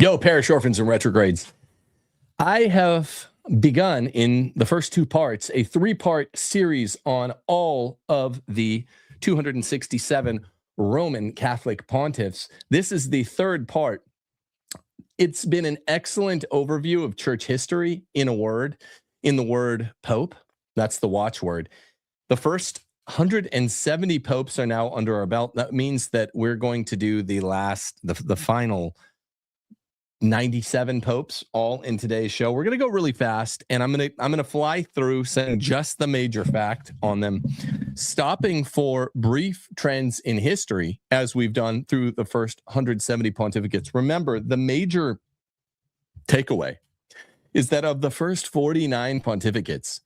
Yo, parish orphans and retrogrades. I have begun in the first two parts a three-part series on all of the 267 Roman Catholic pontiffs. This is the third part. It's been an excellent overview of church history in a word, in the word Pope. That's the watchword. The first 170 popes are now under our belt. That means that we're going to do the final 97 popes all in today's show. We're going to go really fast, and I'm going to fly through saying just the major fact on them, stopping for brief trends in history as we've done through the first 170 pontificates. Remember, the major takeaway is that of the first 49 pontificates,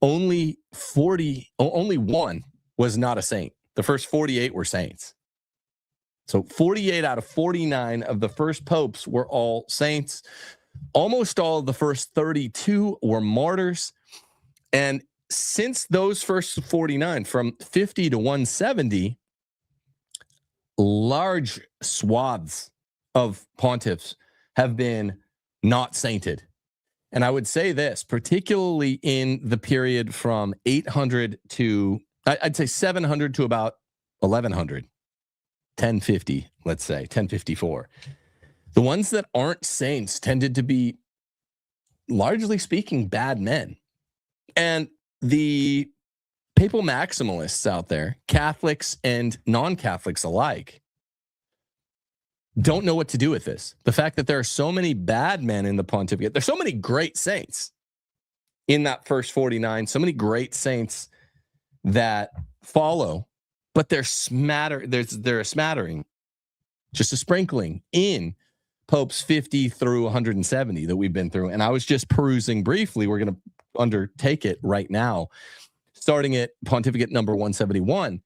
only one was not a saint. The first 48 were saints. So 48 out of 49 of the first popes were all saints. Almost all of the first 32 were martyrs. And since those first 49, from 50 to 170, large swaths of pontiffs have been not sainted. And I would say this, particularly in the period from 800 to, I'd say 700 to about 1100. 1050, let's say, 1054. The ones that aren't saints tended to be, largely speaking, bad men. And the papal maximalists out there, Catholics and non-Catholics alike, don't know what to do with this. The fact that there are so many bad men in the pontificate, there's so many great saints in that first 49, so many great saints that follow, but they're a smattering, just a sprinkling in popes 50 through 170 that we've been through. And I was just perusing briefly. We're going to undertake it right now, starting at pontificate number 171.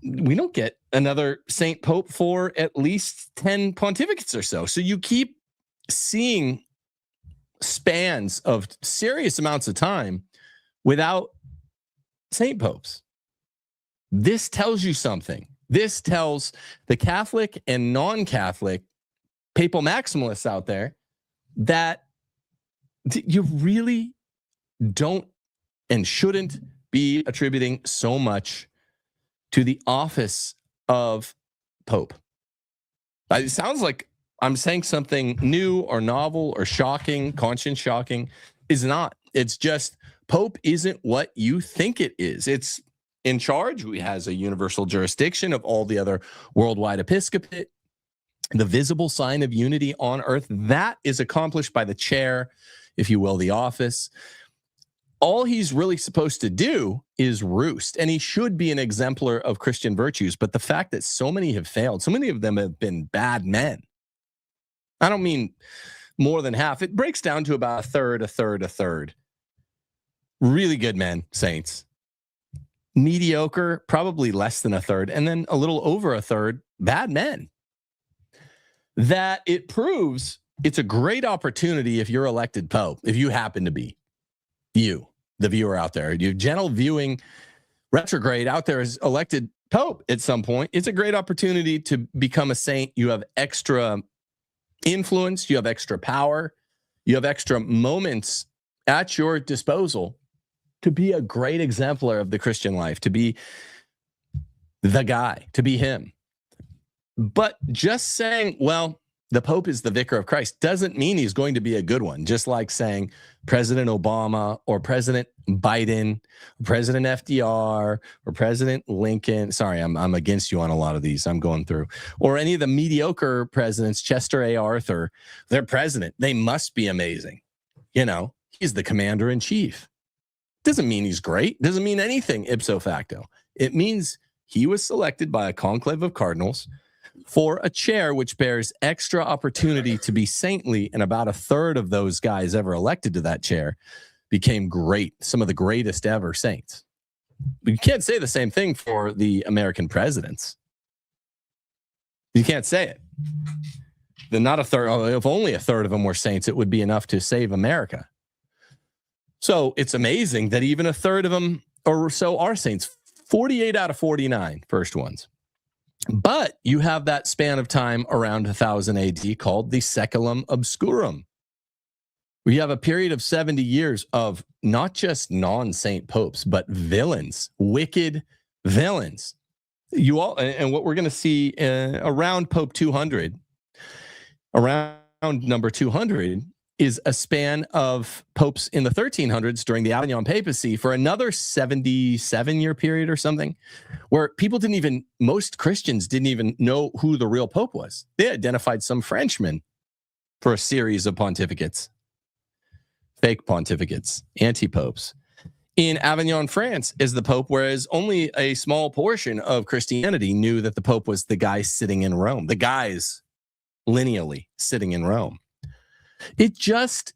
We don't get another saint pope for at least 10 pontificates or so. So you keep seeing spans of serious amounts of time without saint popes. This tells you something. This tells the Catholic and non-Catholic papal maximalists out there that you really don't and shouldn't be attributing so much to the office of Pope. It sounds like I'm saying something new or novel or shocking, conscience shocking. Is not. It's just Pope isn't what you think it is. It's in charge, who has a universal jurisdiction of all the other worldwide episcopate, the visible sign of unity on earth. That is accomplished by the chair, if you will, the office. All he's really supposed to do is roost, and he should be an exemplar of Christian virtues. But the fact that so many have failed, so many of them have been bad men. I don't mean more than half. It breaks down to about a third. Really good men, saints. Mediocre, probably less than a third, and then a little over a third, bad men. That it proves it's a great opportunity if you're elected Pope, if you happen to be, you, the viewer out there, you gentle viewing retrograde out there as elected Pope at some point. It's a great opportunity to become a saint. You have extra influence, you have extra power, you have extra moments at your disposal to be a great exemplar of the Christian life, to be the guy, to be him. But just saying, well, the Pope is the vicar of Christ doesn't mean he's going to be a good one. Just like saying President Obama or President Biden, or President FDR or President Lincoln. Sorry, I'm against you on a lot of these. I'm going through. Or any of the mediocre presidents, Chester A. Arthur, they're president. They must be amazing. You know, he's the commander in chief. Doesn't mean he's great. Doesn't mean anything ipso facto. It means he was selected by a conclave of cardinals for a chair which bears extra opportunity to be saintly, and about a third of those guys ever elected to that chair became great, some of the greatest ever saints. But you can't say the same thing for the American presidents. You can't say it. Then not a third, if only a third of them were saints, it would be enough to save America. So it's amazing that even a third of them or so are saints. 48 out of 49 first ones. But you have that span of time around 1000 AD called the Saeculum Obscurum. We have a period of 70 years of not just non-saint popes, but villains, wicked villains. You all, and what we're going to see around Pope 200, around number 200, is a span of popes in the 1300s during the Avignon Papacy for another 77-year period or something, where people didn't even, most Christians didn't even know who the real pope was. They identified some Frenchman for a series of pontificates, fake pontificates, anti-popes. In Avignon, France, is the pope, whereas only a small portion of Christianity knew that the pope was the guy sitting in Rome, the guys lineally sitting in Rome. It just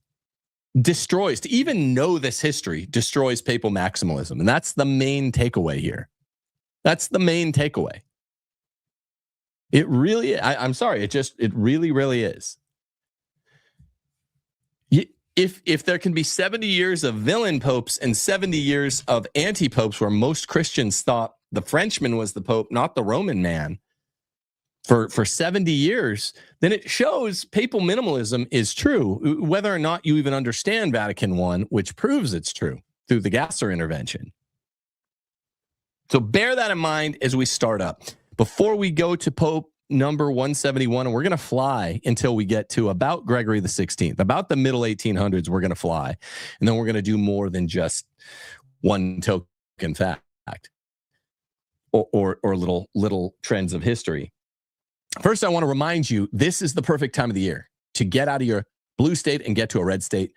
destroys, to even know this history, destroys papal maximalism. And that's the main takeaway here. That's the main takeaway. It really, I'm sorry, it really, really is. If there can be 70 years of villain popes and 70 years of anti-popes where most Christians thought the Frenchman was the pope, not the Roman man, for 70 years, then it shows papal minimalism is true, whether or not you even understand Vatican I, which proves it's true through the Gasser intervention. So bear that in mind as we start up. Before we go to Pope number 171, and we're going to fly until we get to about Gregory the 16th, about the middle 1800s, we're going to fly. And then we're going to do more than just one token fact or little trends of history. First, I want to remind you, this is the perfect time of the year to get out of your blue state and get to a red state.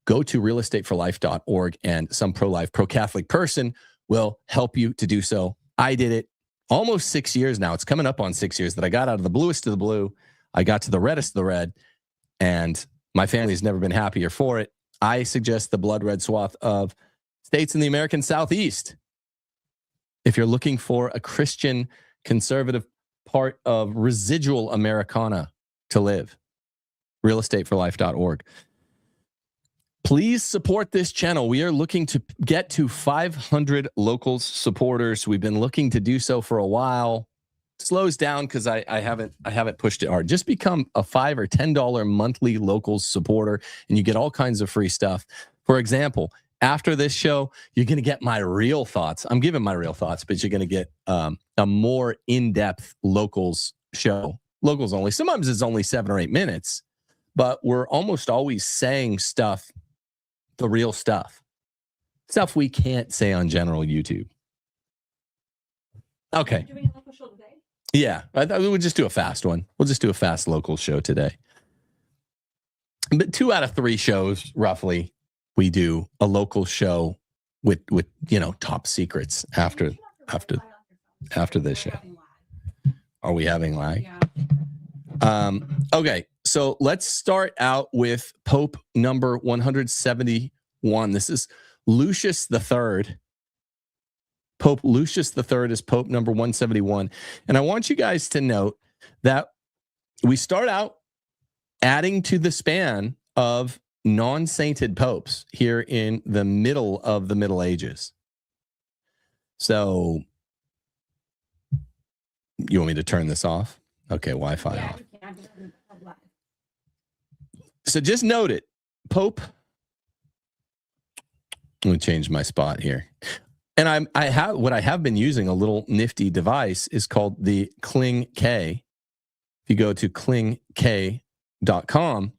Go to realestateforlife.org, and some pro-life, pro-Catholic person will help you to do so. I did it almost 6 years now. It's coming up on 6 years that I got out of the bluest of the blue. I got to the reddest of the red, and my family's never been happier for it. I suggest the blood red swath of states in the American Southeast. If you're looking for a Christian conservative part of residual Americana to live, realestateforlife.org. Please support this channel. We are looking to get to 500 local supporters. We've been looking to do so for a while. It slows down because I haven't pushed it hard. Just become a $5 or $10 monthly local supporter, and you get all kinds of free stuff. For example, after this show, you're going to get my real thoughts. I'm giving my real thoughts, but you're going to get a more in-depth locals show. Locals only. Sometimes it's only 7 or 8 minutes, but we're almost always saying stuff, the real stuff we can't say on general YouTube. Okay. Are you doing a local show today? Yeah, I thought we would just do a fast one. We'll just do a fast local show today. But 2 out of 3 shows, roughly, we do a local show with top secrets after this show. Are we having lag? Yeah. Okay, so let's start out with Pope number 171. This is Lucius III. Pope Lucius III is Pope number 171. And I want you guys to note that we start out adding to the span of non-sainted popes here in the middle of the Middle Ages. So you want me to turn this off? Okay, Wi-Fi off. So just note it. Pope, let me change my spot here. And I have been using a little nifty device is called the Kling K. If you go to klingk.com,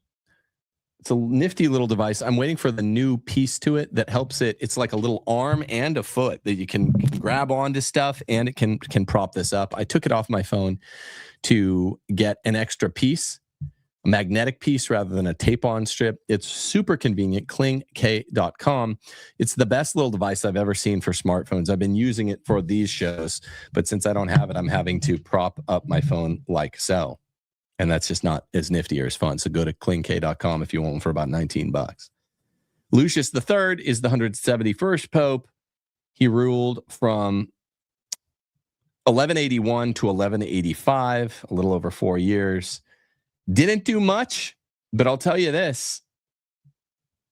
it's a nifty little device. I'm waiting for the new piece to it that helps it. It's like a little arm and a foot that you can grab onto stuff, and it can prop this up. I took it off my phone to get an extra piece, a magnetic piece rather than a tape-on strip. It's super convenient, klingk.com. It's the best little device I've ever seen for smartphones. I've been using it for these shows, but since I don't have it, I'm having to prop up my phone like so. And that's just not as nifty or as fun. So go to klingk.com if you want one for about $19. Lucius III is the 171st Pope. He ruled from 1181 to 1185, a little over 4 years. Didn't do much, but I'll tell you this.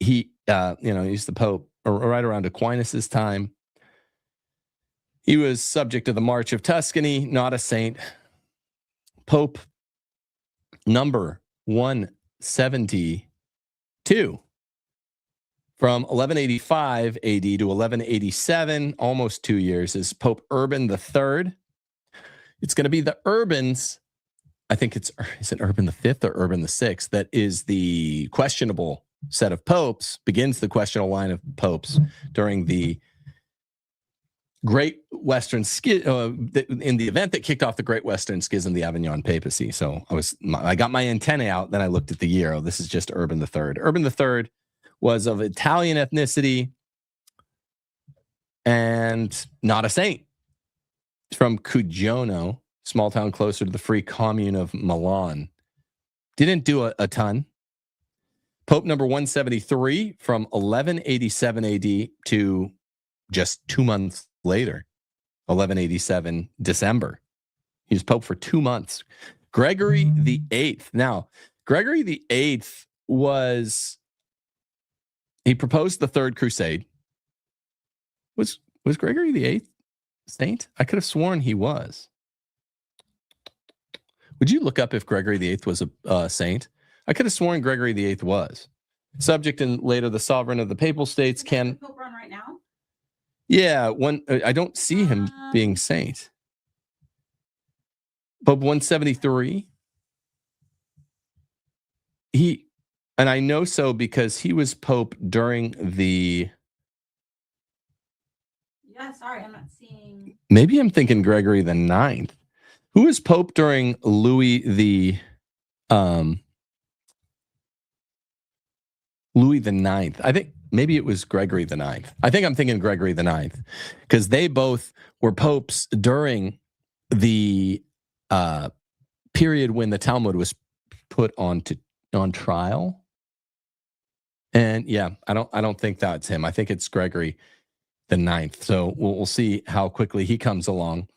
He's the Pope right around Aquinas' time. He was subject to the March of Tuscany, not a saint, Pope number 172 from 1185 AD to 1187, almost 2 years, is Pope Urban III. It's going to be the Urbans. I think is it Urban V or Urban VI that is the questionable set of popes, begins the questionable line of popes during the Great Western Schism, in the event that kicked off the Great Western Schism, the Avignon Papacy. So I got my antennae out, then I looked at the year. Oh, this is just Urban III. Urban III was of Italian ethnicity and not a saint. From Cugiono, small town closer to the Free Commune of Milan. Didn't do a ton. Pope number 173 from 1187 AD to just 2 months later, 1187 December. He was Pope for 2 months. Gregory the Eighth. Now, Gregory the Eighth he proposed the Third Crusade. Was Gregory the Eighth saint? I could have sworn he was. Would you look up if Gregory the Eighth was a saint? I could have sworn Gregory the Eighth was. Subject and later the sovereign of the Papal States. Can Pope run right now? Yeah, I don't see him being saint. Pope 173. And I know so because he was Pope during the. Yeah, sorry, I'm not seeing. Maybe I'm thinking Gregory the Ninth. Who was Pope during Louis the Ninth? I think maybe it was Gregory the Ninth. I think I'm thinking Gregory the Ninth because they both were popes during the period when the Talmud was put on trial. And yeah, I don't think that's him. I think it's Gregory the Ninth. So we'll see how quickly he comes along.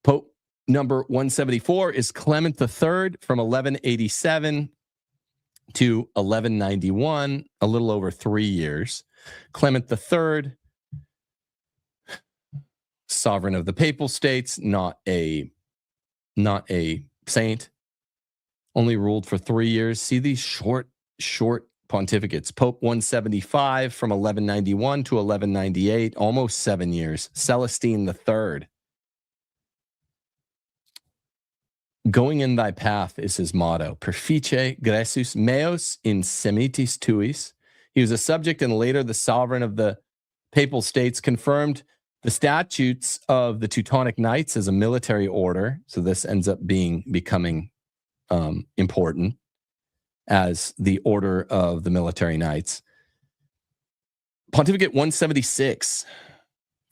Pope number 174 is Clement III from 1187 to 1191, a little over 3 years. Clement III, sovereign of the Papal States, not a saint, only ruled for 3 years. See these short pontificates. Pope 175 from 1191 to 1198, almost 7 years. Celestine III. Going in thy path is his motto. Perfice Gressus meos in semitis tuis. He was a subject and later the sovereign of the Papal States, confirmed the statutes of the Teutonic Knights as a military order. So this ends up becoming important as the order of the military knights. Pontificate 176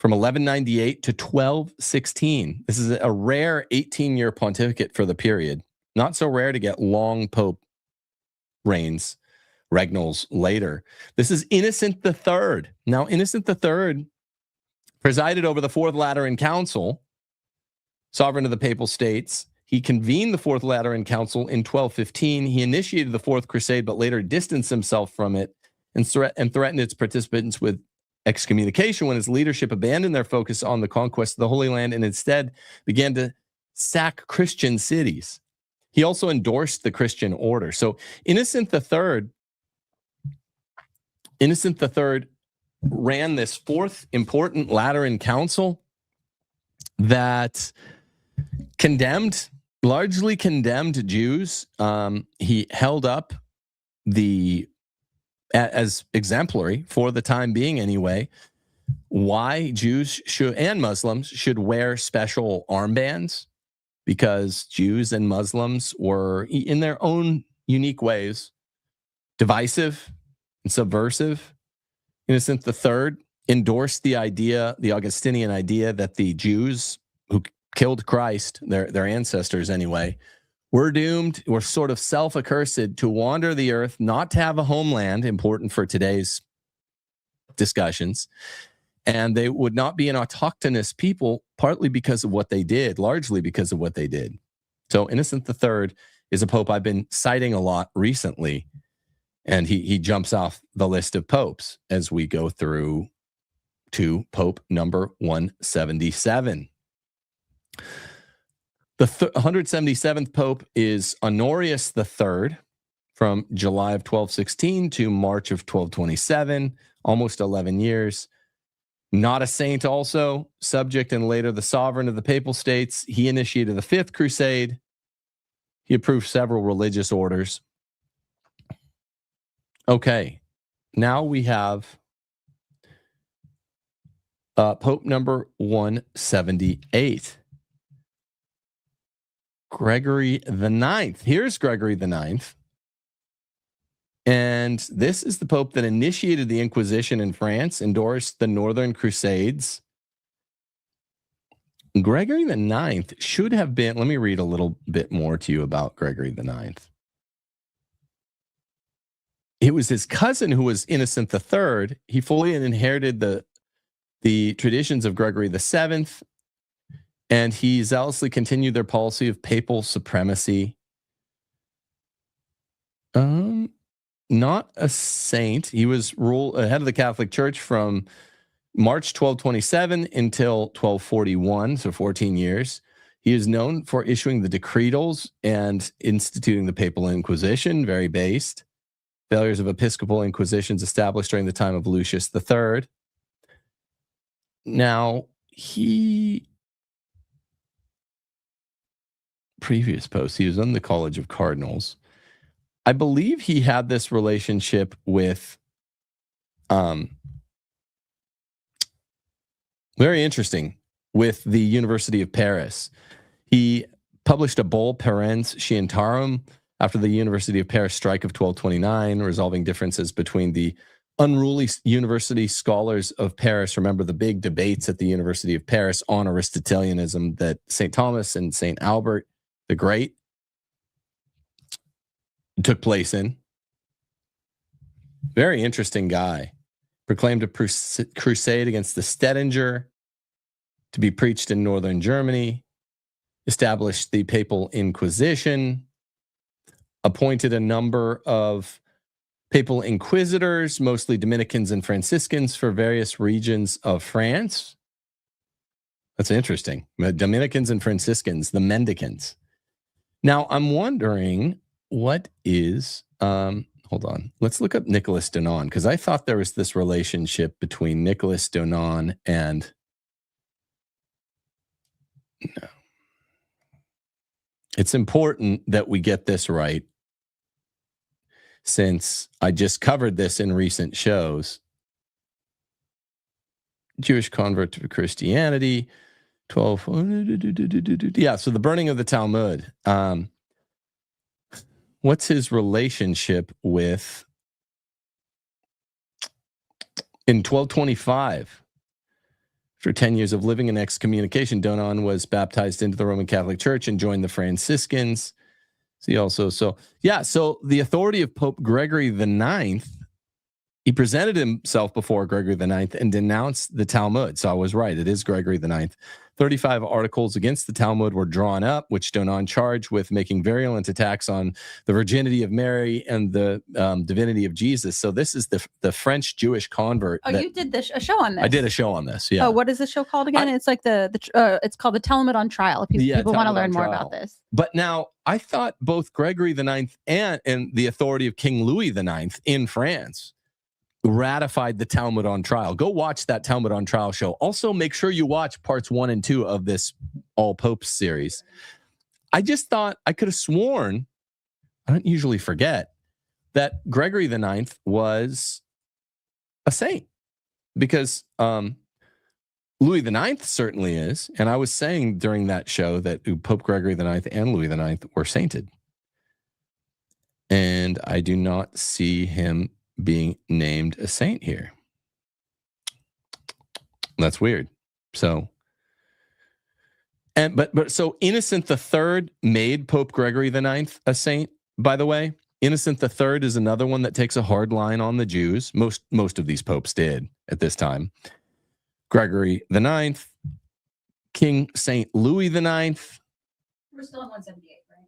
from 1198 to 1216. This is a rare 18-year pontificate for the period. Not so rare to get long pope reigns, regnals later. This is Innocent III. Now, Innocent III presided over the Fourth Lateran Council, sovereign of the Papal States. He convened the Fourth Lateran Council in 1215. He initiated the Fourth Crusade, but later distanced himself from it and threatened its participants with excommunication when his leadership abandoned their focus on the conquest of the Holy Land and instead began to sack Christian cities. He also endorsed the Christian order. So Innocent III ran this fourth important Lateran Council that largely condemned Jews. He held up as exemplary for the time being anyway, why Jews and Muslims should wear special armbands, because Jews and Muslims were, in their own unique ways, divisive and subversive. Innocent III endorsed the Augustinian idea, that the Jews who killed Christ, their ancestors anyway, were doomed, were sort of self-accursed to wander the earth, not to have a homeland, important for today's discussions, and they would not be an autochthonous people, partly because of what they did, largely because of what they did. So Innocent III is a pope I've been citing a lot recently, and he jumps off the list of popes as we go through to Pope number 177. The 177th Pope is Honorius III from July of 1216 to March of 1227, almost 11 years. Not a saint also, subject and later the sovereign of the Papal States. He initiated the Fifth Crusade. He approved several religious orders. Okay, now we have Pope number 178. Gregory the Ninth. Here's Gregory the Ninth. And this is the Pope that initiated the Inquisition in France, endorsed the Northern Crusades. Gregory the Ninth should have been, let me read a little bit more to you about Gregory the Ninth. It was his cousin who was Innocent III. He fully inherited the traditions of Gregory the Seventh, and he zealously continued their policy of papal supremacy. Not a saint. He was head of the Catholic Church from March 1227 until 1241, so 14 years. He is known for issuing the decretals and instituting the Papal Inquisition, very based. Failures of episcopal inquisitions established during the time of Lucius III. Now, previous posts, he was on the College of Cardinals. I believe he had this relationship with, very interesting, with the University of Paris. He published a bull, Parens Scientiarum, after the University of Paris strike of 1229, resolving differences between the unruly university scholars of Paris. Remember the big debates at the University of Paris on Aristotelianism that St. Thomas and St. Albert the Great took place in. Very interesting guy. Proclaimed a crusade against the Stedinger to be preached in northern Germany. Established the Papal Inquisition. Appointed a number of papal inquisitors, mostly Dominicans and Franciscans, for various regions of France. That's interesting. Dominicans and Franciscans, the mendicants. Now, I'm wondering, what is, hold on, let's look up Nicholas Donan, because I thought there was this relationship between Nicholas Donan and, no. It's important that we get this right, since I just covered this in recent shows. Jewish convert to Christianity, 12. Yeah, so the burning of the Talmud. What's his relationship with, in 1225, after 10 years of living in excommunication, Donan was baptized into the Roman Catholic Church and joined the Franciscans. See also, so the authority of Pope Gregory the Ninth, he presented himself before Gregory the Ninth and denounced the Talmud. So I was right. It is Gregory the Ninth. 35 articles against the Talmud were drawn up, which Donan charged with making virulent attacks on the virginity of Mary and the divinity of Jesus. So this is the French Jewish convert. Oh, you did a show on this. I did a show on this. Yeah. Oh, what is the show called again? It's like it's called the Talmud on Trial. If people want to learn more about this. But now I thought both Gregory the Ninth and the authority of King Louis the Ninth in France ratified the Talmud on Trial. Go watch that Talmud on Trial show. Also, make sure you watch parts 1 and 2 of this All Popes series. I just thought, I could have sworn, I don't usually forget, that Gregory the Ninth was a saint, because Louis the Ninth certainly is. And I was saying during that show that Pope Gregory the Ninth and Louis the Ninth were sainted. And I do not see him being named a saint here. That's weird. So, so Innocent III made Pope Gregory the Ninth a saint, by the way. Innocent III is another one that takes a hard line on the Jews. Most of these popes did at this time. Gregory the Ninth, King Saint Louis the Ninth. We're still on 178, right?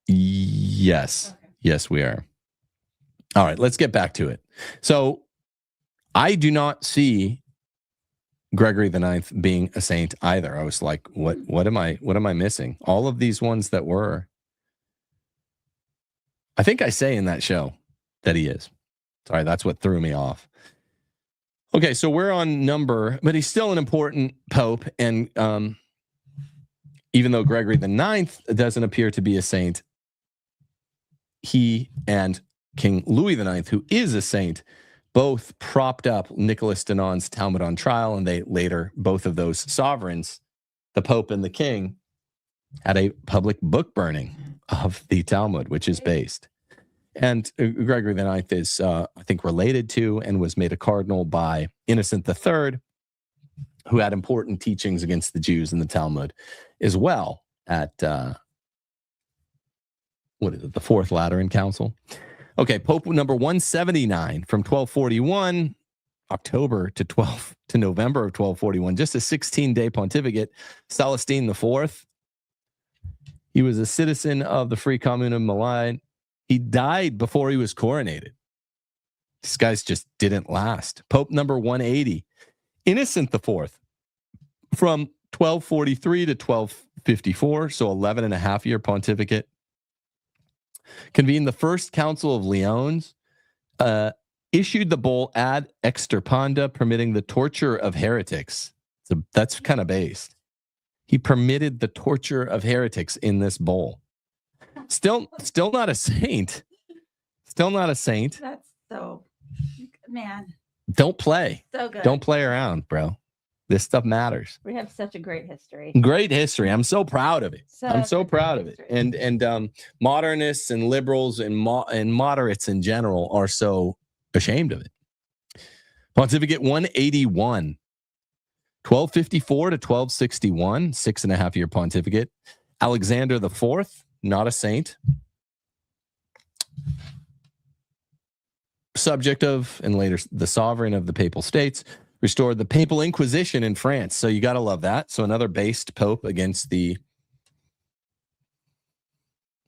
Yes. Okay. Yes, we are. All right, let's get back to it. So I do not see Gregory the Ninth being a saint either. I was like, what am I missing? All of these ones that were. I think I say in that show that he is. Sorry, that's what threw me off. Okay, so we're on number, but he's still an important pope. And even though Gregory the Ninth doesn't appear to be a saint, he and King Louis the Ninth, who is a saint, both propped up Nicholas Denon's Talmud on trial. And they later, both of those sovereigns, the Pope and the King, had a public book burning of the Talmud, which is based. And Gregory the Ninth is, I think, related to and was made a cardinal by Innocent III, who had important teachings against the Jews in the Talmud as well at, what is it, the Fourth Lateran Council. Okay, Pope number 179 from 1241, October to November of 1241, just a 16-day pontificate, Celestine IV. He was a citizen of the Free Commune of Milan. He died before he was coronated. These guys just didn't last. Pope number 180, Innocent IV, from 1243 to 1254, so 11 and a half year pontificate. Convened the First Council of Lyons, issued the bull Ad Extirpanda, permitting the torture of heretics. So that's kind of based. He permitted the torture of heretics in this bull. Still not a saint. Still not a saint. That's so, man. Don't play. So good. Don't play around, bro. This stuff matters. We have such a great history. Great history. I'm so proud of it. I'm so proud of it. And modernists and liberals and moderates in general are so ashamed of it. Pontificate 181, 1254 to 1261, 6.5 year pontificate. Alexander IV, not a saint. Subject of, and later the sovereign of the Papal States, restored the Papal Inquisition in France. So you got to love that. So another based pope against the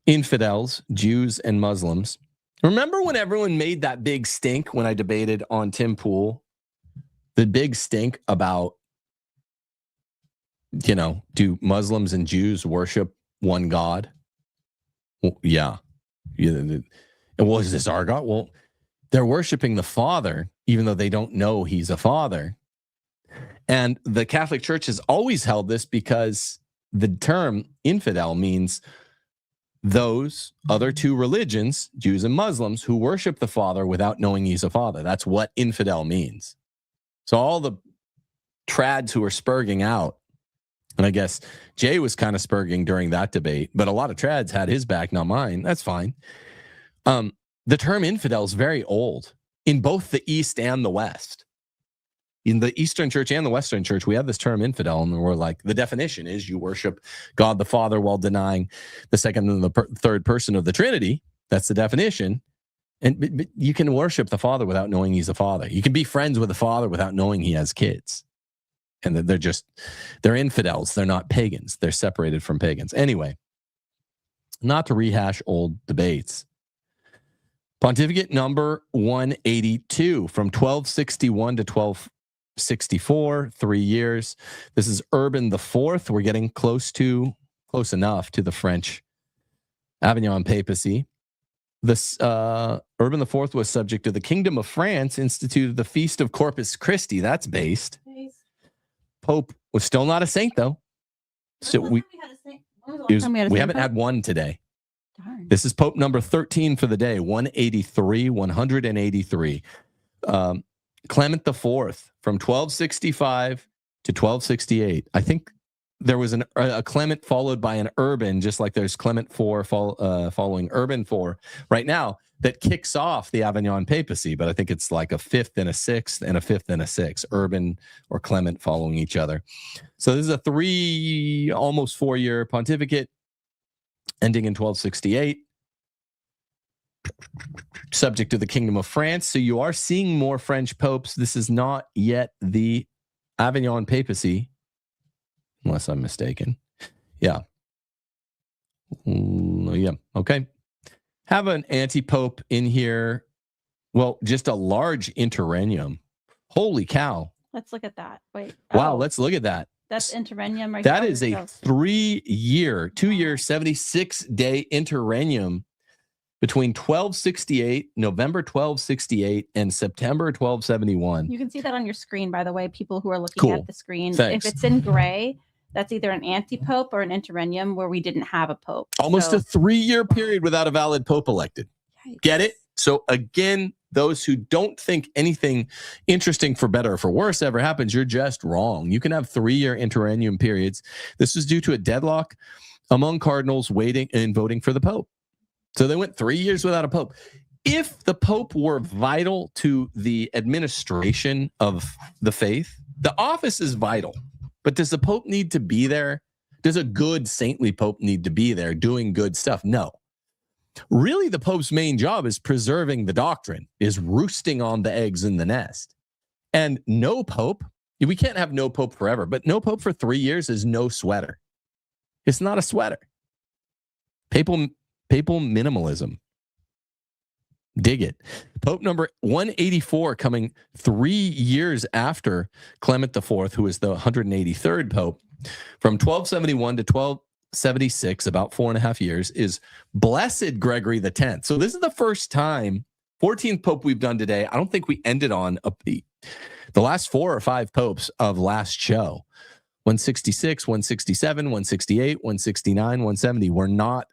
infidels, Jews and Muslims. Remember when everyone made that big stink when I debated on Tim Pool? The big stink about, do Muslims and Jews worship one God? Well, yeah. And what is this, our God? Well, they're worshiping the Father, even though they don't know he's a father. And the Catholic Church has always held this because the term infidel means those other two religions, Jews and Muslims, who worship the Father without knowing he's a father. That's what infidel means. So all the trads who are spurging out, and I guess Jay was kind of spurging during that debate, but a lot of trads had his back, not mine. That's fine. The term infidel is very old in both the East and the West. In the Eastern Church and the Western Church, we have this term infidel, and we're like, the definition is you worship God the Father while denying the second and the third person of the Trinity. That's the definition. But you can worship the Father without knowing he's a father. You can be friends with the Father without knowing he has kids. And they're infidels. They're not pagans. They're separated from pagans. Anyway, not to rehash old debates. Pontificate number 182 from 1261 to 1264, 3 years. This is Urban IV. We're getting close enough to the French Avignon Papacy. This Urban IV was subject to the Kingdom of France, instituted the Feast of Corpus Christi. That's based. Pope was still not a saint, though. So we haven't had one today. Darn. This is Pope number 13 for the day, 183. Clement IV from 1265 to 1268. I think there was a Clement followed by an Urban, just like there's Clement IV following Urban IV right now, that kicks off the Avignon Papacy. But I think it's like a fifth and a sixth and a fifth and a sixth, Urban or Clement following each other. So this is a almost 4 year pontificate ending in 1268. Subject to the Kingdom of France. So you are seeing more French popes. This is not yet the Avignon Papacy, unless I'm mistaken. Yeah. Yeah. Okay. Have an anti-pope in here. Well, just a large interregnum. Holy cow. Let's look at that. Wait. Wow, let's look at that. That's interregnum right That here. is a 2-year, 76-day interregnum between 1268, November 1268, and September 1271. You can see that on your screen, by the way, people who are looking at the screen. Thanks. If it's in gray, that's either an anti-pope or an interregnum where we didn't have a pope. Almost a 3-year period without a valid pope elected. Yikes. Get it? So again, those who don't think anything interesting for better or for worse ever happens, you're just wrong. You can have 3-year interregnum periods. This was due to a deadlock among cardinals waiting and voting for the pope. So they went 3 years without a pope. If the pope were vital to the administration of the faith, the office is vital. But does the pope need to be there? Does a good saintly pope need to be there doing good stuff? No. Really, the pope's main job is preserving the doctrine, is roosting on the eggs in the nest. And no pope, we can't have no pope forever, but no pope for 3 years is no sweater. It's not a sweater. Papal minimalism. Dig it. Pope number 184 coming 3 years after Clement IV, who is the 183rd pope, from 1271 to 1276, about 4.5 years, is Blessed Gregory X. So this is the first time, 14th pope we've done today. I don't think we ended on upbeat. The last 4 or 5 popes of last show, 166, 167, 168, 169, 170, were not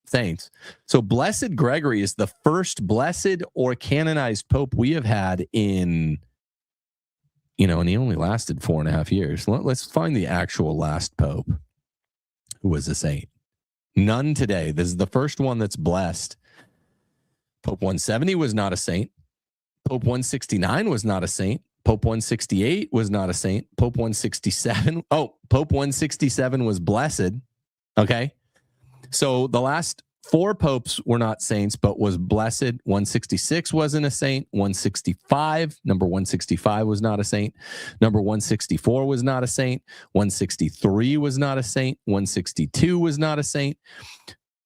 saints. So Blessed Gregory is the first blessed or canonized pope we have had in, and he only lasted 4.5 years. Let's find the actual last pope who was a saint. None today. This is the first one that's blessed. Pope 170 was not a saint. Pope 169 was not a saint. Pope 168 was not a saint. Pope 167. Pope 167 was blessed. Okay. So the last 4 popes were not saints, but was blessed. 166 wasn't a saint. 165, number 165 was not a saint. Number 164 was not a saint. 163 was not a saint. 162 was not a saint.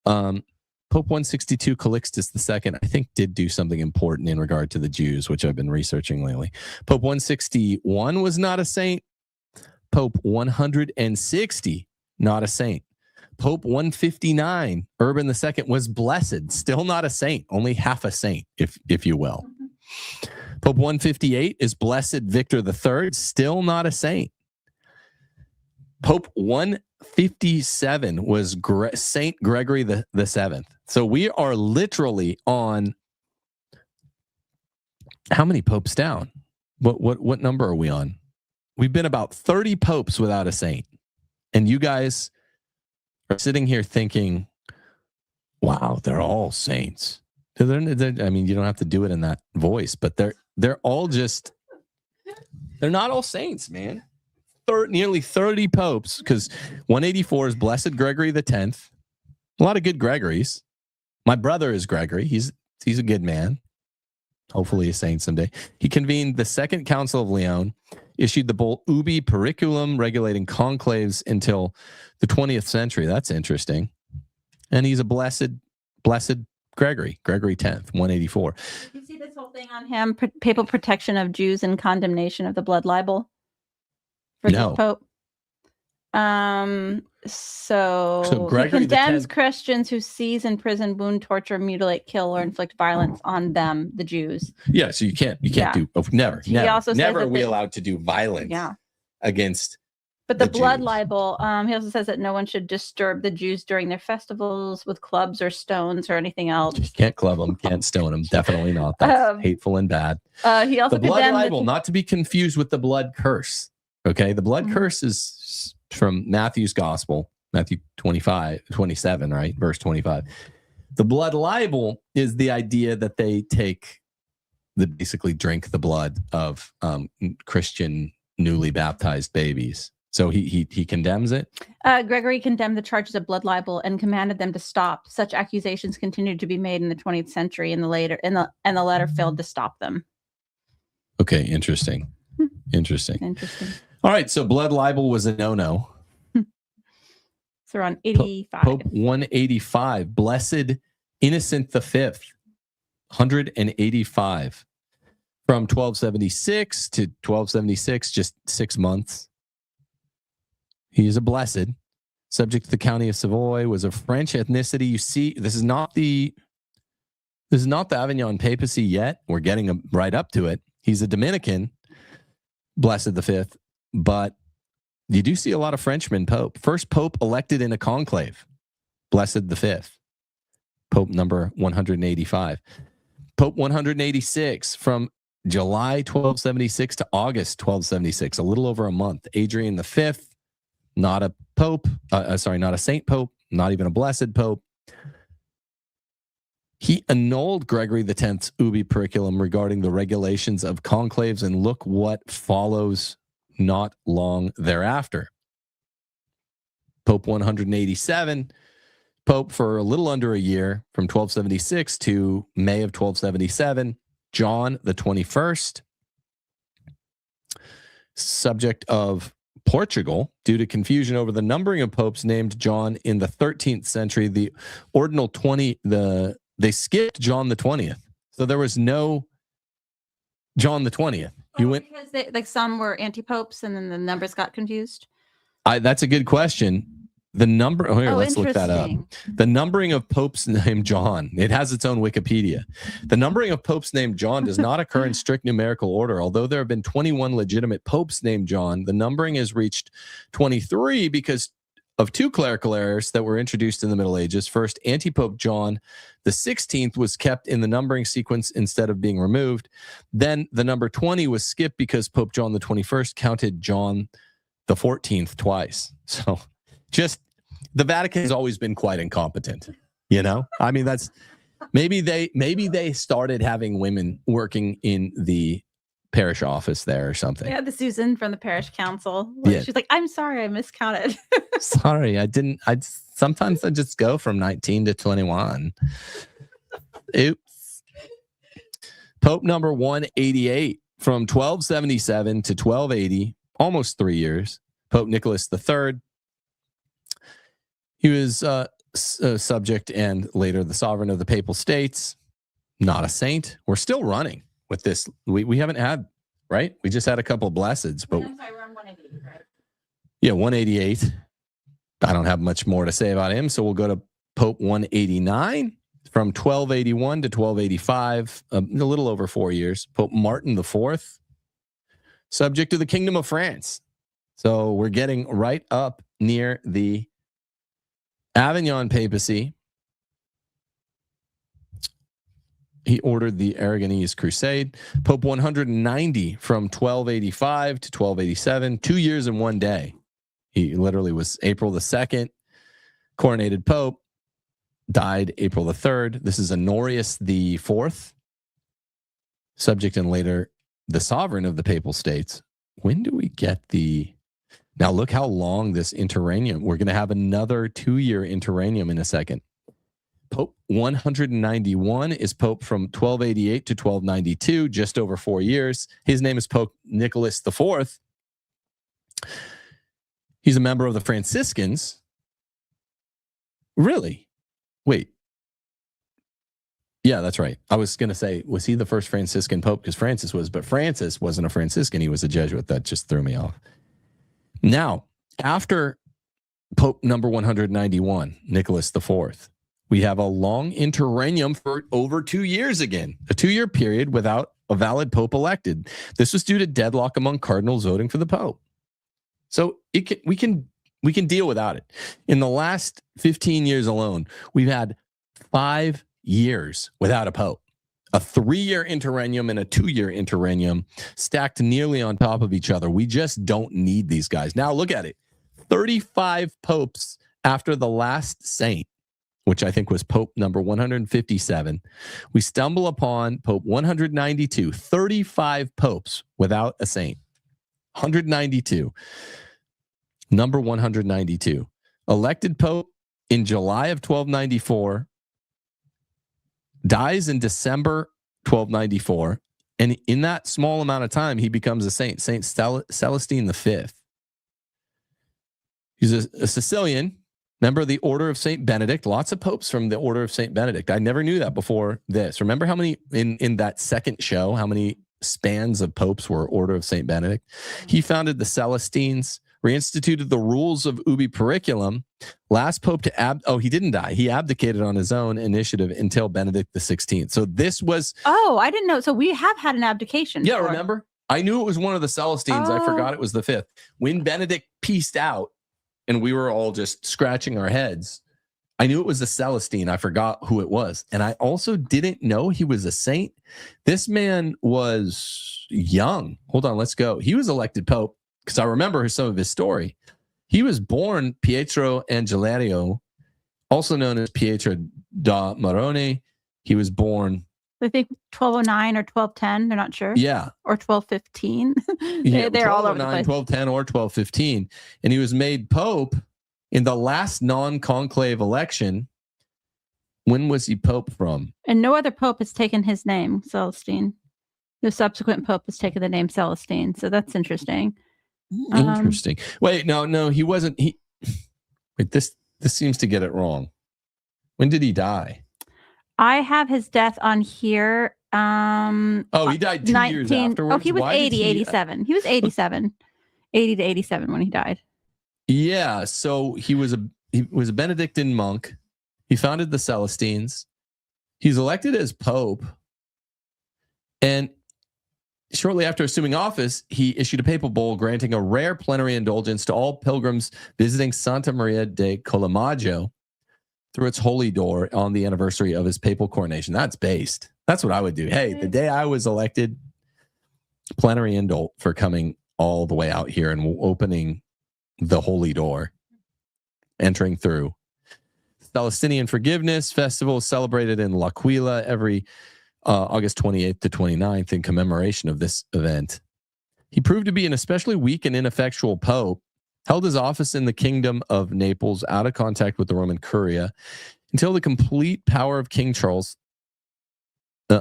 Pope 162, Calixtus II, I think did do something important in regard to the Jews, which I've been researching lately. Pope 161 was not a saint. Pope 160, not a saint. Pope 159, Urban II, was blessed, still not a saint, only half a saint, if you will. Pope 158 is Blessed Victor III, still not a saint. Pope 157 was Saint Gregory the Seventh. So we are literally on how many popes down? What number are we on? We've been about 30 popes without a saint, and you guys are sitting here thinking, wow, they're all saints. I mean, you don't have to do it in that voice, but they're all just, they're not all saints, man. Nearly 30 popes, because 184 is Blessed Gregory X. A lot of good Gregories. My brother is Gregory. He's a good man. Hopefully a saint someday. He convened the Second Council of Leon, issued the bull Ubi Periculum regulating conclaves until the 20th century. That's interesting. And he's a blessed Gregory X, 184. Did you see this whole thing on him? Papal protection of Jews and condemnation of the blood libel for this pope. So he condemns Christians who seize, imprison, wound, torture, mutilate, kill, or inflict violence on them, the Jews. Yeah, so you can't do never. He also never are we allowed to do violence against. But the blood Jews. Libel, he also says that no one should disturb the Jews during their festivals with clubs or stones or anything else. You can't club them, can't stone them. Definitely not. That's hateful and bad. He also the blood libel, not to be confused with the blood curse. Okay, the blood curse is from Matthew's Gospel, Matthew 27, right? Verse 25. The blood libel is the idea that they basically drink the blood of Christian newly baptized babies. So he condemns it. Gregory condemned the charges of blood libel and commanded them to stop. Such accusations continued to be made in the 20th century, and the letter failed to stop them. Okay, interesting. All right, so blood libel was a no-no. So around 85. Pope 185, Blessed Innocent V, 185. From 1276 to 1276, just 6 months. He is a blessed. Subject to the county of Savoy, was of French ethnicity. You see, this is not the Avignon Papacy yet. We're getting right up to it. He's a Dominican, Blessed V, but you do see a lot of Frenchmen pope. First pope elected in a conclave, Blessed V, Pope number 185. Pope 186 from July 1276 to August 1276, a little over a month. Adrian V, not a pope, not a saint pope, not even a blessed pope. He annulled Gregory X's Ubi Periculum regarding the regulations of conclaves, and look what follows not long thereafter. Pope 187, pope for a little under a year, from 1276 to May of 1277, John the 21st, subject of Portugal, due to confusion over the numbering of popes named John in the 13th century. The ordinal 20, they skipped John the 20th. So there was no John the 20th. Because like some were anti-popes and then the numbers got confused. That's a good question. The number, let's look that up. The numbering of popes named John, it has its own Wikipedia. The numbering of popes named John does not occur in strict numerical order. Although there have been 21 legitimate popes named John, the numbering has reached 23 because of two clerical errors that were introduced in the Middle Ages. First, anti-pope John the 16th was kept in the numbering sequence instead of being removed. Then the number 20 was skipped because Pope John the 21st counted John the 14th twice. So just the Vatican has always been quite incompetent, you know? I mean, that's maybe they started having women working in the parish office there or something. Yeah, the Susan from the parish council. Yeah. She's like, I'm sorry, I miscounted. Sorry, sometimes I just go from 19 to 21. Oops. Pope number 188 from 1277 to 1280, almost 3 years. Pope Nicholas III. He was subject and later the sovereign of the Papal States. Not a saint. We're still running with this. We haven't had, right? We just had a couple of blesseds, but I'm sorry, we're on 188, right? Yeah, 188. I don't have much more to say about him, so we'll go to Pope 189 from 1281 to 1285, a little over 4 years. Pope Martin IV, subject to the Kingdom of France. So we're getting right up near the Avignon Papacy. He ordered the Aragonese Crusade. Pope 190 from 1285 to 1287, 2 years and 1 day. He literally was April the 2nd, coronated Pope, died April the 3rd. This is Honorius the 4th, subject and later the sovereign of the Papal States. When do we get the... Now look how long this interregnum. We're going to have another 2-year interregnum in a second. Pope 191 is Pope from 1288 to 1292, just over 4 years. His name is Pope Nicholas IV. He's a member of the Franciscans. Really? Wait. Yeah, that's right. I was going to say, was he the first Franciscan Pope? Because Francis was, but Francis wasn't a Franciscan. He was a Jesuit. That just threw me off. Now, after Pope number 191, Nicholas IV, we have a long interregnum for over 2 years again, a 2-year period without a valid Pope elected. This was due to deadlock among cardinals voting for the Pope. So we can deal without it. In the last 15 years alone, we've had 5 years without a Pope. A 3-year interregnum and a 2-year interregnum stacked nearly on top of each other. We just don't need these guys. Now look at it. 35 popes after the last saint, which I think was Pope number 157. We stumble upon Pope 192, 35 popes without a saint. 192. Number 192. Elected Pope in July of 1294. Dies in December 1294. And in that small amount of time, he becomes a saint. Saint Celestine V. He's a Sicilian, member of the Order of St. Benedict. Lots of popes from the Order of St. Benedict. I never knew that before this. Remember how many in that second show, how many spans of popes were Order of St. Benedict. He founded the Celestines, reinstituted the rules of ubi periculum. Last pope to he didn't die. He abdicated on his own initiative until Benedict XVI. So this was... Oh, I didn't know. So we have had an abdication. Yeah, remember? I knew it was one of the Celestines. I forgot it was the fifth. When Benedict pieced out and we were all just scratching our heads, I knew it was a Celestine. I forgot who it was. And I also didn't know he was a saint. This man was young. Hold on, let's go. He was elected pope because I remember some of his story. He was born Pietro Angelario, also known as Pietro da Marone. He was born... I think 1209 or 1210. They're not sure. Yeah. Or 1215. Yeah, they're all over the place. 1210 or 1215. And he was made pope in the last non-conclave election. When was he pope from? And no other pope has taken his name, Celestine. The subsequent pope has taken the name Celestine. So that's interesting. Interesting. Wait, no, he wasn't. Wait, this seems to get it wrong. When did he die? I have his death on here. He died 2 years afterwards. Oh, he was 87. He was 87. 80 to 87 when he died. Yeah, so he was a Benedictine monk. He founded the Celestines. He's elected as pope. And shortly after assuming office, he issued a papal bull granting a rare plenary indulgence to all pilgrims visiting Santa Maria de Colemaggio through its holy door on the anniversary of his papal coronation. That's based. That's what I would do. Hey, the day I was elected, plenary indult for coming all the way out here and opening the holy door, entering through. Celestinian Forgiveness Festival is celebrated in L'Aquila every August 28th to 29th in commemoration of this event. He proved to be an especially weak and ineffectual pope, held his office in the kingdom of Naples out of contact with the Roman Curia until the complete power of King Charles,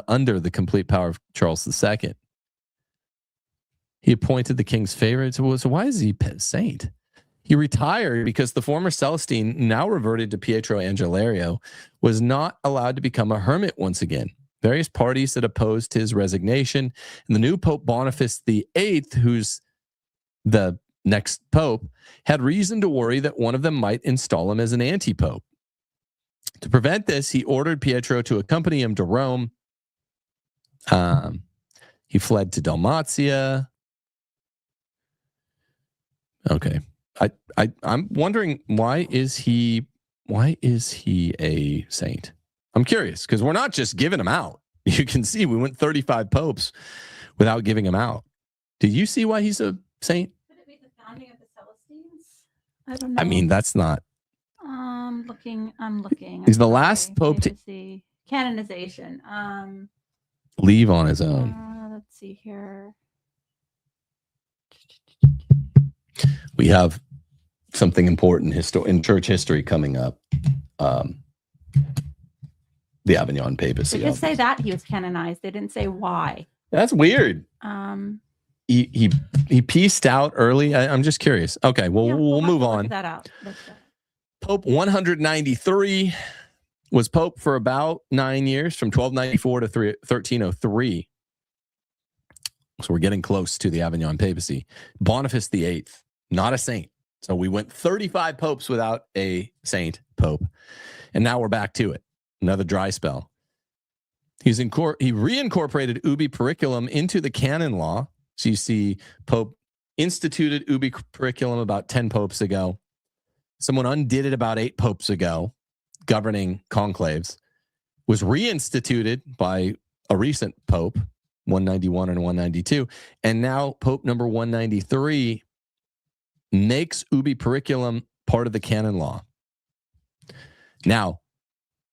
under the complete power of Charles II. He appointed the king's favorite. So why is he saint? He retired because the former Celestine, now reverted to Pietro Angelario, was not allowed to become a hermit once again. Various parties had opposed his resignation, and the new Pope Boniface VIII, who's the next pope, had reason to worry that one of them might install him as an anti-pope. To prevent this, he ordered Pietro to accompany him to Rome. He fled to Dalmatia. Okay. I'm wondering, why is he a saint? I'm curious, because we're not just giving him out. You can see we went 35 popes without giving him out. Did you see why he's a saint? Could it be the founding of the Celestines? I don't know. I mean, that's not. I'm looking. He's the last pope to see canonization. Leave on his own. Let's see here. We have something important in church history coming up. The Avignon Papacy. They just say that he was canonized. They didn't say why. That's weird. He pieced out early. I'm just curious. Okay, well, Yeah, we'll move on. Look that out. Pope 193 was pope for about 9 years, from 1294 to 1303. So we're getting close to the Avignon Papacy. Boniface VIII, not a saint. So we went 35 popes without a saint pope. And now we're back to it. Another dry spell. He reincorporated ubi periculum into the canon law. So you see Pope instituted ubi periculum about 10 popes ago. Someone undid it about 8 popes ago, governing conclaves. Was reinstituted by a recent pope, 191 and 192. And now Pope number 193 makes ubi periculum part of the canon law. Now,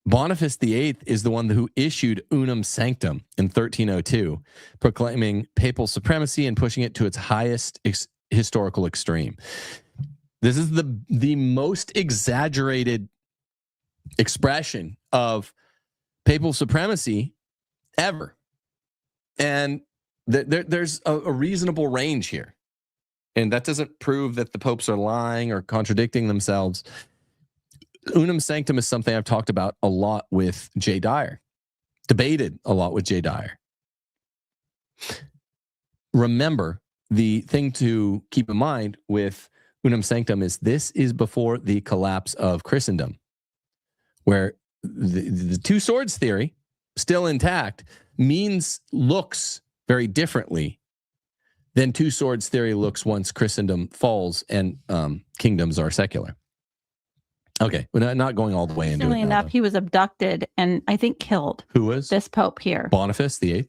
Boniface VIII is the one who issued Unum Sanctum in 1302, proclaiming papal supremacy and pushing it to its highest historical extreme. This is the most exaggerated expression of papal supremacy ever. And there's a reasonable range here. And that doesn't prove that the popes are lying or contradicting themselves. Unum Sanctum is something I've talked about a lot with Jay Dyer, debated a lot with Jay Dyer. remember, the thing to keep in mind with unum sanctum is this is before the collapse of Christendom, where the two swords theory, still intact, looks very differently than two swords theory looks once Christendom falls and kingdoms are secular. Okay, we're not going all the way into it. Interestingly enough, he was abducted and I think killed. Who was? This Pope here. Boniface VIII?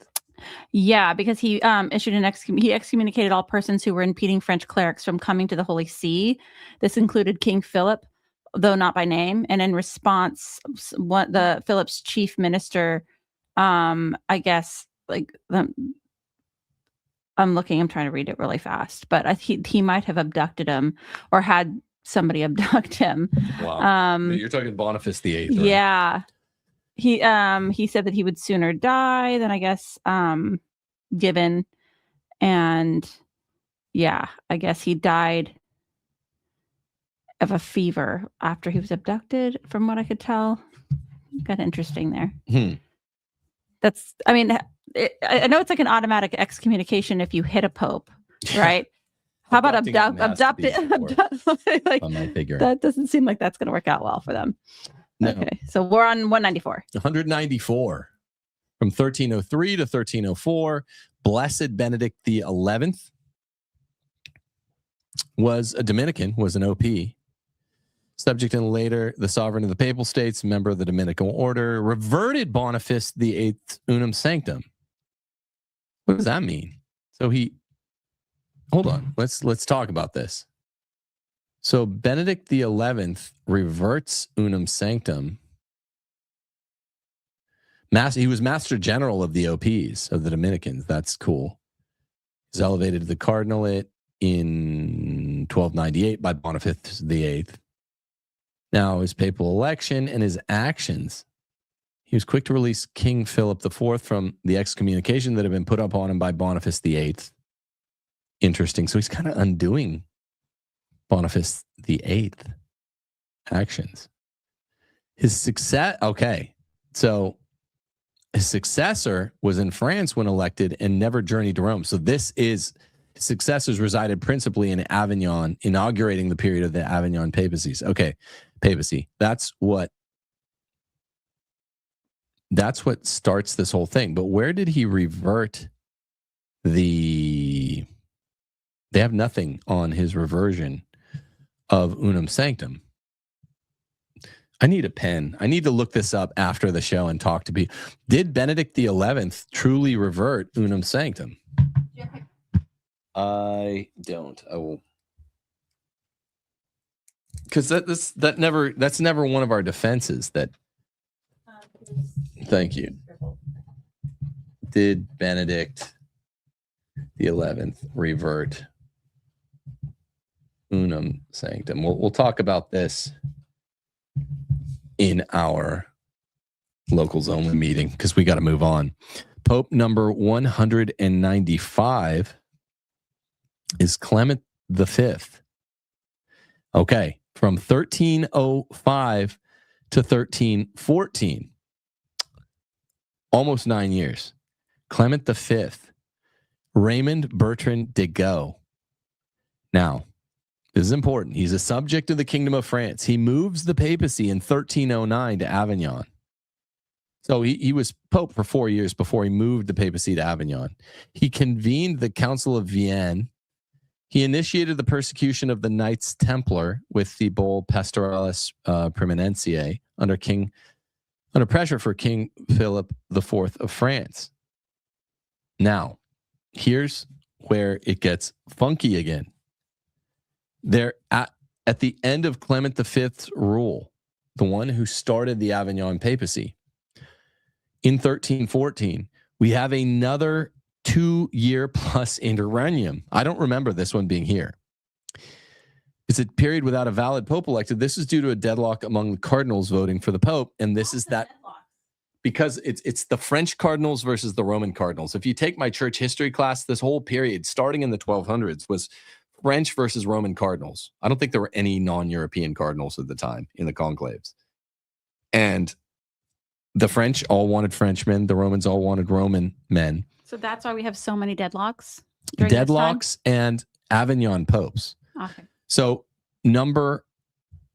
Yeah, because he issued he excommunicated all persons who were impeding French clerics from coming to the Holy See. This included King Philip, though not by name. And in response, Philip's chief minister, I guess, like I'm trying to read it really fast, but he might have abducted him or had somebody abduct him. Wow. You're talking Boniface VIII, right? Yeah. He said that he would sooner die than, I guess, given. And yeah, I guess he died of a fever after he was abducted, from what I could tell. Got interesting there. That's, I mean, I know it's like an automatic excommunication if you hit a pope, right? How about abduct it? Like, that doesn't seem like that's going to work out well for them. No. Okay, so we're on 194. 194. From 1303 to 1304, Blessed Benedict XI was a Dominican, was an OP. Subject and later the sovereign of the Papal States, member of the Dominican order, reverted Boniface VIII unum sanctum. What does that mean? So hold on, let's talk about this. So Benedict XI reverts unum sanctum. He was Master General of the OPs, of the Dominicans. That's cool. He's elevated to the cardinalate in 1298 by Boniface VIII. Now, his papal election and his actions. He was quick to release King Philip IV from the excommunication that had been put upon him by Boniface VIII. Interesting. So he's kind of undoing Boniface VIII actions. His success, okay. So his successor was in France when elected and never journeyed to Rome. So his successors resided principally in Avignon, inaugurating the period of the Avignon Papacies. Okay, papacy. That's what starts this whole thing. But where did he revert they have nothing on his reversion of unum sanctum. I need a pen. I need to look this up after the show and talk to people. Did Benedict XI truly revert unum sanctum? I don't. I will. Because that's never one of our defenses. That. Thank you. Did Benedict XI revert unum sanctum? We'll talk about this in our locals only meeting because we got to move on. Pope number 195 is Clement V. Okay, from 1305 to 1314, almost 9 years. Clement V, Raymond Bertrand de Goux. Now, this is important. He's a subject of the Kingdom of France. He moves the papacy in 1309 to Avignon. So he was pope for 4 years before he moved the papacy to Avignon. He convened the Council of Vienne. He initiated the persecution of the Knights Templar with the bull Pastoralis Praemunentiae under pressure for King Philip IV of France. Now, here's where it gets funky again. They're at the end of Clement V's rule, the one who started the Avignon papacy. In 1314, we have another 2-year plus interregnum. I don't remember this one being here. It's a period without a valid pope elected. This is due to a deadlock among the cardinals voting for the pope, and this is that because it's the French cardinals versus the Roman cardinals. If you take my church history class, this whole period, starting in the 1200s, was French versus Roman cardinals. I don't think there were any non-European cardinals at the time in the conclaves. And the French all wanted Frenchmen. The Romans all wanted Roman men. So that's why we have so many deadlocks? during this time? deadlocks and Avignon popes. Okay. So number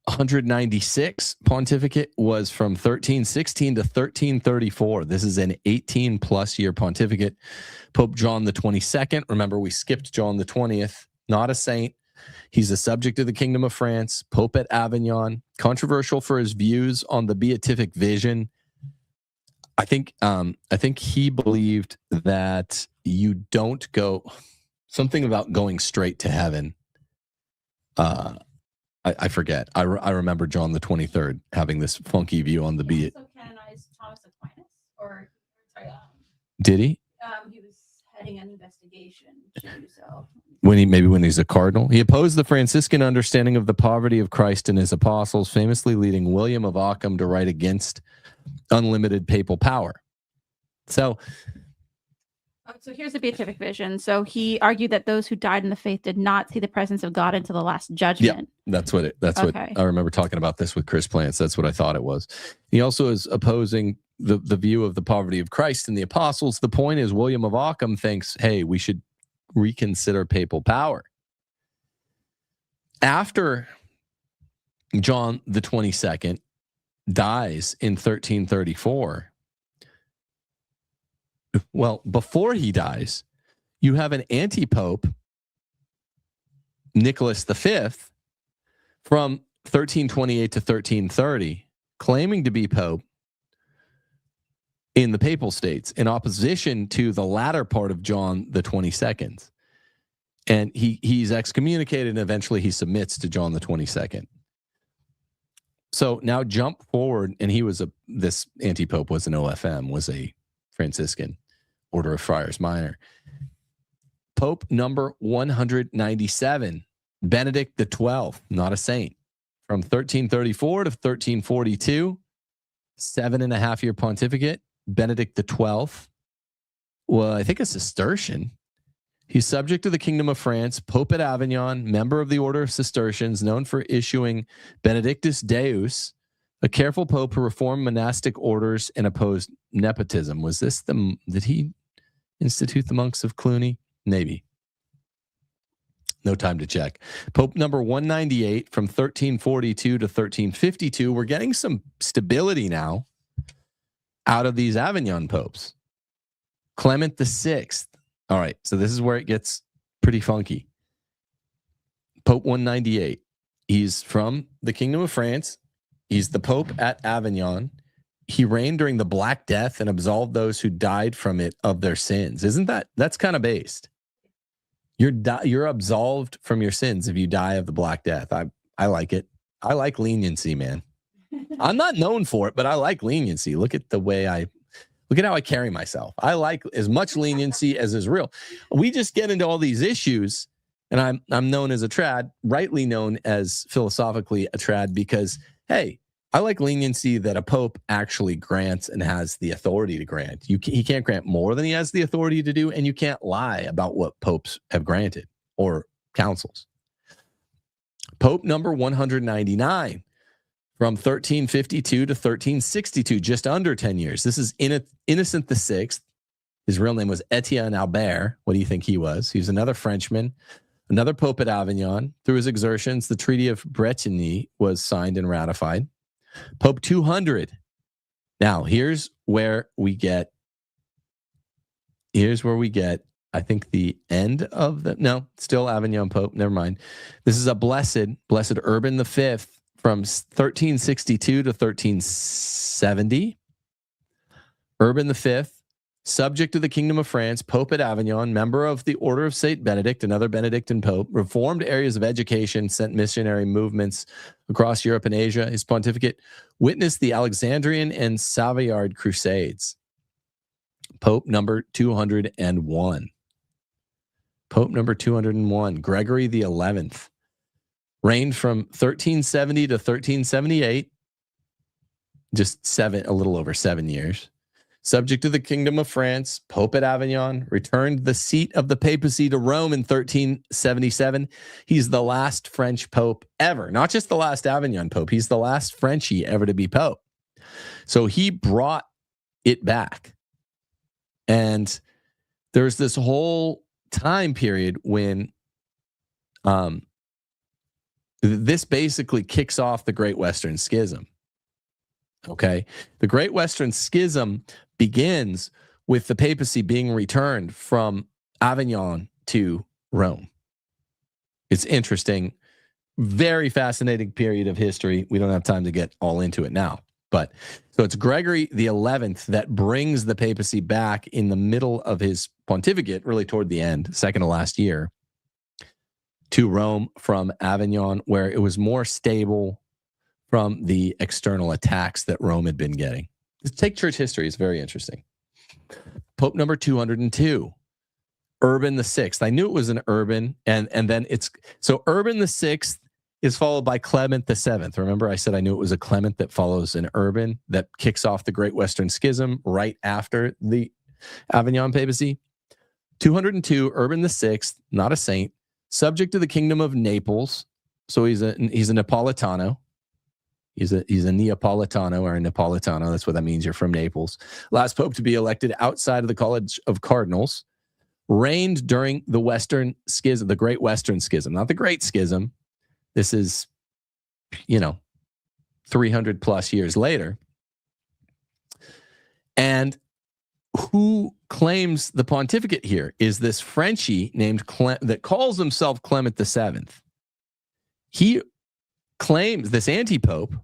196 pontificate was from 1316 to 1334. This is an 18 plus year pontificate. Pope John the 22nd. Remember, we skipped John the 20th. Not a saint. He's a subject of the Kingdom of France. Pope at Avignon. Controversial for his views on the beatific vision. I think he believed that you don't go something about going straight to heaven. I forget. I remember John the 23rd having this funky view on the beat. Also canonized Thomas Aquinas, or sorry, Did he? he was heading an investigation too. So When he's a cardinal, he opposed the Franciscan understanding of the poverty of Christ and his apostles, famously leading William of Ockham to write against unlimited papal power. So here's the beatific vision. So he argued that those who died in the faith did not see the presence of God until the last judgment. Yeah, that's what I remember talking about this with Chris Plants. That's what I thought it was. He also is opposing the view of the poverty of Christ and the apostles. The point is, William of Ockham thinks, hey, we should reconsider papal power. After John the 22nd dies in 1334, well, before he dies, you have an anti-pope, Nicholas V, from 1328 to 1330, claiming to be pope in the papal states in opposition to the latter part of John the 22nd. And he's excommunicated, and eventually he submits to John the 22nd. So now jump forward, and this anti-pope was an OFM, was a Franciscan Order of Friars Minor. Pope number 197, Benedict XII, not a saint, from 1334 to 1342, 7.5-year pontificate. Benedict XII, well, I think a Cistercian. He's subject to the Kingdom of France, Pope at Avignon, member of the Order of Cistercians, known for issuing Benedictus Deus, a careful pope who reformed monastic orders and opposed nepotism. Did he institute the monks of Cluny? Maybe. No time to check. Pope number 198 from 1342 to 1352. We're getting some stability now out of these Avignon popes. Clement VI. All right, so this is where it gets pretty funky. Pope 198. He's from the Kingdom of France. He's the Pope at Avignon. He reigned during the Black Death and absolved those who died from it of their sins. That's kind of based. You're absolved from your sins if you die of the Black Death. I like it. I like leniency, man. I'm not known for it, but I like leniency. Look at how I carry myself. I like as much leniency as is real. We just get into all these issues, and I'm known as a trad, rightly known as philosophically a trad, because, hey, I like leniency that a pope actually grants and has the authority to grant. He can't grant more than he has the authority to do, and you can't lie about what popes have granted or councils. Pope number 199 from 1352 to 1362, just under 10 years. This is Innocent VI. His real name was Etienne Albert. What do you think he was? He was another Frenchman, another pope at Avignon. Through his exertions, the Treaty of Bretigny was signed and ratified. Pope 200. Now, here's where we get, I think, the end of still Avignon Pope. Never mind. This is a blessed Urban V from 1362 to 1370. Urban V, subject to the Kingdom of France, Pope at Avignon, member of the Order of St. Benedict, another Benedictine Pope, reformed areas of education, sent missionary movements across Europe and Asia. His pontificate witnessed the Alexandrian and Savoyard Crusades. Pope number 201. Pope number 201, Gregory the 11th, reigned from 1370 to 1378, just a little over 7 years. Subject to the Kingdom of France, Pope at Avignon, returned the seat of the papacy to Rome in 1377. He's the last French pope ever, not just the last Avignon pope. He's the last Frenchie ever to be pope. So he brought it back. And there's this whole time period when this basically kicks off the Great Western Schism. Okay. The Great Western Schism begins with the papacy being returned from Avignon to Rome. It's interesting. Very fascinating period of history. We don't have time to get all into it now. But so it's Gregory the 11th that brings the papacy back in the middle of his pontificate, really toward the end, second to last year, to Rome from Avignon, where it was more stable from the external attacks that Rome had been getting. Take church history. It's very interesting. Pope number 202, Urban the Sixth. I knew it was an Urban, and then it's, so Urban the Sixth is followed by Clement the Seventh. Remember I said I knew it was a Clement that follows an Urban that kicks off the Great Western Schism right after the Avignon Papacy. 202, Urban the Sixth, not a saint, subject to the Kingdom of Naples. So he's a Napolitano. He's a Neapolitano or a Napolitano. That's what that means. You're from Naples. Last pope to be elected outside of the College of Cardinals. Reigned during the Western Schism, the Great Western Schism, not the Great Schism. This is, 300 plus years later. And who claims the pontificate here is this Frenchie named that calls himself Clement the Seventh. He claims this anti-pope,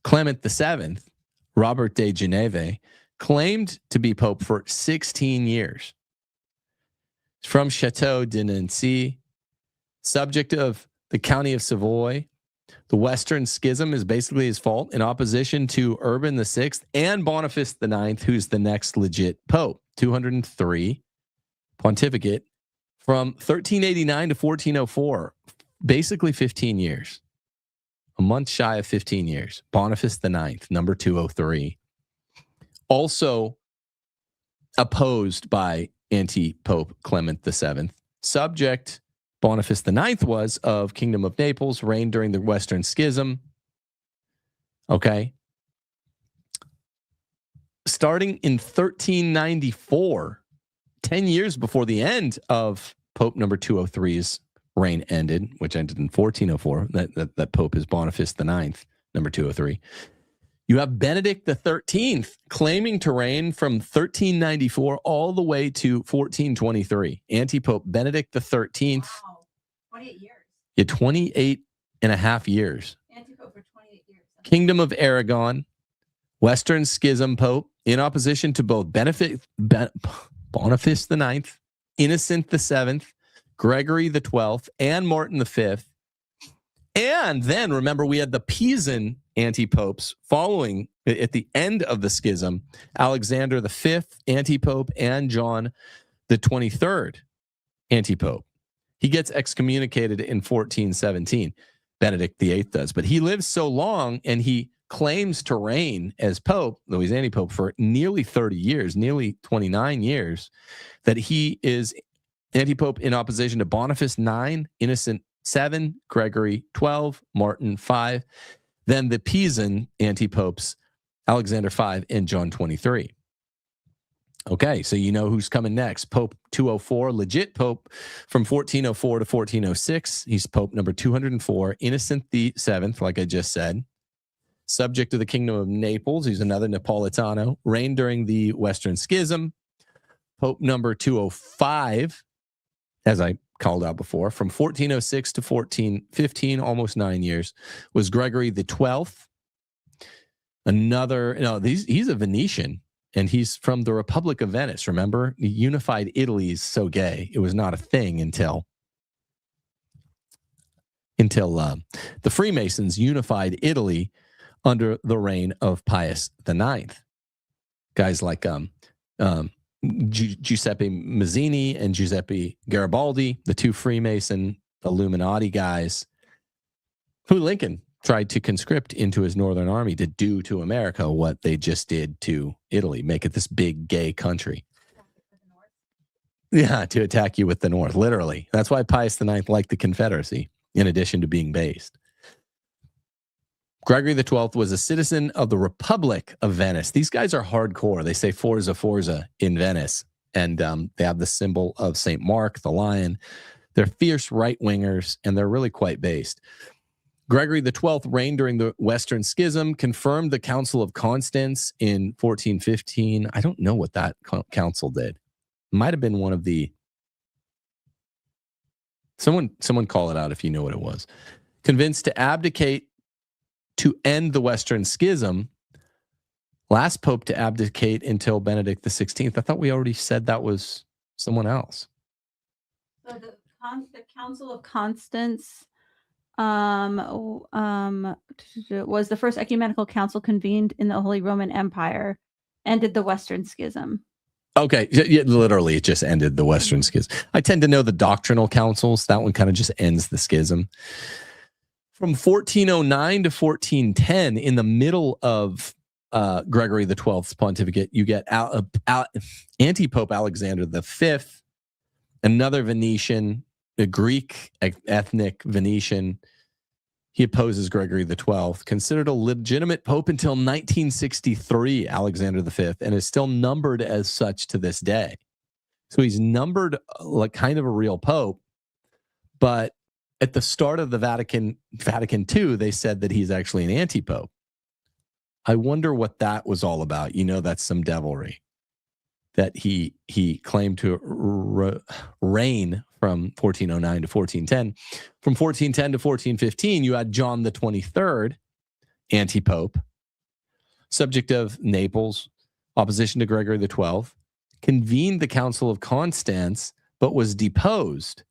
Clement the Seventh, Robert de Geneve, claimed to be pope for 16 years. From Chateau de Nancy, subject of the County of Savoy. The Western Schism is basically his fault in opposition to Urban VI and Boniface IX, who's the next legit pope. 203 pontificate from 1389 to 1404, basically 15 years. A month shy of 15 years. Boniface IX, number 203. Also opposed by anti-pope Clement VII. Subject Boniface IX was of Kingdom of Naples, reigned during the Western Schism. Okay. Starting in 1394, 10 years before the end of Pope number 203's reign ended, which ended in 1404. That Pope is Boniface IX, number 203. You have Benedict XIII claiming to reign from 1394 all the way to 1423. Anti-Pope Benedict XIII. Wow, 28 years. Yeah, 28 and a half years. Anti-Pope for 28 years. Kingdom of Aragon, Western Schism Pope, in opposition to both Boniface IX, Innocent VII, Gregory XII, and Martin V. And then, remember, we had the Pisan anti-popes following at the end of the schism, Alexander V, anti-pope, and John the 23rd, anti-pope. He gets excommunicated in 1417. Benedict VIII does. But he lives so long, and he claims to reign as pope, though he's anti-pope, for nearly 30 years, nearly 29 years, that he is anti-pope in opposition to Boniface IX, Innocent VII, Gregory XII, Martin V, then the Pisan anti-popes, Alexander V and John 23. Okay, so you know who's coming next. Pope 204, legit pope from 1404 to 1406. He's pope number 204, Innocent VII, like I just said. Subject to the Kingdom of Naples. He's another Napolitano. Reigned during the Western Schism. Pope number 205, as I called out before, from 1406 to 1415, almost 9 years, was Gregory XII. He's a Venetian, and he's from the Republic of Venice. Remember, unified Italy is so gay. It was not a thing until the Freemasons unified Italy under the reign of Pius IX. Guys like Giuseppe Mazzini and Giuseppe Garibaldi, the two Freemason Illuminati guys, who Lincoln tried to conscript into his northern army to do to America what they just did to Italy, make it this big gay country. Yeah, to attack you with the North, literally. That's why Pius IX liked the Confederacy, in addition to being based. Gregory XII was a citizen of the Republic of Venice. These guys are hardcore. They say Forza, Forza in Venice. and they have the symbol of St. Mark, the lion. They're fierce right-wingers, and they're really quite based. Gregory XII reigned during the Western Schism, confirmed the Council of Constance in 1415. I don't know what that council did. Might have been one of the... Someone call it out if you know what it was. Convinced to abdicate to end the Western Schism. Last pope to abdicate until Benedict XVI. I thought we already said that was someone else. So the Council of Constance was the first ecumenical council convened in the Holy Roman Empire, ended the Western Schism. Okay, yeah, literally, it just ended the Western Schism. I tend to know the doctrinal councils. That one kind of just ends the schism. From 1409 to 1410, in the middle of Gregory XII's pontificate, you get anti-Pope Alexander V, another Venetian, a Greek ethnic Venetian. He opposes Gregory XII, considered a legitimate pope until 1963, Alexander V, and is still numbered as such to this day. So he's numbered like kind of a real pope, but at the start of the Vatican II, they said that he's actually an anti-pope. I wonder what that was all about. You know, that's some devilry that he claimed to reign from 1409 to 1410. From 1410 to 1415, you had John the 23rd, anti-pope, subject of Naples, opposition to Gregory XII, convened the Council of Constance, but was deposed,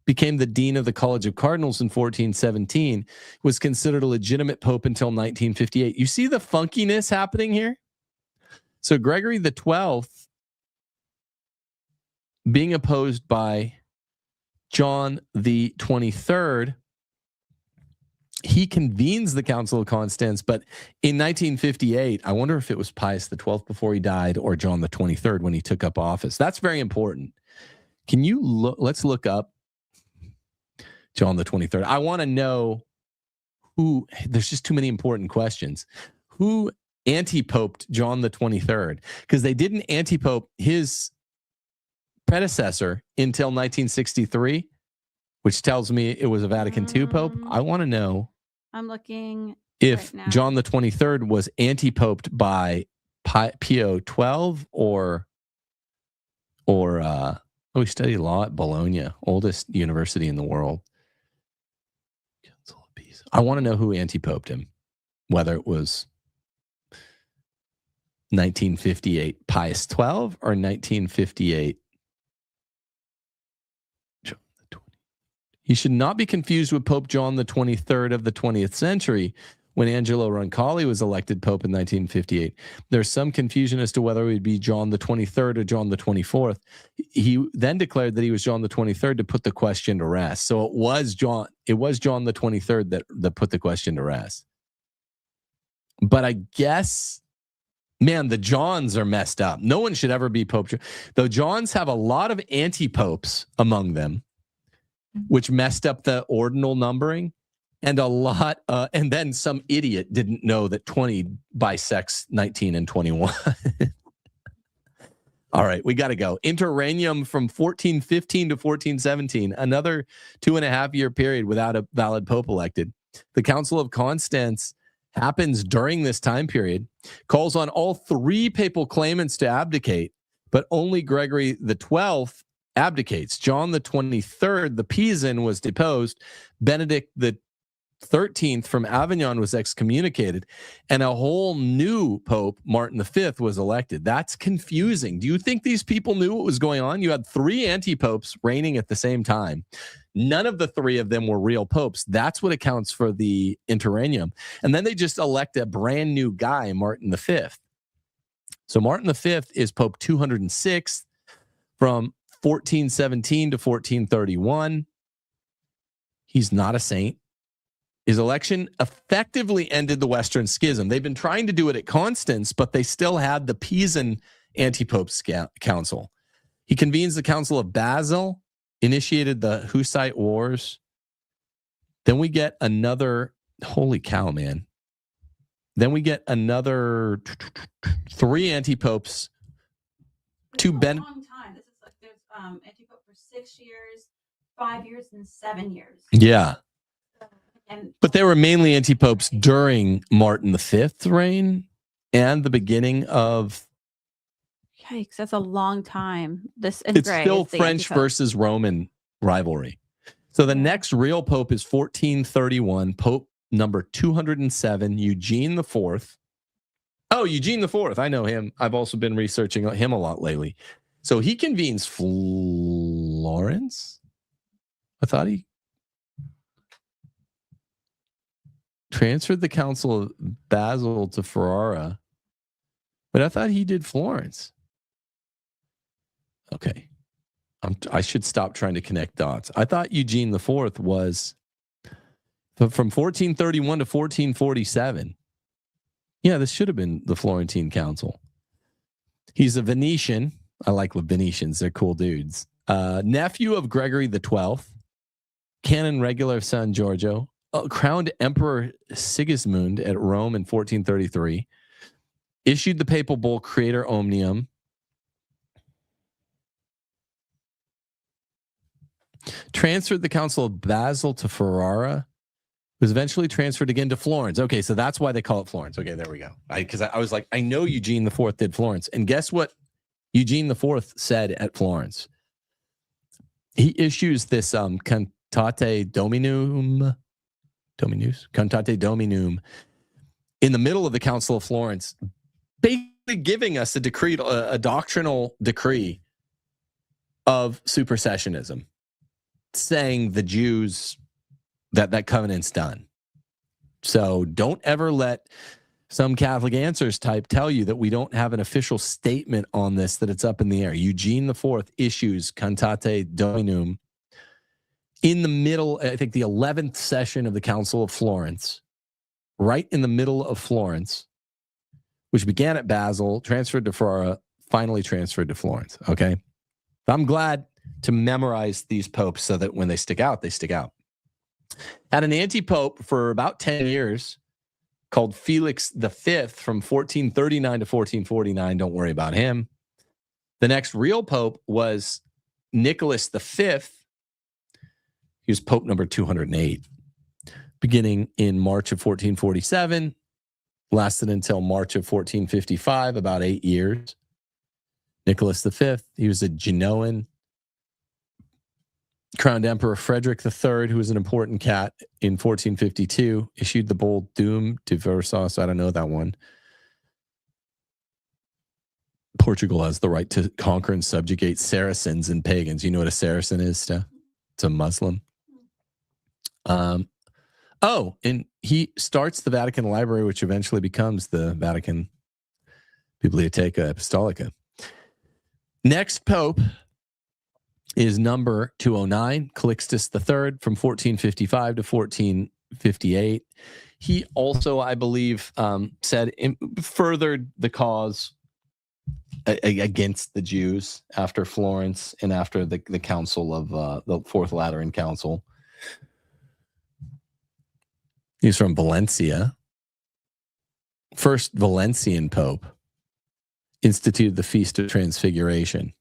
became the dean of the College of Cardinals in 1417, was considered a legitimate pope until 1958. You see the funkiness happening here? So Gregory XII being opposed by John the 23rd, he convenes the Council of Constance, but in 1958, I wonder if it was Pius XII before he died or John the 23rd when he took up office. That's very important. Can you look? Let's look up John the 23rd. I want to know who, there's just too many important questions. Who anti-poped John the 23rd? Because they didn't anti-pope his predecessor until 1963, which tells me it was a Vatican II pope. I want to know. I'm looking if right now. John the 23rd was anti-poped by Pio XII or we studied law at Bologna, oldest university in the world. I want to know who anti-poped him, whether it was 1958 Pius XII or 1958 John the 20th. He should not be confused with Pope John the 23rd of the 20th century, when Angelo Roncalli was elected Pope in 1958. There's some confusion as to whether it would be John the 23rd or John the 24th. He then declared that he was John the 23rd to put the question to rest. So it was John the 23rd that put the question to rest. But I guess, man, the Johns are messed up. No one should ever be Pope. The Johns have a lot of anti-popes among them, which messed up the ordinal numbering. And a lot, and then some idiot didn't know that 20 bisects 19 and 21. All right, we got to go. Interregnum from 1415 to 1417, another 2.5-year period without a valid pope elected. The Council of Constance happens during this time period, calls on all 3 papal claimants to abdicate, but only Gregory XII abdicates. John the 23rd, the Pisan, was deposed. Benedict the 13th from Avignon was excommunicated, and a whole new pope, Martin V, was elected. That's confusing. Do you think these people knew what was going on? You had 3 anti-popes reigning at the same time. None of the 3 of them were real popes. That's what accounts for the interregnum. And then they just elect a brand new guy, Martin V. So Martin V is Pope 206 from 1417 to 1431. He's not a saint. His election effectively ended the Western Schism. They've been trying to do it at Constance, but they still had the Pisan anti-pope council. He convenes the Council of Basel, initiated the Hussite Wars. Then we get another, holy cow, man. Then we get another 3 anti-popes. anti-pope for 6 years, 5 years, and 7 years. Yeah. And But they were mainly anti-popes during Martin V's reign and the beginning of... Yikes, that's a long time. This in It's gray still is the French anti-pope. versus Roman rivalry. So the next real pope is 1431, Pope number 207, Eugene IV. Oh, Eugene IV. I know him. I've also been researching him a lot lately. So he convenes Florence. I thought he transferred the Council of Basel to Ferrara, but I thought he did Florence. Okay. I should stop trying to connect dots. I thought Eugene IV was from 1431 to 1447. Yeah, this should have been the Florentine Council. He's a Venetian. I like Venetians. They're cool dudes. Nephew of Gregory XII, canon regular of San Giorgio, crowned Emperor Sigismund at Rome in 1433, issued the papal bull Creator Omnium, transferred the Council of Basel to Ferrara, was eventually transferred again to Florence. Okay, so that's why they call it Florence. Okay, there we go. Because I was like, I know Eugene IV did Florence. And guess what Eugene IV said at Florence? He issues this Cantate Dominum in the middle of the Council of Florence, basically giving us a doctrinal decree of supersessionism, saying the Jews that covenant's done. So don't ever let some Catholic Answers type tell you that we don't have an official statement on this, that it's up in the air. Eugene IV issues Cantate Dominum in the middle, I think the 11th session of the Council of Florence, right in the middle of Florence, which began at Basel, transferred to Ferrara, finally transferred to Florence. Okay. I'm glad to memorize these popes so that when they stick out, they stick out. Had an anti-pope for about 10 years called Felix V from 1439 to 1449. Don't worry about him. The next real pope was Nicholas V. He was pope number 208, beginning in March of 1447, lasted until March of 1455, about 8 years. Nicholas V, he was a Genoan. Crowned Emperor Frederick III, who was an important cat, in 1452, issued the bull Dum Diversos. I don't know that one. Portugal has the right to conquer and subjugate Saracens and pagans. You know what a Saracen is, Steph? It's a Muslim. And he starts the Vatican Library, which eventually becomes the Vatican Bibliotheca Apostolica. Next pope is number 209, Calixtus III, from 1455 to 1458. He also, I believe, furthered the cause against the Jews after Florence and after the council of the Fourth Lateran Council. He's from Valencia. First Valencian pope instituted the Feast of Transfiguration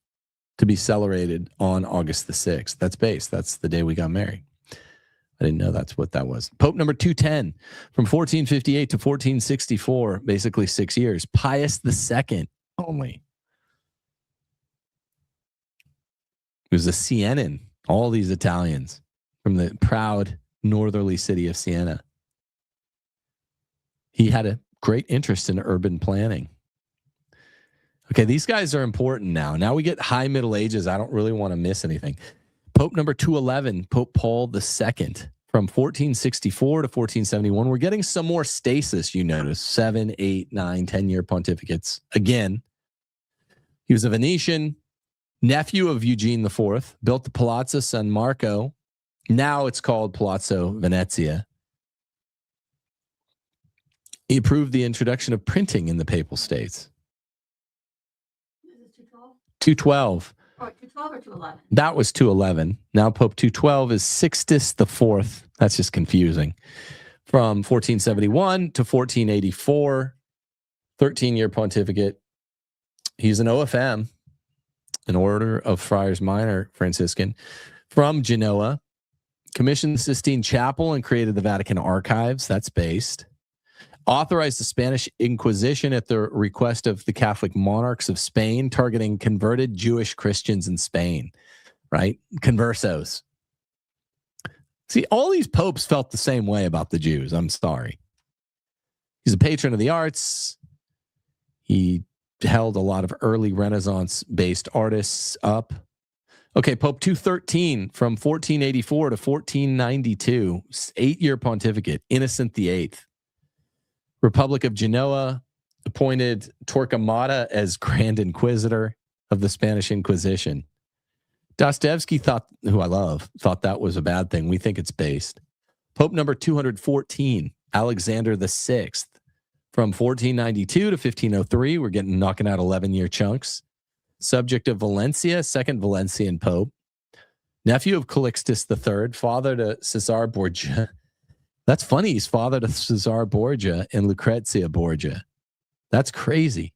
to be celebrated on August the 6th. That's based. That's the day we got married. I didn't know that's what that was. Pope number 210 from 1458 to 1464, basically 6 years. Pius II only. He was a Sienan, all these Italians from the proud northerly city of Siena. He had a great interest in urban planning. Okay, these guys are important now. Now we get high Middle Ages. I don't really want to miss anything. Pope number 211, Pope Paul II, from 1464 to 1471. We're getting some more stasis, you notice. 7, 8, 9, 10-year pontificates. Again, he was a Venetian, nephew of Eugene IV, built the Palazzo San Marco. Now it's called Palazzo Venezia. He approved the introduction of printing in the Papal States. 212. Oh, 212 or 211? That was 211. Now Pope 212 is Sixtus IV. That's just confusing. From 1471 to 1484, 13-year pontificate. He's an OFM. an order of Friars Minor Franciscan from Genoa, commissioned the Sistine Chapel and created the Vatican Archives. That's based. Authorized the Spanish Inquisition at the request of the Catholic monarchs of Spain, targeting converted Jewish Christians in Spain, right? Conversos. See, all these popes felt the same way about the Jews. I'm sorry. He's a patron of the arts. He held a lot of early Renaissance-based artists up. Okay, Pope 213 from 1484 to 1492, 8-year pontificate, Innocent VIII. Republic of Genoa appointed Torquemada as Grand Inquisitor of the Spanish Inquisition. Dostoevsky thought, who I love, thought that was a bad thing. We think it's based. Pope number 214, Alexander VI, from 1492 to 1503. We're knocking out 11-year chunks. Subject of Valencia, second Valencian Pope. Nephew of Calixtus III, father to Cesare Borgia. That's funny. He's father to Cesare Borgia and Lucrezia Borgia. That's crazy.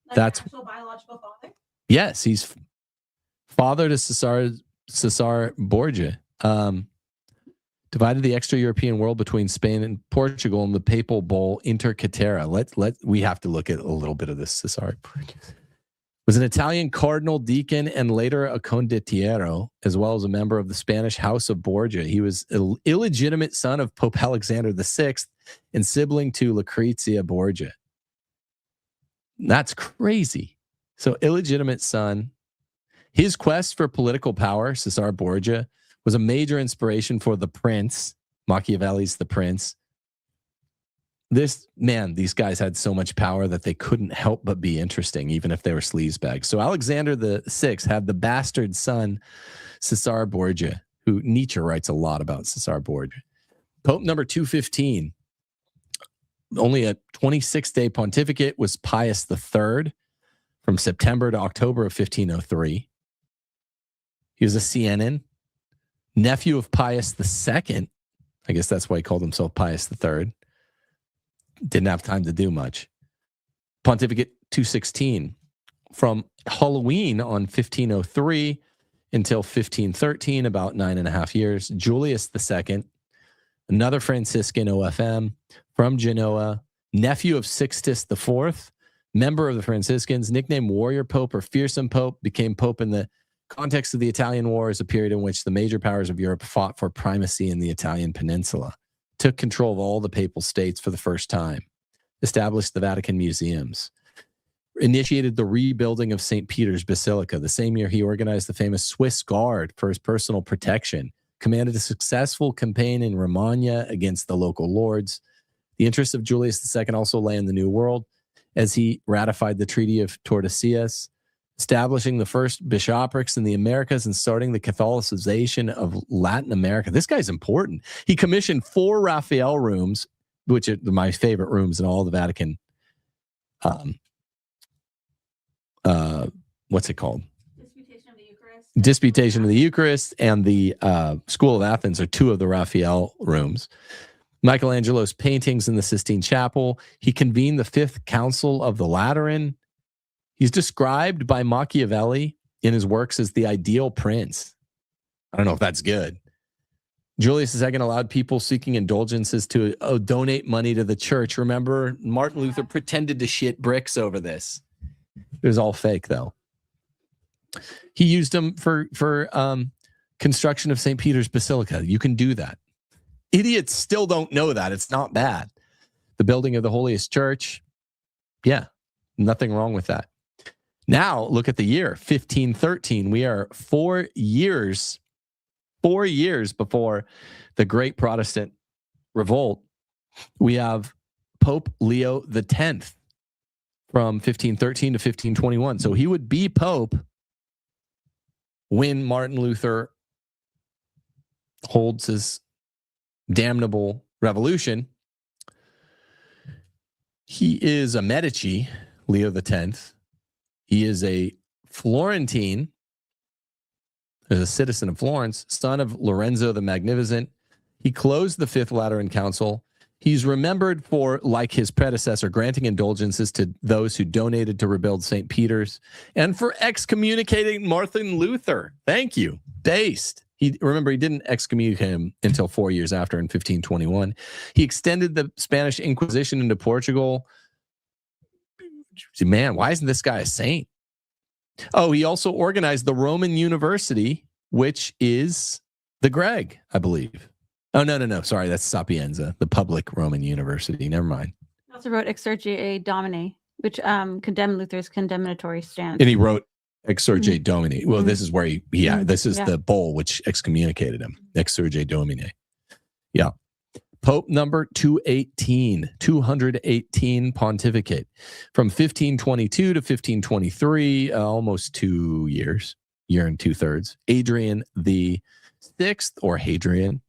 Like That's actual biological father? Yes, he's father to Cesare Borgia. Divided the extra-European world between Spain and Portugal in the papal bull Inter Caetera. We have to look at a little bit of this. Cesare Borgia was an Italian cardinal, deacon, and later a condottiero, as well as a member of the Spanish House of Borgia. He was an illegitimate son of Pope Alexander VI and sibling to Lucrezia Borgia. That's crazy. So illegitimate son. His quest for political power, Cesare Borgia, was a major inspiration for The Prince, Machiavelli's The Prince. These guys had so much power that they couldn't help but be interesting, even if they were sleazebags. So Alexander VI had the bastard son, Cesare Borgia, who Nietzsche writes a lot about Cesare Borgia. Pope number 215, only a 26-day pontificate, was Pius III from September to October of 1503. He was a Sienan, nephew of Pius II. I guess that's why he called himself Pius III. Didn't have time to do much. Pontificate 216, from Halloween on 1503 until 1513, about 9.5 years. Julius II, another Franciscan OFM from Genoa, nephew of Sixtus IV, member of the Franciscans, nicknamed Warrior Pope or Fearsome Pope, became Pope in the context of the Italian Wars, a period in which the major powers of Europe fought for primacy in the Italian peninsula. Took control of all the papal states for the first time, established the Vatican museums, initiated the rebuilding of St. Peter's Basilica. The same year, he organized the famous Swiss Guard for his personal protection, commanded a successful campaign in Romagna against the local lords. The interests of Julius II also lay in the New World, as he ratified the Treaty of Tordesillas, establishing the first bishoprics in the Americas and starting the Catholicization of Latin America. This guy's important. He commissioned 4 Raphael rooms, which are my favorite rooms in all the Vatican. What's it called? Disputation of the Eucharist. Disputation of the Eucharist and the School of Athens are 2 of the Raphael rooms. Michelangelo's paintings in the Sistine Chapel. He convened the 5th Council of the Lateran. He's described by Machiavelli in his works as the ideal prince. I don't know if that's good. Julius II allowed people seeking indulgences to donate money to the church. Remember, Martin Luther pretended to shit bricks over this. It was all fake, though. He used them for construction of St. Peter's Basilica. You can do that. Idiots still don't know that. It's not bad. The building of the holiest church. Yeah, nothing wrong with that. Now, look at the year, 1513. We are 4 years before the Great Protestant Revolt. We have Pope Leo X from 1513 to 1521. So he would be Pope when Martin Luther holds his damnable revolution. He is a Medici, Leo X. He is a Florentine, as a citizen of Florence, son of Lorenzo the Magnificent. He closed the 5th Lateran Council He's remembered for, like his predecessor, granting indulgences to those who donated to rebuild St. Peter's and for excommunicating Martin Luther. Thank you. Based. Remember, he didn't excommunicate him until 4 years after in 1521. He extended the Spanish Inquisition into Portugal. Man, why isn't this guy a saint? Oh, he also organized the Roman University, which is the Greg, I believe. Oh, no. Sorry, that's Sapienza, the public Roman university. Never mind. He also wrote Exsurge Domini, which condemned Luther's condemnatory stance. And he wrote Exsurge Domini. Well, this is where this is the bull which excommunicated him. Exsurge Domini. Yeah. Pope number 218 pontificate from 1522 to 1523, almost 2 years, year and 2/3. Adrian the Sixth, or Hadrian.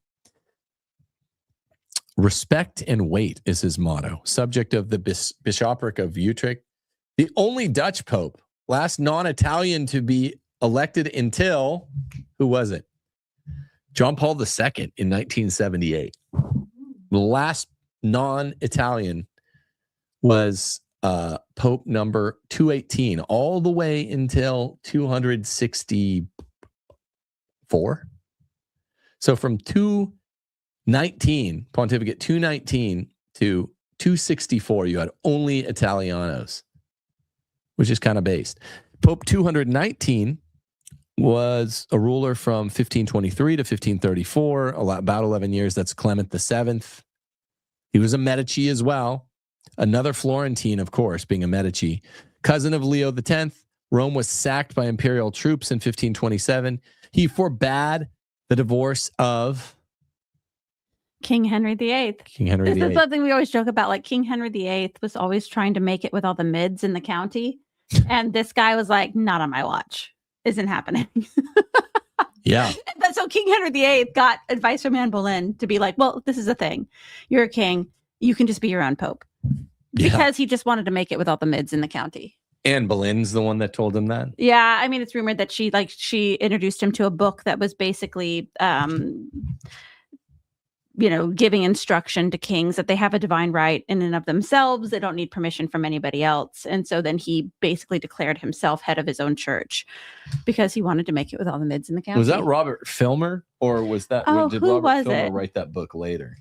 Respect and wait is his motto. Subject of the bishopric of Utrecht. The only Dutch pope, last non-Italian to be elected until, who was it? John Paul II in 1978. The last non-Italian was Pope number 218, all the way until 264. So from 219, pontificate 219 to 264, you had only Italianos, which is kind of based. Pope 219 was a ruler from 1523 to 1534, about 11 years. That's Clement VII. He was a Medici as well. Another Florentine, of course, being a Medici. Cousin of Leo X. Rome was sacked by imperial troops in 1527. He forbade the divorce of King Henry VIII. King Henry VIII. This is something we always joke about. Like, King Henry VIII was always trying to make it with all the mids in the county. And this guy was like, not on my watch. Isn't happening. Yeah. But so King Henry VIII got advice from Anne Boleyn to be like, well, this is the thing. You're a king. You can just be your own pope. Because he just wanted to make it with all the mids in the county. Anne Boleyn's the one that told him that? Yeah. I mean, it's rumored that she introduced him to a book that was basically, giving instruction to kings that they have a divine right in and of themselves. They don't need permission from anybody else. And so then he basically declared himself head of his own church because he wanted to make it with all the mids in the county. Was that Robert Filmer, or was that did Robert Filmer write that book later?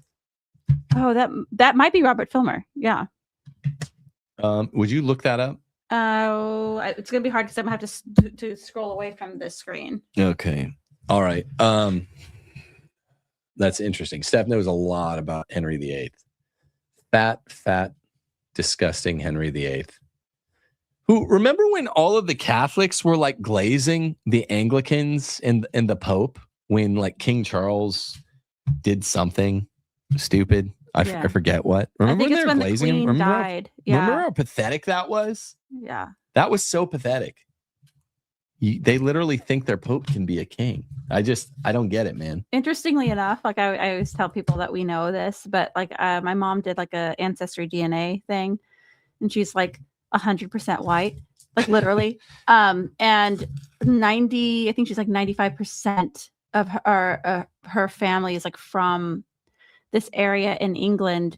Oh, that might be Robert Filmer. Yeah. Would you look that up? Oh, it's gonna be hard because I'm gonna have to scroll away from this screen. Okay. All right. That's interesting. Steph knows a lot about Henry VIII. Fat, disgusting Henry VIII. Who, remember when all of the Catholics were like glazing the Anglicans and the Pope when like King Charles did something stupid? I forget what. Remember when they were glazing him? Died. Remember how pathetic that was? Yeah. That was so pathetic. They literally think their Pope can be a king. I don't get it, man. Interestingly enough, like I always tell people that we know this, but like my mom did like a ancestry DNA thing, and she's like 100% white, like literally. And 90, I think she's like 95% of her family is like from this area in England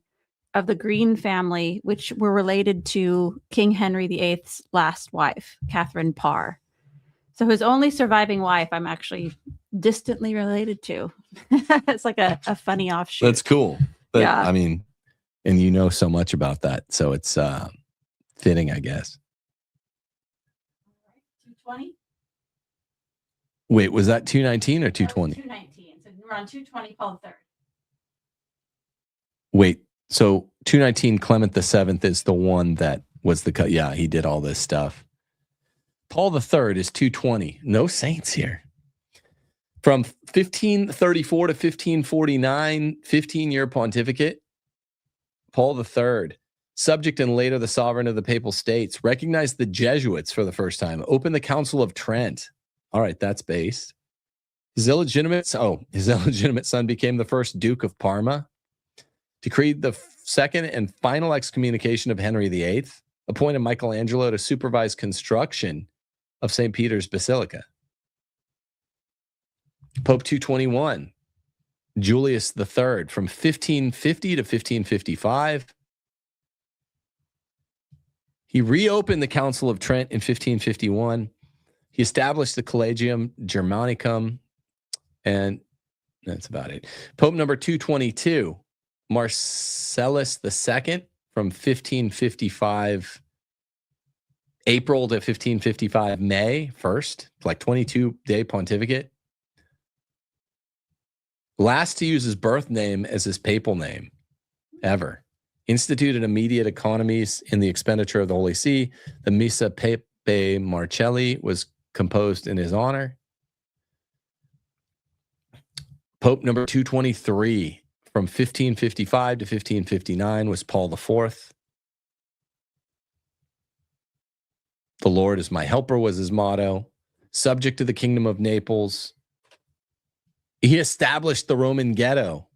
of the Green family, which were related to King Henry VIII's last wife, Catherine Parr. So his only surviving wife, I'm actually distantly related to. It's like a funny offshoot. That's cool. But, yeah. I mean, and you know so much about that, so it's fitting, I guess. 220? Wait, was that 219 or 220? 219. So we're on 220, Paul III. Wait, so 219 Clement VII is the one that was the cut. Yeah, he did all this stuff. Paul III is 220. No saints here. From 1534 to 1549, 15-year pontificate. Paul III, subject and later the sovereign of the Papal States, recognized the Jesuits for the first time, opened the Council of Trent. All right, that's based. His illegitimate son became the first Duke of Parma, decreed the second and final excommunication of Henry VIII, appointed Michelangelo to supervise construction of St. Peter's Basilica. Pope 221 Julius III from 1550 to 1555. He reopened the Council of Trent in 1551. He established the Collegium Germanicum, and that's about it. Pope number 222, Marcellus II from 1555 April to 1555 May 1st, like 22-day pontificate. Last to use his birth name as his papal name ever. Instituted immediate economies in the expenditure of the Holy See. The Missa Papae Marcelli was composed in his honor. Pope number 223 from 1555 to 1559 was Paul IV. The Lord is my helper was his motto. Subject to the kingdom of Naples. He established the Roman ghetto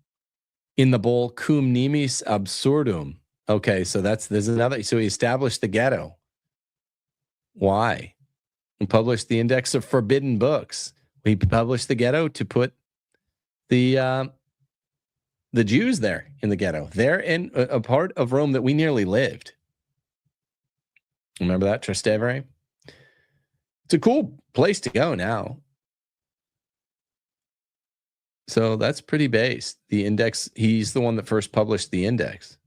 in the bull Cum Nimis Absurdum. Okay, so there's another. So he established the ghetto. Why? He published the Index of Forbidden Books. He published the ghetto to put the Jews there in the ghetto. They're in a part of Rome that we nearly lived. Remember that, Trastevere? It's a cool place to go now. So that's pretty based. The Index, he's the one that first published the Index.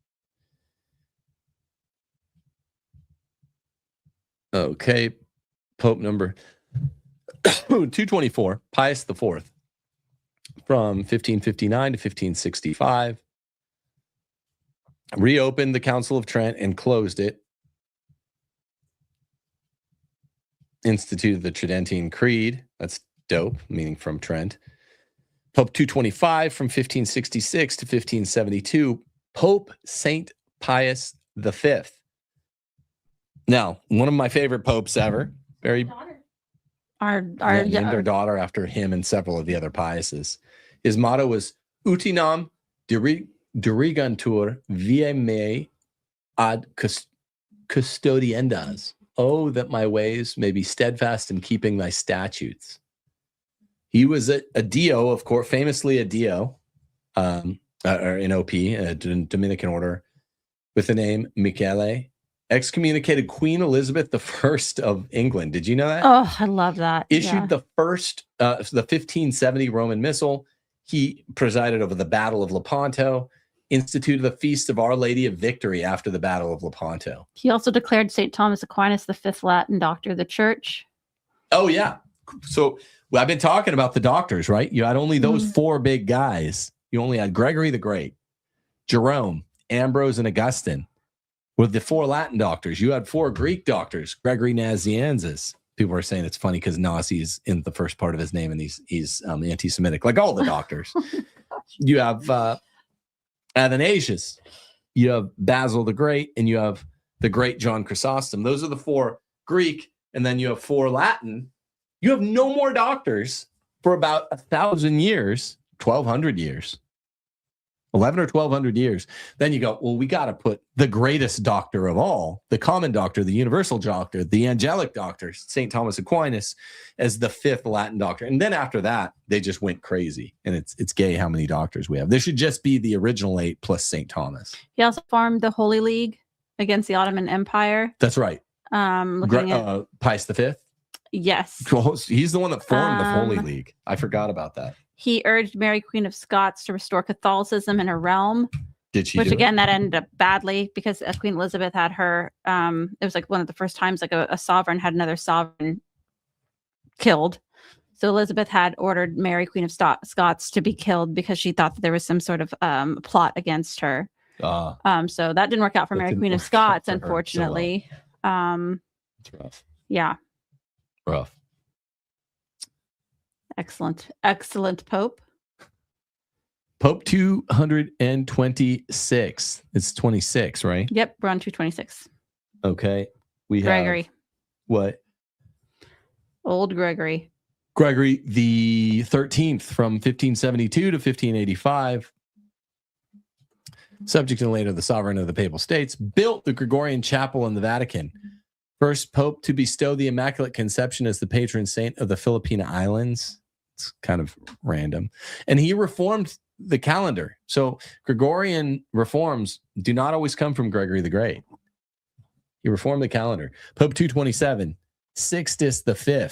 Okay, Pope number 224, Pius IV, from 1559 to 1565. Reopened the Council of Trent and closed it. Instituted the Tridentine Creed. That's dope, meaning from Trent. Pope 225 from 1566 to 1572. Pope Saint Pius V. Now, one of my favorite popes ever. Very named our daughter after him and several of the other Piuses. His motto was Utinam dirigantur viae me ad custodiendas. Oh, that my ways may be steadfast in keeping thy statutes. He was a Dio, of course, famously a Dio, or in OP, a Dominican order, with the name Michele. Excommunicated Queen Elizabeth I of England. Did you know that? Oh, I love that. Issued the first, the 1570 Roman Missal. He presided over the Battle of Lepanto, instituted the Feast of Our Lady of Victory after the Battle of Lepanto. He also declared St. Thomas Aquinas the fifth Latin doctor of the church. Oh, yeah. So I've been talking about the doctors, right? You had only those four big guys. You only had Gregory the Great, Jerome, Ambrose, and Augustine. With the four Latin doctors, you had four Greek doctors, Gregory Nazianzus. People are saying it's funny because Nazi is in the first part of his name and he's anti-Semitic, like all the doctors. You have Athanasius, you have Basil the Great, and you have the great John Chrysostom. Those are the four Greek, and then you have four Latin. You have no more doctors for about 1,000 years, 1,200 years. 11 or 1,200 years. Then you go, well, we got to put the greatest doctor of all, the common doctor, the universal doctor, the angelic doctor, St. Thomas Aquinas, as the fifth Latin doctor. And then after that, they just went crazy. And it's gay how many doctors we have. There should just be the original 8 plus St. Thomas. He also formed the Holy League against the Ottoman Empire. That's right. Pius V? Yes. He's the one that formed the Holy League. I forgot about that. He urged Mary, Queen of Scots, to restore Catholicism in her realm. Did she? Which again, that ended up badly because Queen Elizabeth had her. It was like one of the first times like a sovereign had another sovereign killed. So Elizabeth had ordered Mary, Queen of Scots, to be killed because she thought that there was some sort of plot against her. So that didn't work out for Mary, Queen of Scots, unfortunately. So well. It's rough. Yeah. Rough. Excellent Pope. Pope 226. It's 26, right? Yep, we're on 226. Okay. We Gregory. have what? Old Gregory. Gregory the 13th from 1572 to 1585. Subject and later the sovereign of the Papal States, built the Gregorian Chapel in the Vatican. First Pope to bestow the Immaculate Conception as the patron saint of the Filipina Islands. It's kind of random. And he reformed the calendar. So Gregorian reforms do not always come from Gregory the Great. He reformed the calendar. Pope 227, Sixtus V.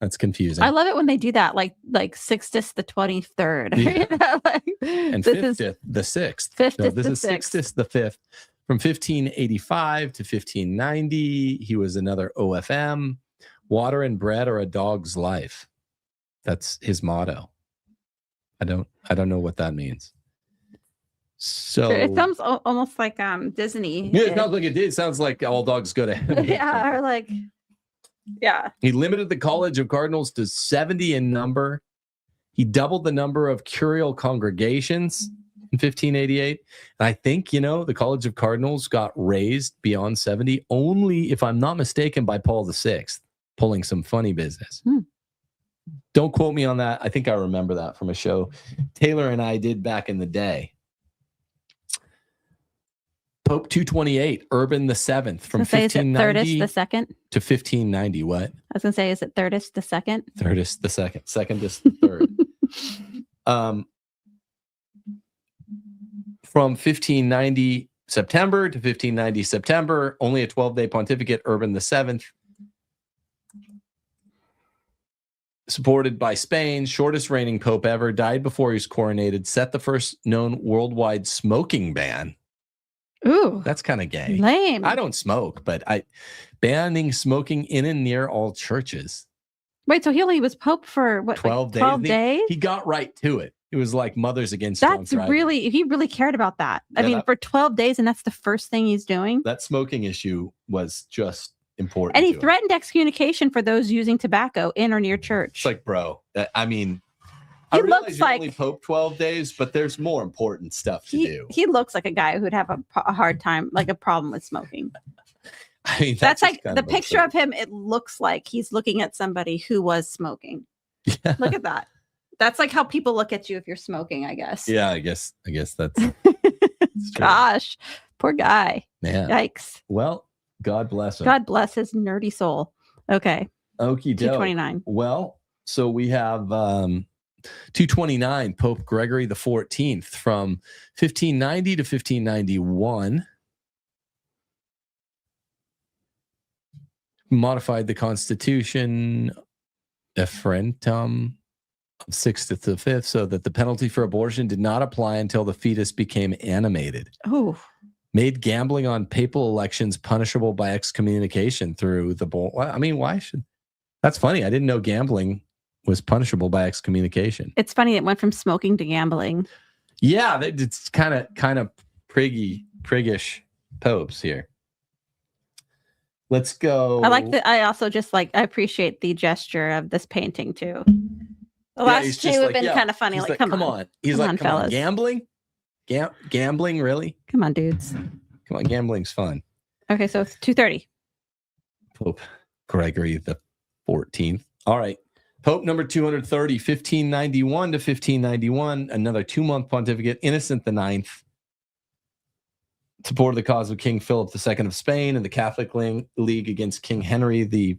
That's confusing. I love it when they do that, like Sixtus the 23rd. Yeah. And this Fifth the Sixth. Fifth No, is this the is sixth. Sixtus the Fifth. From 1585 to 1590, he was another OFM. Water and bread are a dog's life. That's his motto. I don't know what that means. So It sounds almost like Disney. yeah, it sounds like it did. It sounds like all dogs go to heaven. Yeah, or like, yeah. He limited the College of Cardinals to 70 in number. He doubled the number of curial congregations in 1588. And I think, the College of Cardinals got raised beyond 70 only, if I'm not mistaken, by Paul VI, pulling some funny business. Don't quote me on that. I think I remember that from a show Taylor and I did back in the day. Pope 228, Urban the Seventh, from 1590 the second to 1590. What? I was gonna say, is it Thirdus the second? Thirdus the second. Second is the third. From 1590 September to 1590 September, only a 12-day pontificate. Urban the Seventh, supported by Spain, shortest reigning pope ever, died before he was coronated, set the first known worldwide smoking ban. Ooh, That's kind of gay. lame. I don't smoke, but banning smoking in and near all churches. Wait, so he only was pope for what? 12 days. 12 days? He got right to it. It was like Mothers Against Drunk That's Driving. he really cared about that. I Yeah, mean, for 12 days, and that's the first thing he's doing. That smoking issue was just important. And he to him. threatened excommunication for those using tobacco in or near church. It's like, bro, I mean, He I realize looks you're like- only pope 12 days, but there's more important stuff to do. He looks like a guy who'd have a hard time, like a problem with smoking. I mean, That's just like kind the picture of him. It looks like he's looking at somebody who was smoking. Yeah. Look at that. That's like how people look at you if you're smoking, I guess. Yeah, I guess that's true. Gosh, poor guy. Man. Yikes. Well, God bless him. God bless his nerdy soul. Okay. Okie doke. 229. Well, so we have 229, Pope Gregory the 14th, from 1590 to 1591. Modified the Constitution Efrentum of Sixtus V so that the penalty for abortion did not apply until the fetus became animated. Oh, Made gambling on papal elections punishable by excommunication through the bull. I mean, why should? That's funny. I didn't know gambling was punishable by excommunication. it's funny. It went from smoking to gambling. Yeah, it's kind of priggish popes here. Let's go. I also just I appreciate the gesture of this painting too. The Yeah, last he's two just have like, been yeah. kind of funny. He's Like, come on. He's Come like, on, come on, fellas. gambling? Gambling, really? Come on, dudes. Come on, gambling's fun. Okay, so it's 230. Pope Gregory the 14th. All right. Pope number 230, 1591 to 1591, another 2-month pontificate. Innocent the Ninth supported the cause of King Philip II of Spain and the Catholic League against King Henry IV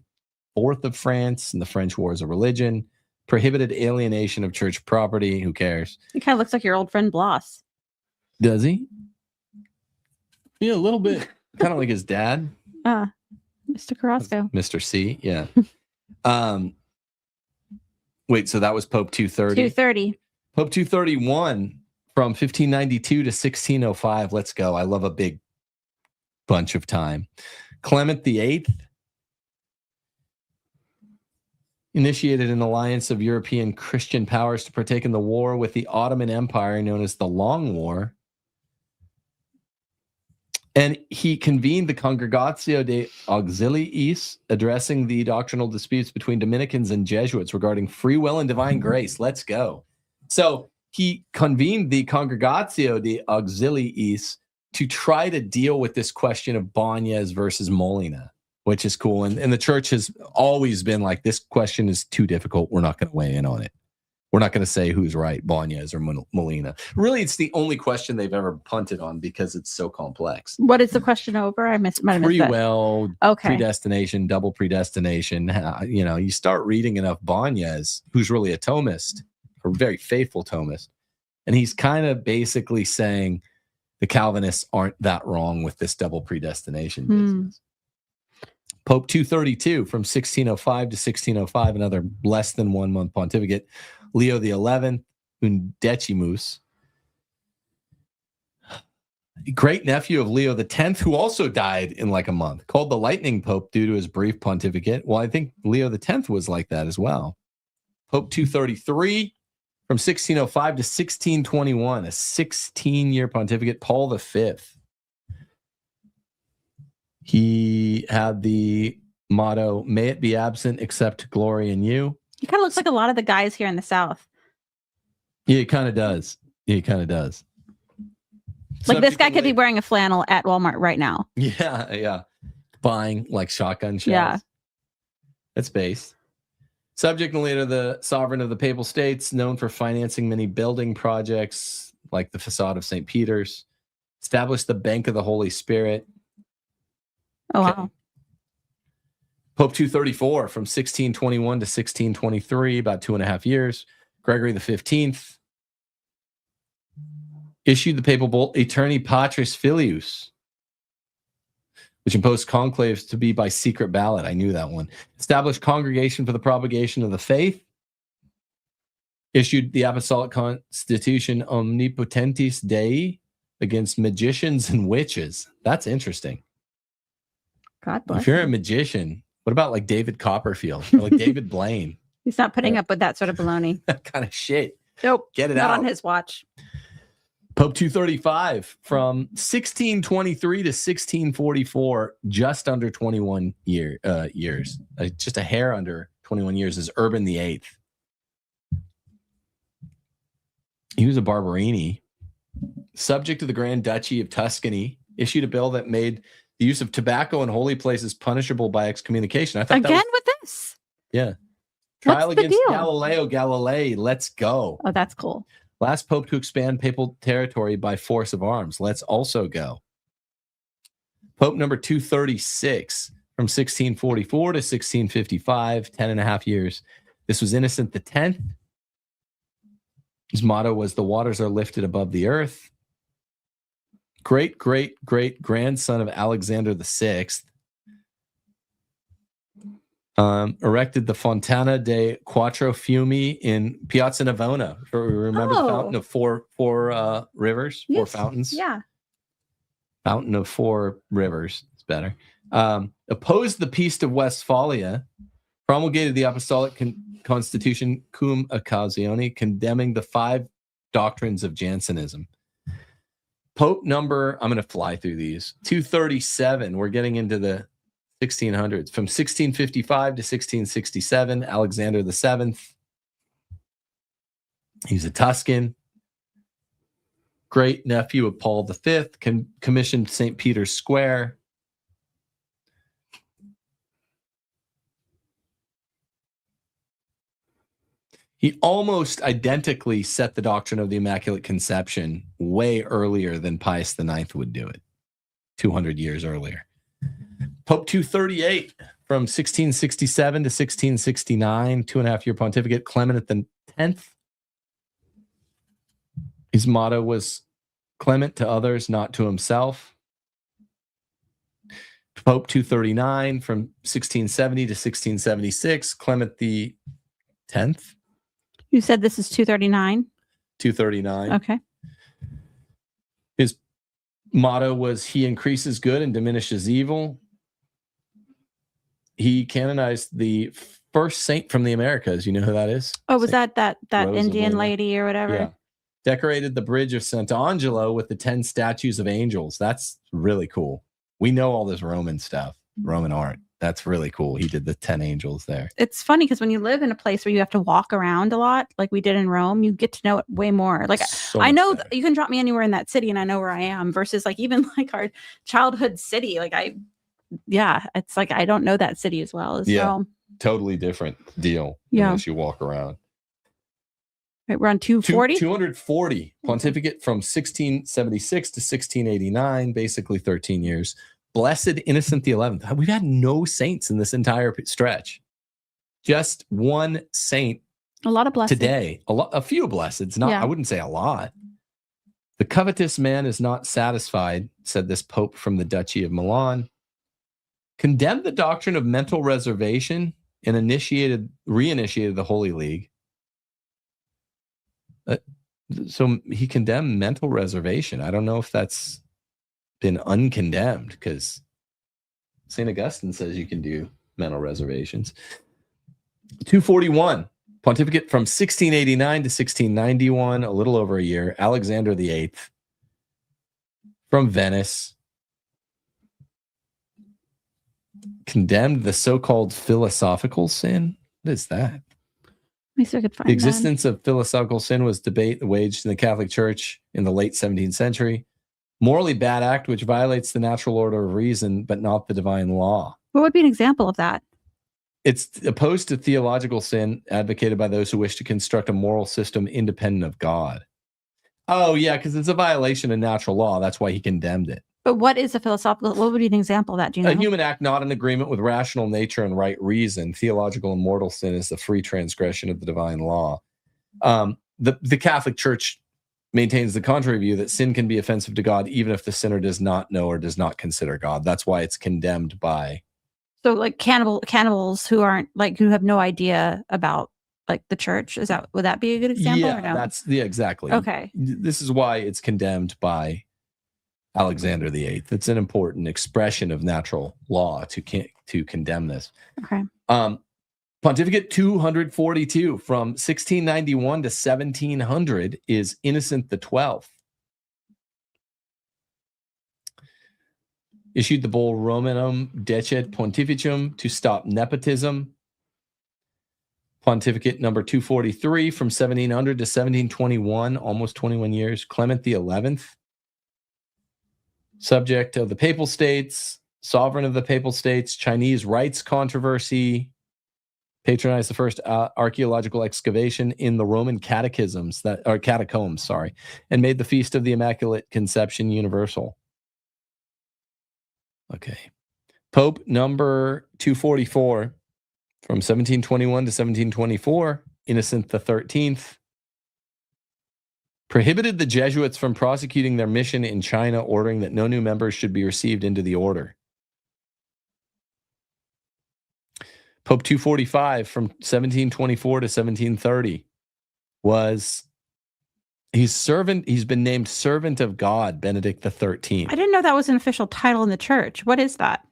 of France and the French Wars of Religion. Prohibited alienation of church property. Who cares? He kind of looks like your old friend Bloss. Does he? Yeah, a little bit. Kind of like his dad. Mr. Carrasco. Mr. C. Yeah. Wait, so that was Pope 230? 230. Pope 231 from 1592 to 1605. Let's go. I love a big bunch of time. Clement VIII initiated an alliance of European Christian powers to partake in the war with the Ottoman Empire, known as the Long War. And he convened the Congregatio de Auxiliis, addressing the doctrinal disputes between Dominicans and Jesuits regarding free will and divine grace. Let's go. So he convened the Congregatio de Auxiliis to try to deal with this question of Báñez versus Molina, which is cool. And the church has always been like, this question is too difficult. We're not going to weigh in on it. We're not going to say who's right, Báñez or Molina. Really, it's the only question they've ever punted on because it's so complex. What is the question over? Might have missed Free that. will, Okay. predestination, double predestination. You start reading enough Báñez, who's really a Thomist, a very faithful Thomist, And he's kind of basically saying the Calvinists aren't that wrong with this double predestination business. Pope 232 from 1605 to 1605, another less than 1 month pontificate. Leo XI, Undecimus, great nephew of Leo X, who also died in like a month, called the Lightning Pope due to his brief pontificate. Well, I think Leo X was like that as well. Pope 233 from 1605 to 1621, a 16-year pontificate. Paul V. He had the motto, "May it be absent except glory in you." He kind of looks like a lot of the guys here in the South. Yeah, he kind of does. Like this guy could be wearing a flannel at Walmart right now. Yeah. Buying like shotgun shells. Yeah. That's base. Subject and leader, the sovereign of the Papal States, known for financing many building projects like the facade of St. Peter's. Established the Bank of the Holy Spirit. Oh, wow. Pope 234 from 1621 to 1623, about 2.5 years. Gregory XV issued the papal bull Aeterni Patris Filius, which imposed conclaves to be by secret ballot. I knew that one. Established congregation for the propagation of the faith. Issued the apostolic constitution Omnipotentis Dei against magicians and witches. That's interesting. God bless. If you're a magician, what about like David Copperfield or like David Blaine? He's not putting up with that sort of baloney. That kind of shit. Nope. Get it not out. on his watch. Pope 235 from 1623 to 1644, just under 21 years. Just a hair under 21 years is Urban VIII. He was a Barberini. Subject to the Grand Duchy of Tuscany, issued a bill that made the use of tobacco in holy places punishable by excommunication. I thought Again with this? Yeah. Trial What's the against deal? Galileo Galilei. Let's go. Oh, that's cool. Last pope to expand papal territory by force of arms. Let's also go. Pope number 236 from 1644 to 1655, 10.5 years. This was Innocent X. His motto was, "The waters are lifted above the earth." Great grandson of Alexander VI. Erected the Fontana de Quattro Fiumi in Piazza Navona. Remember the fountain of four rivers, yes. 4 fountains? Yeah. Fountain of 4 rivers. It's better. Opposed the Peace of Westphalia. Promulgated the Apostolic Constitution Cum Occasione, condemning the 5 doctrines of Jansenism. Pope number, I'm going to fly through these, 237. We're getting into the 1600s. From 1655 to 1667, Alexander VII. He's a Tuscan. Great nephew of Paul V. Commissioned St. Peter's Square. He almost identically set the doctrine of the Immaculate Conception way earlier than Pius IX would do it, 200 years earlier. Pope 238 from 1667 to 1669, 2.5-year pontificate. Clement X. His motto was clement to others, not to himself. Pope 239 from 1670 to 1676, Clement X. You said this is 239? 239. Okay. His motto was, "He increases good and diminishes evil." He canonized the first saint from the Americas. You know who that is? Oh, was Saint that Rose of Indian Lima. lady or whatever? Yeah. Decorated the bridge of Sant'Angelo with the 10 statues of angels. That's really cool. We know all this Roman stuff, Roman art. That's really cool. He did the 10 angels there. It's funny because when you live in a place where you have to walk around a lot, like we did in Rome, you get to know it way more. Like So I much know better. you can drop me anywhere in that city and I know where I am versus like even like our childhood city. Like it's like I don't know that city as well. Yeah. Totally different deal. Yeah. Unless you walk around. Right, we're on 240. 240 pontificate from 1676 to 1689, basically 13 years. Blessed Innocent XI. We've had no saints in this entire stretch. Just one saint A lot of blessings. Today, a few blesseds, not, Yeah. I wouldn't say a lot. The covetous man is not satisfied, said this Pope from the Duchy of Milan. Condemned the doctrine of mental reservation and reinitiated the Holy League. So he condemned mental reservation. I don't know if that's been uncondemned, because St. Augustine says you can do mental reservations. 241, pontificate from 1689 to 1691, a little over a year. Alexander VIII from Venice condemned the so-called philosophical sin. What is that? At least I could find The existence of philosophical sin was debate waged in the Catholic Church in the late 17th century. Morally bad act which violates the natural order of reason, but not the divine law. What would be an example of that? It's opposed to theological sin advocated by those who wish to construct a moral system independent of God. Oh, yeah, because it's a violation of natural law. That's why he condemned it. But what is a philosophical? What would be an example of that? Do you know? A human act not in agreement with rational nature and right reason. Theological and mortal sin is the free transgression of the divine law. The Catholic Church maintains the contrary view that sin can be offensive to God even if the sinner does not know or does not consider God. That's why it's condemned by. So like cannibals who aren't who have no idea about the church. Would that be a good example? Yeah, or no? Exactly. Okay. This is why it's condemned by Alexander VIII. It's an important expression of natural law to condemn this. Okay. Pontificate 242 from 1691 to 1700 is Innocent XII. Issued the bull Romanum Decet Pontificum to stop nepotism. Pontificate number 243 from 1700 to 1721, almost 21 years. Clement XI, subject of the Papal States, sovereign of the Papal States, Chinese rights controversy, patronized the first archaeological excavation in the Roman catacombs, and made the Feast of the Immaculate Conception universal. Okay. Pope number 244 from 1721 to 1724, Innocent XIII, prohibited the Jesuits from prosecuting their mission in China, ordering that no new members should be received into the order. Pope 245 from 1724 to 1730 he's been named Servant of God, Benedict XIII. I didn't know that was an official title in the church. What is that?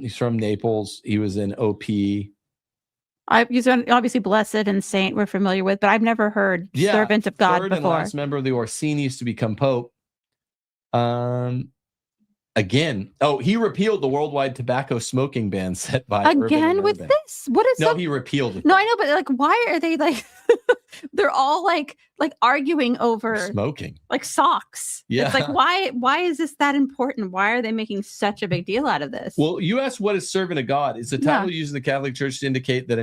He's from Naples. He was in OP. He's obviously blessed and saint we're familiar with, but I've never heard servant of God third before. And last member of the Orsini's to become Pope. He repealed the worldwide tobacco smoking ban set by again with Urban. this. What is he repealed it. No, I know, but why are they they're all like arguing over smoking socks? Yeah, it's why is this that important? Why are they making such a big deal out of this? Well, you asked what is servant of God. It's a title used in the Catholic Church to indicate that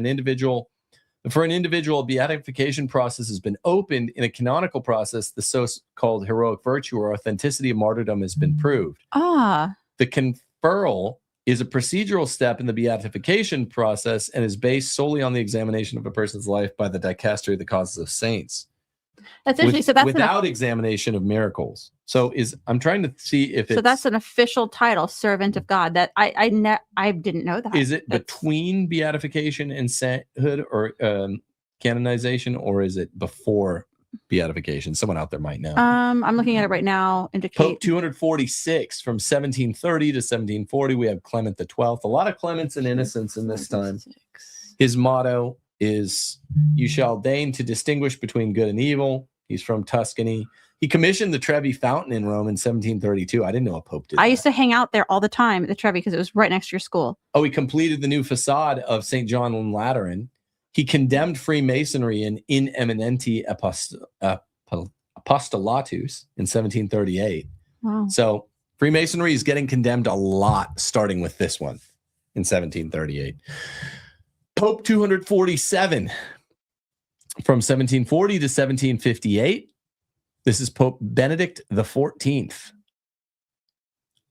for an individual, a beatification process has been opened. In a canonical process, the so-called heroic virtue or authenticity of martyrdom has been proved. The conferral is a procedural step in the beatification process and is based solely on the examination of a person's life by the dicastery of the causes of saints. That's interesting. Without examination of miracles. I'm trying to see if that's an official title, Servant of God. That I didn't know that. Is it between beatification and sainthood or canonization, or is it before beatification? Someone out there might know. I'm looking at it right now. Pope 246 from 1730 to 1740. We have Clement XII. A lot of Clements and Innocents in this time. His motto is, "You shall deign to distinguish between good and evil." He's from Tuscany. He commissioned the Trevi Fountain in Rome in 1732. I didn't know a pope did that. I used to hang out there all the time at the Trevi because it was right next to your school. He completed the new facade of St. John in Lateran. He condemned Freemasonry in Eminenti Apostolatus in 1738. Wow. So Freemasonry is getting condemned a lot, starting with this one in 1738. Pope 247 from 1740 to 1758. This is Pope Benedict XIV.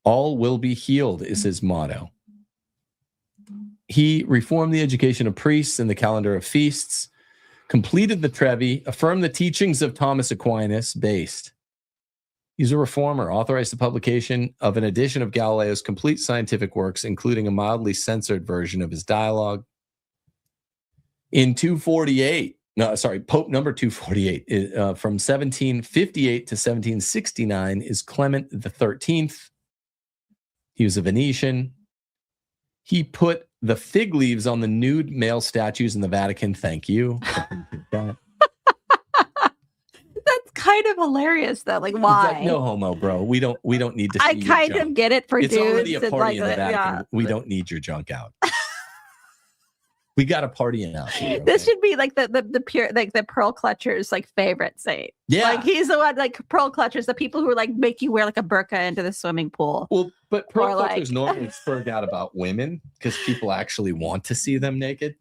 All will be healed is his motto. He reformed the education of priests and the calendar of feasts, completed the Trevi, affirmed the teachings of Thomas Aquinas based. He's a reformer, authorized the publication of an edition of Galileo's complete scientific works, including a mildly censored version of his dialogue. In 248, Pope number 248, from 1758 to 1769 is Clement XIII. He was a Venetian. He put the fig leaves on the nude male statues in the Vatican. Thank you. That's kind of hilarious, though. Like, why? Like, no homo, bro. We don't need to see I your kind junk. of get it for it's dudes. Already a party like, in the Vatican. Yeah. We don't need your junk out. We got a party out here. Okay? This should be like the pure, like the pearl clutchers, like favorite saint. Yeah. Like he's the one, like pearl clutchers, the people who like make you wear like a burqa into the swimming pool. Well, but pearl Or, clutchers like- normally spurred out about women because people actually want to see them naked.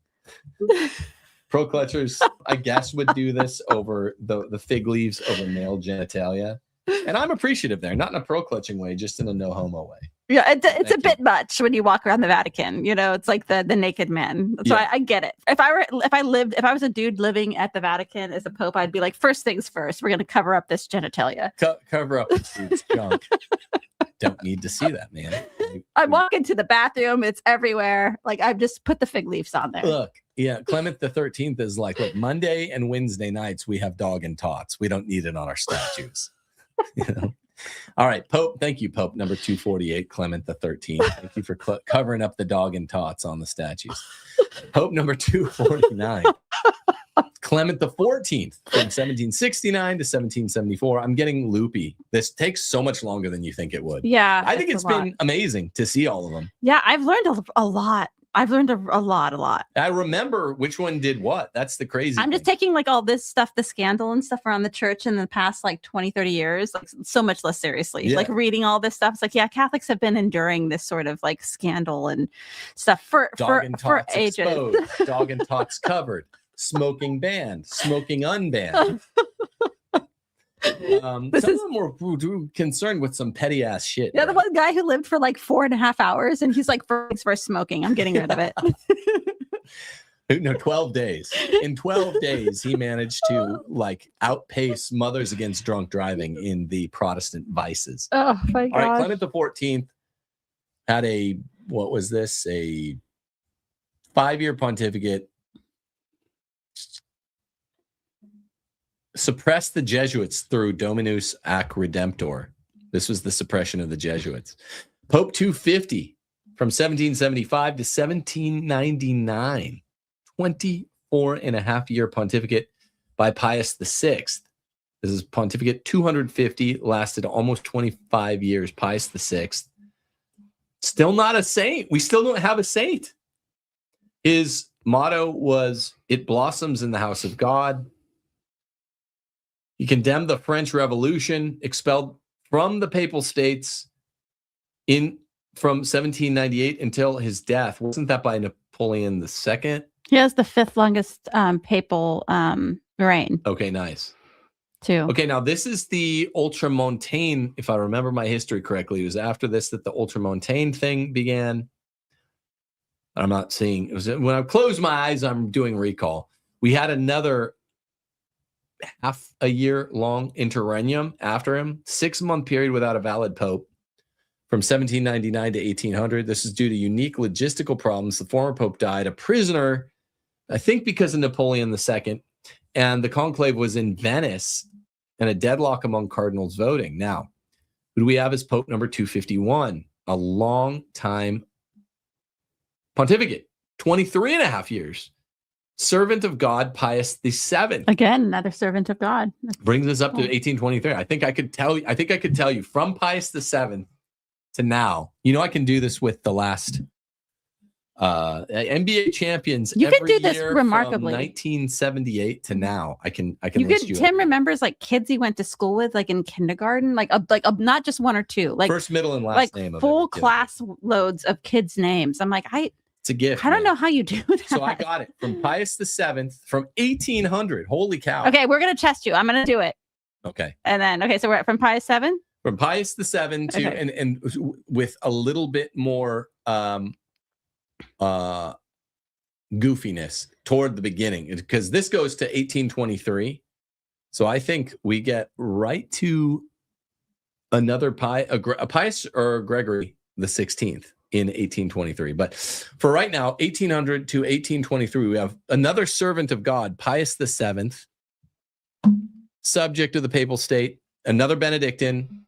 Pearl clutchers, I guess, would do this over the fig leaves over male genitalia. And I'm appreciative there, not in a pearl clutching way, just in a no homo way. Yeah, it's a Thank bit much when you walk around the Vatican. You know, it's like the naked men. So Yeah. I get it. If I was a dude living at the Vatican as a pope, I'd be like, first things first, we're going to cover up this genitalia. Cover up this dude's junk. Don't need to see that, man. I walk into the bathroom, it's everywhere. Like I've just put the fig leaves on there. Look, yeah, Clement XIII is like, look, Monday and Wednesday nights we have dog and tots. We don't need it on our statues. You know? All right, Pope. Thank you, Pope number 248, Clement XIII. Thank you for covering up the dog and tots on the statues. Pope number 249, Clement XIV, from 1769 to 1774. I'm getting loopy. This takes so much longer than you think it would. Yeah, I think it's been amazing to see all of them. Yeah, I've learned a lot. I've learned a lot. I remember which one did what. That's the crazy I'm just thing. taking like all this stuff, the scandal and stuff around the church in the past like 20, 30 years, like so much less seriously. Yeah. Like reading all this stuff. It's like, yeah, Catholics have been enduring this sort of like scandal and stuff for ages. Exposed, dog and tots covered, smoking banned, smoking unbanned. Some of them were concerned with some petty ass shit. Yeah, the bro. one guy who lived for like 4.5 hours and he's like, for smoking, I'm getting rid of it. No, 12 days. In 12 days, he managed to like outpace Mothers Against Drunk Driving in the Protestant vices. Oh my All right, god. Clement XIV had a 5-year pontificate. Suppressed the Jesuits through Dominus ac Redemptor. This was the suppression of the Jesuits. Pope 250 from 1775 to 1799. 24.5-year pontificate by Pius VI. This is pontificate 250, lasted almost 25 years. Pius VI. Still not a saint. We still don't have a saint. His motto was, "It blossoms in the house of God." He condemned the French Revolution, expelled from the Papal States from 1798 until his death. Wasn't that by Napoleon II? He has the 5th longest papal reign Okay, nice. too. Okay, now this is the Ultramontane, if I remember my history correctly. It was after this that the Ultramontane thing began. I'm not seeing, it was when I close my eyes, I'm doing recall. We had another half a year long interregnum after him, 6-month period without a valid pope from 1799 to 1800. This is due to unique logistical problems. The former pope died a prisoner, I think because of Napoleon II, and the conclave was in Venice and a deadlock among cardinals voting. Now, who do we have as Pope number 251? A long time pontificate, 23.5 years. Servant of God, Pius VII. Again, another servant of God. Brings us up to 1823. I think I could tell you from Pius VII to now. You know, I can do this with the last NBA champions. You can every do this year remarkably. from 1978 to now. I can. You list can. Tim every- remembers like kids he went to school with, like in kindergarten, like not just one or two, like first, middle, and last like name of full every kid. class loads of kids' names. I'm like, It's a gift. I don't man. know how you do that. So I got it from Pius VII from 1800. Holy cow. Okay, we're gonna test you. I'm gonna do it, Okay. and then so we're at from Pius VII. From Pius VII to Okay. and with a little bit more goofiness toward the beginning, because this goes to 1823. So I think we get right to another Pius or Gregory the 16th in 1823. But for right now, 1800 to 1823, we have another servant of God, Pius VII, subject of the papal state, another Benedictine,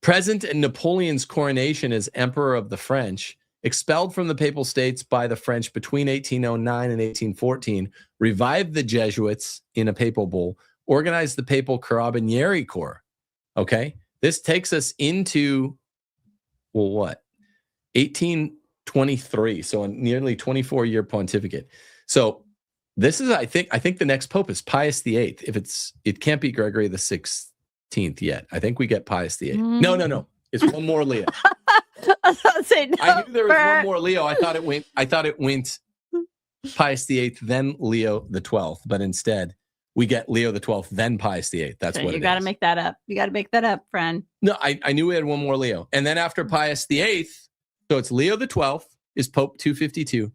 present in Napoleon's coronation as Emperor of the French, expelled from the papal states by the French between 1809 and 1814, revived the Jesuits in a papal bull, organized the papal Carabinieri Corps. Okay, this takes us into, well, what? 1823, so a nearly 24-year pontificate. So this is, I think the next pope is Pius VIII. It can't be Gregory the 16th yet. I think we get Pius VIII. No. It's one more Leo. I knew there was one more Leo. I thought it went Pius VIII, then Leo the 12th, but instead we get Leo the 12th, then Pius VIII. That's what it is. You got to make that up. You got to make that up, friend. No, I knew we had one more Leo. And then after Pius VIII, so it's Leo the 12th is Pope 252.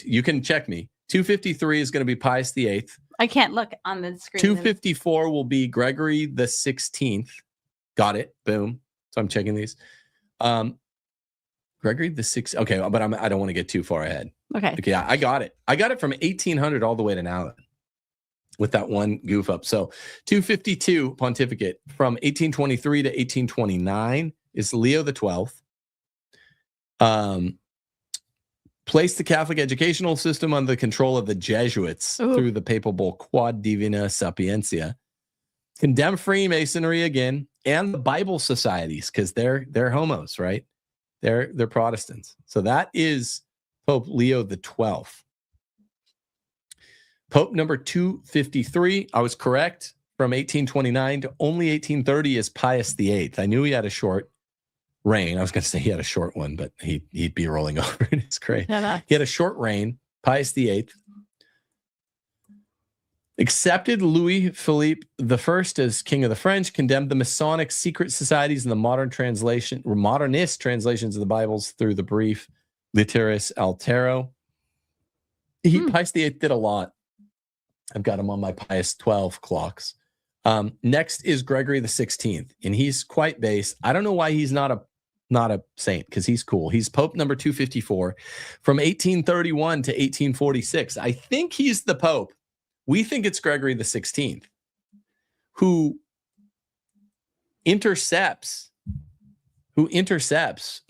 You can check me. 253 is going to be Pius VIII. I can't look on the screen. 254 will be Gregory the 16th. Got it. Boom. So I'm checking these. Gregory the 6th. Okay, but I don't want to get too far ahead. Okay. Yeah, I got it. I got it from 1800 all the way to now with that one goof up. So 252 pontificate from 1823 to 1829 is Leo the 12th. Placed the Catholic educational system under the control of the Jesuits through the papal bull Quod Divina Sapientia. Condemned Freemasonry again and the Bible societies, because they're homos, right? They're Protestants. So that is Pope Leo the 12th. Pope number 253, I was correct, from 1829 to only 1830 is Pius VIII. I knew he had a short reign. I was going to say he had a short one, but he'd be rolling over in his grave. Yeah, he had a short reign. Pius VIII accepted Louis Philippe I as king of the French, condemned the Masonic secret societies and the modernist translations of the Bibles through the brief Litteris Altero. Pius VIII did a lot. I've got him on my Pius 12 clocks. Next is Gregory the 16th, and he's quite base. I don't know why he's not a saint, because he's cool. He's Pope number 254 from 1831 to 1846. I think he's the Pope. We think it's Gregory the 16th who intercepts,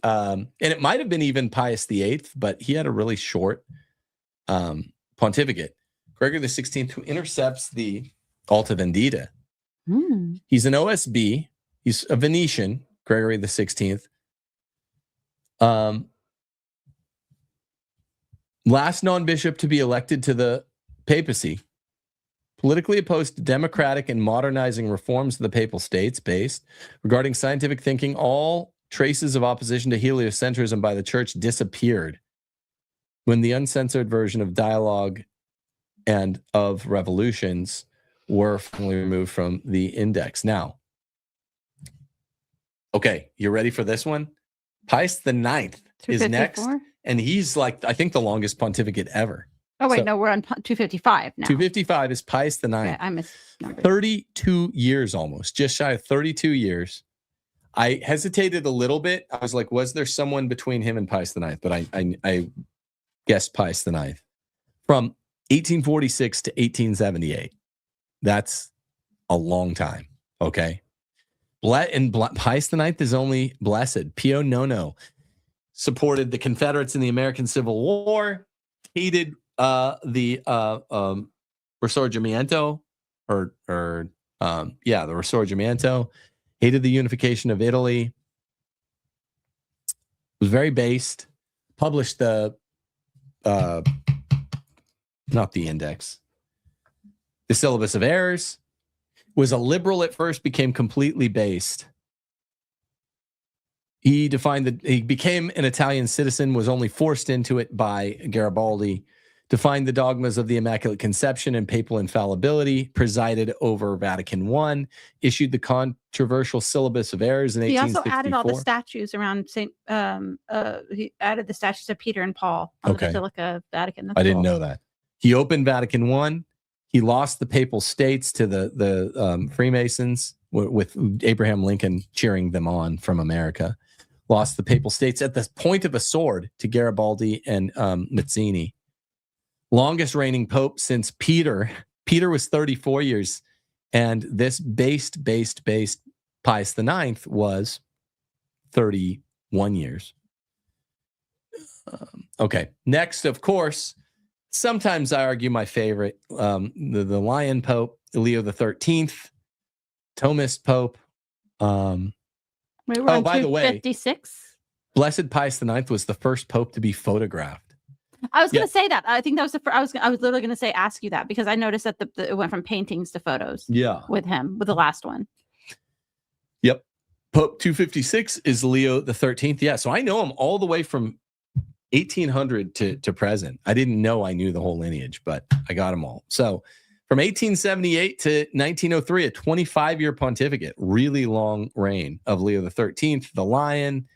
and it might have been even Pius VIII, but he had a really short pontificate. Gregory the 16th who intercepts the Alta Vendita. He's an OSB. He's a Venetian, Gregory the 16th. Last non-bishop to be elected to the papacy. Politically opposed to democratic and modernizing reforms of the papal states based. Regarding scientific thinking, all traces of opposition to heliocentrism by the church disappeared when the uncensored version of dialogue and of revolutions were finally removed from the index. Now, okay, you ready for this one? Pius IX is next, and he's like, I think, the longest pontificate ever. Oh, wait, no, we're on 255 now. 255 is Pius IX. Okay, I missed 32 years almost, just shy of 32 years. I hesitated a little bit. I was like, was there someone between him and Pius IX? But I guessed Pius IX. From 1846 to 1878. That's a long time, okay? Pius IX is only blessed. Pio Nono supported the Confederates in the American Civil War, hated the Risorgimento, the Risorgimento, hated the unification of Italy, was very based, published the not the index, the syllabus of errors, was a liberal at first, became completely based. He defined that he became an Italian citizen, was only forced into it by Garibaldi, defined the dogmas of the Immaculate Conception and papal infallibility, presided over Vatican I, issued the controversial syllabus of errors in He 1864. also added all the statues around he added the statues of Peter and Paul on the Basilica of Vatican. That's I didn't know that. He opened Vatican I. He lost the Papal States to the Freemasons, with Abraham Lincoln cheering them on from America. Lost the Papal States at the point of a sword to Garibaldi and Mazzini. Longest reigning pope since Peter. Peter was 34 years, and this based Pius IX was 31 years. Okay, next, of course, sometimes I argue my favorite, the Lion Pope, Leo the 13th, Thomist Pope. Wait, we're on by the way, 56. Blessed Pius IX was the first pope to be photographed. I was going to say that. I think that was I was literally going to ask you that, because I noticed that it went from paintings to photos. Yeah, with him, with the last one. Yep, Pope 256 is Leo the 13th. Yeah, so I know him all the way from 1800 to present. I didn't know I knew the whole lineage, but I got them all. So from 1878 to 1903, a 25-year pontificate, really long reign of Leo the 13th, the Lion,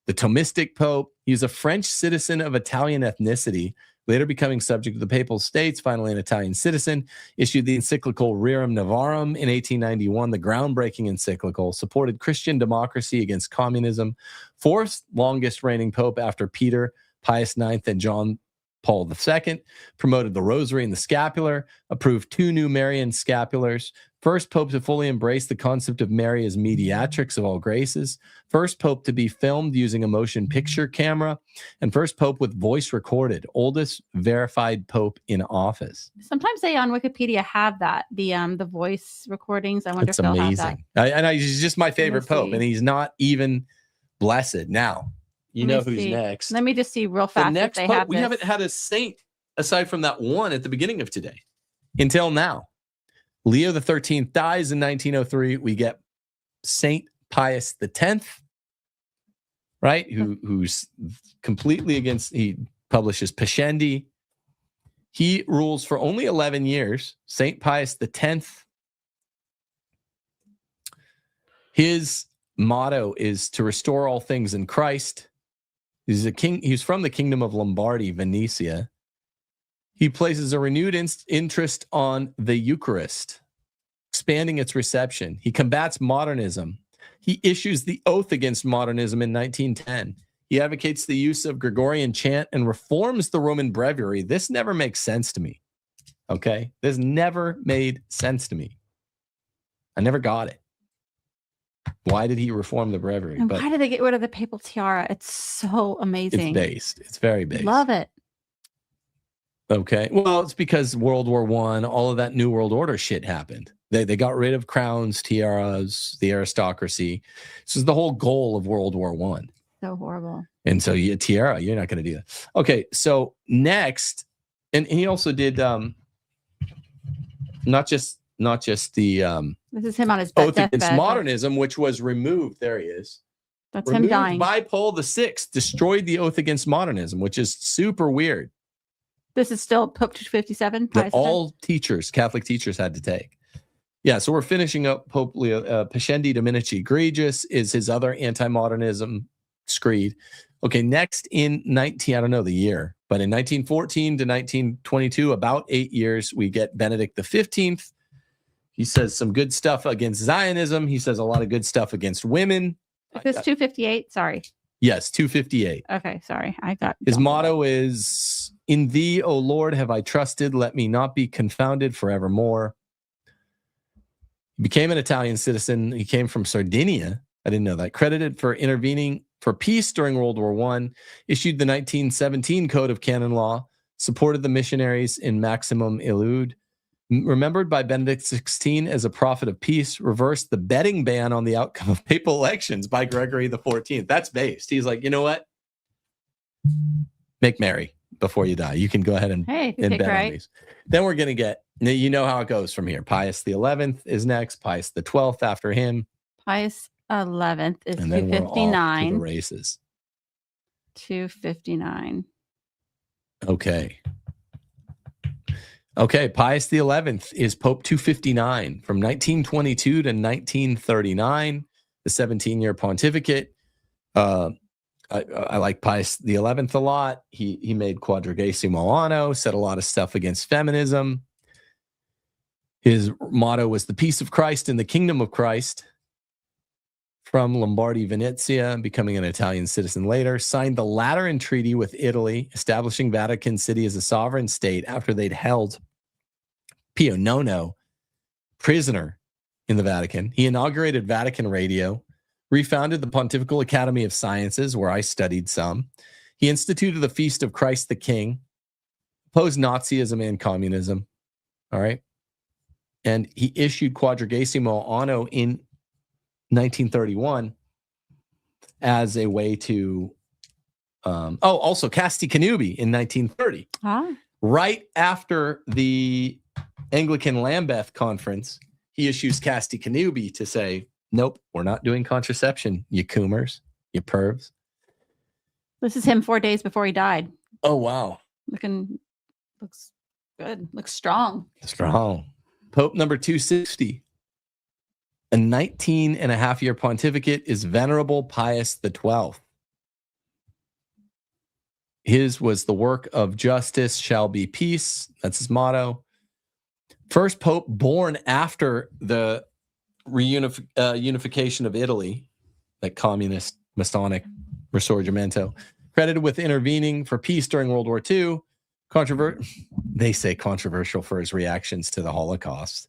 the Thomistic Pope. He was a French citizen of Italian ethnicity, later becoming subject to the Papal States, finally an Italian citizen, issued the encyclical Rerum Novarum in 1891, the groundbreaking encyclical, supported Christian democracy against communism, fourth longest reigning pope after Peter, Pius IX, and John Paul II, promoted the rosary and the scapular, approved 2 new Marian scapulars, first pope to fully embrace the concept of Mary as mediatrix of all graces, first pope to be filmed using a motion picture camera, and first pope with voice recorded, oldest verified pope in office. Sometimes they on Wikipedia have that, the voice recordings. I wonder if they'll have that. He's just my favorite pope, and he's not even blessed. Now, you know who's next. Let me just see real fast. The next pope, we haven't had a saint aside from that one at the beginning of today until now. Leo the 13th dies in 1903. We get Saint Pius X, right? Who's completely against, he publishes Pascendi. He rules for only 11 years. Saint Pius X. His motto is to restore all things in Christ. He's a king. He's from the kingdom of Lombardy, Venetia. He places a renewed interest on the Eucharist, expanding its reception. He combats modernism. He issues the oath against modernism in 1910. He advocates the use of Gregorian chant and reforms the Roman breviary. This never makes sense to me. Okay? This never made sense to me. I never got it. Why did he reform the breviary? And why did they get rid of the papal tiara? It's so amazing. It's based. It's very based. Love it. Okay. Well, it's because World War I, all of that New World Order shit happened. They got rid of crowns, tiaras, the aristocracy. This is the whole goal of World War I. So horrible. And so tiara, you're not going to do that. Okay. So next, and he also did not just the this is him on his oath against modernism, which was removed. There he is. That's removed him dying. By Paul VI, destroyed the oath against modernism, which is super weird. This is still Pope 257. That all teachers, Catholic teachers, had to take. Yeah, so we're finishing up Pope Leo. Pascendi Dominici Egregius is his other anti-modernism screed. Okay, next in I don't know the year, but in 1914 to 1922, about 8 years, we get Benedict XV. He says some good stuff against Zionism. He says a lot of good stuff against women. Is this 258? Sorry. Yes, 258. Okay, sorry. I got his motto is, "In thee, O Lord, have I trusted. Let me not be confounded forevermore." He became an Italian citizen. He came from Sardinia. I didn't know that. Credited for intervening for peace during World War I. Issued the 1917 Code of Canon Law. Supported the missionaries in Maximum Elude. Remembered by Benedict XVI as a prophet of peace, reversed the betting ban on the outcome of papal elections by Gregory XIV. That's based. He's like, you know what? Make merry before you die. You can go ahead and bet on these. Then we're going to get, you know how it goes from here. Pius XI is next. Pius XII after him. Pius XI is and then 259. We're off to the races. 259. Okay. Okay, Pius XI is Pope 259 from 1922 to 1939, the 17-year pontificate. I like Pius XI a lot. He made Quadragesimo Anno, said a lot of stuff against feminism. His motto was the peace of Christ and the kingdom of Christ. From Lombardy, Venezia, becoming an Italian citizen later, signed the Lateran Treaty with Italy, establishing Vatican City as a sovereign state after they'd held Pio IX prisoner in the Vatican. He inaugurated Vatican Radio, refounded the Pontifical Academy of Sciences, where I studied some. He instituted the Feast of Christ the King, opposed Nazism and communism. All right. And he issued Quadragesimo Anno in 1931 as a way to also Casti Connubii in 1930. Right after the Anglican Lambeth Conference, he issues Casti Connubii to say, nope, we're not doing contraception, you coomers, you pervs. This is him 4 days before he died. Oh, wow. Looks good. Looks strong. Strong. Pope number 260. A 19-and-a-half-year pontificate is Venerable Pius XII. His was the work of justice shall be peace. That's his motto. First pope born after the unification of Italy, like communist Masonic Risorgimento, credited with intervening for peace during World War II. They say controversial for his reactions to the Holocaust.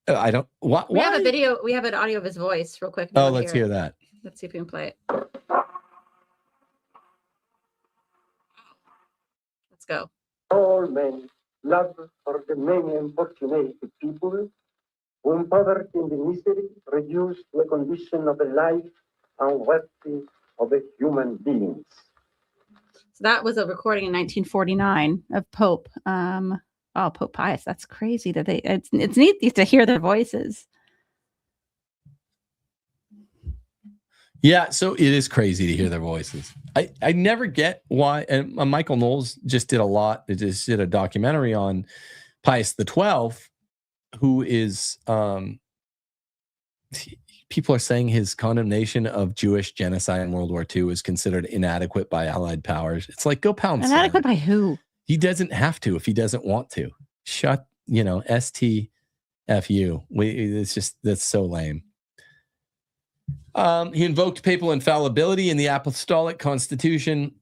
I don't. Why? We have a video. We have an audio of his voice, real quick. Oh, let's hear that. Let's see if we can play it. Let's go. All men love for the many unfortunate people whom poverty and misery reduce to a condition of a life unworthy of a human beings. So that was a recording in 1949 of Pope. Pope Pius. That's crazy that it's neat to hear their voices. Yeah, so it is crazy to hear their voices. I never get why. And Michael Knowles just did a documentary on Pius XII, who is people are saying his condemnation of Jewish genocide in World War II is considered inadequate by Allied powers. It's like, go pound sand. Inadequate by who? He doesn't have to if he doesn't want to. STFU. That's so lame. He invoked papal infallibility in the Apostolic Constitution,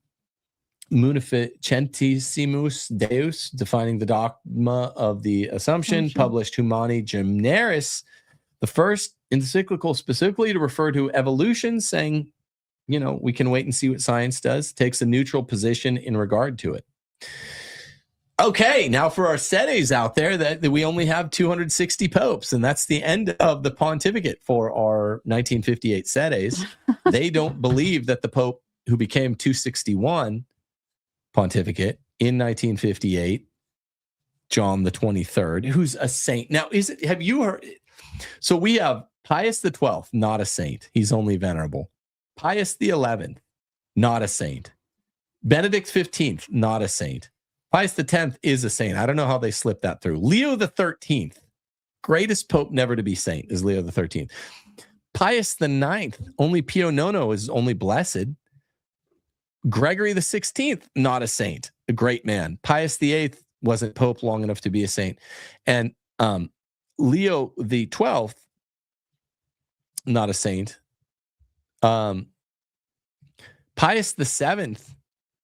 Munificentissimus Deus, defining the dogma of the Assumption, published Humani Generis, the first encyclical specifically to refer to evolution, saying, we can wait and see what science does, takes a neutral position in regard to it. Okay, now for our sedes out there, that we only have 260 popes, and that's the end of the pontificate for our 1958 sedes. They don't believe that the pope who became 261 pontificate in 1958, John the 23rd, who's a saint. Now, have you heard? So we have Pius XII, not a saint. He's only venerable. Pius XI, not a saint. Benedict XV, not a saint. Pius X is a saint. I don't know how they slipped that through. Leo XIII, greatest pope never to be saint, is Leo XIII. Pius IX, only Pio IX is only blessed. Gregory XVI, not a saint, a great man. Pius VIII wasn't pope long enough to be a saint. And Leo XII, not a saint. Pius VII,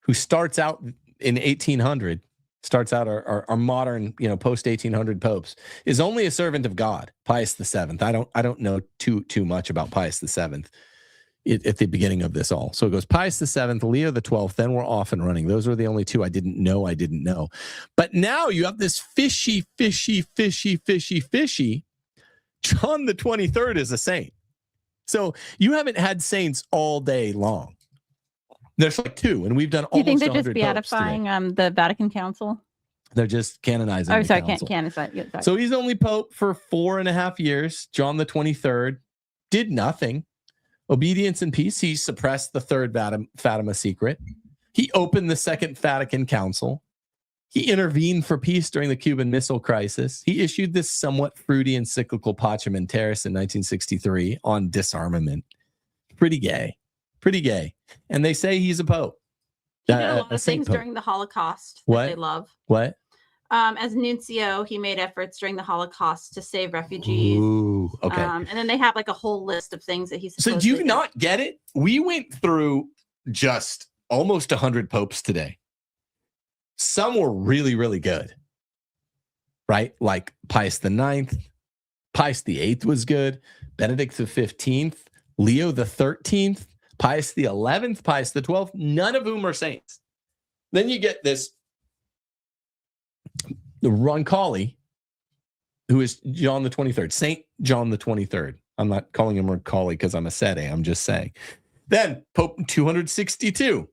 who starts out in 1800, starts out our modern, post 1800 popes, is only a servant of God. Pius VII. I don't know too much about Pius VII at the beginning of this all. So it goes Pius VII, Leo XII. Then we're off and running. Those were the only two I didn't know. But now you have this fishy. John the 23rd is a saint. So you haven't had saints all day long. There's like two, and we've done almost 100 popes. You think they're just beatifying the Vatican Council? They're just canonizing. Oh, sorry, canonize. Yeah, sorry. So he's only pope for 4.5 years. John the 23rd did nothing. Obedience and peace. He suppressed the third Fatima secret. He opened the Second Vatican Council. He intervened for peace during the Cuban Missile Crisis. He issued this somewhat fruity encyclical Pacem in Terris in 1963 on disarmament. Pretty gay. Pretty gay. And they say he's a pope. He did a lot of saint things pope. during the Holocaust What? that they love. What? As nuncio, he made efforts during the Holocaust to save refugees. Ooh, okay. And then they have like a whole list of things that he's. So do you not get it? We went through just almost 100 popes today. Some were really, really good, right? Like Pius IX, Pius VIII was good, Benedict XV, Leo XIII, Pius XI, Pius XII, none of whom are saints. Then you get this Roncalli, who is John the 23rd, Saint John the 23rd. I'm not calling him Roncalli because I'm a sede, I'm just saying. Then Pope 262,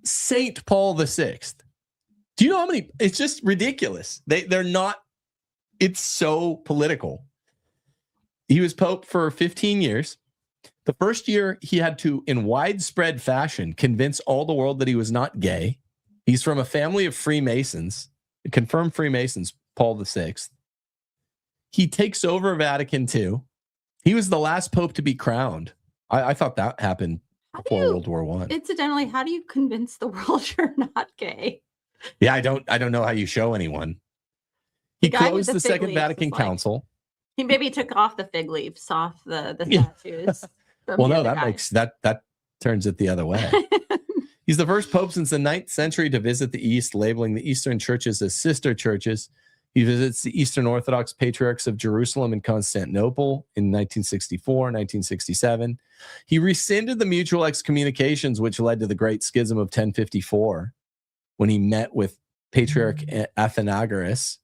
Saint Paul VI. Do you know how many? It's just ridiculous. They're not, it's so political. He was Pope for 15 years. The first year he had to, in widespread fashion, convince all the world that he was not gay. He's from a family of Freemasons, confirmed Freemasons, Paul VI. He takes over Vatican II. He was the last Pope to be crowned. I thought that happened before World War I. Incidentally, how do you convince the world you're not gay? Yeah, I don't know how you show anyone. He closed the Second Vatican Council. He maybe took off the fig leaves off the statues. Well, no, that turns it the other way. He's the first pope since the 9th century to visit the East, labeling the Eastern churches as sister churches. He visits the Eastern Orthodox Patriarchs of Jerusalem and Constantinople in 1964, 1967. He rescinded the mutual excommunications, which led to the Great Schism of 1054, when he met with Patriarch Athenagoras,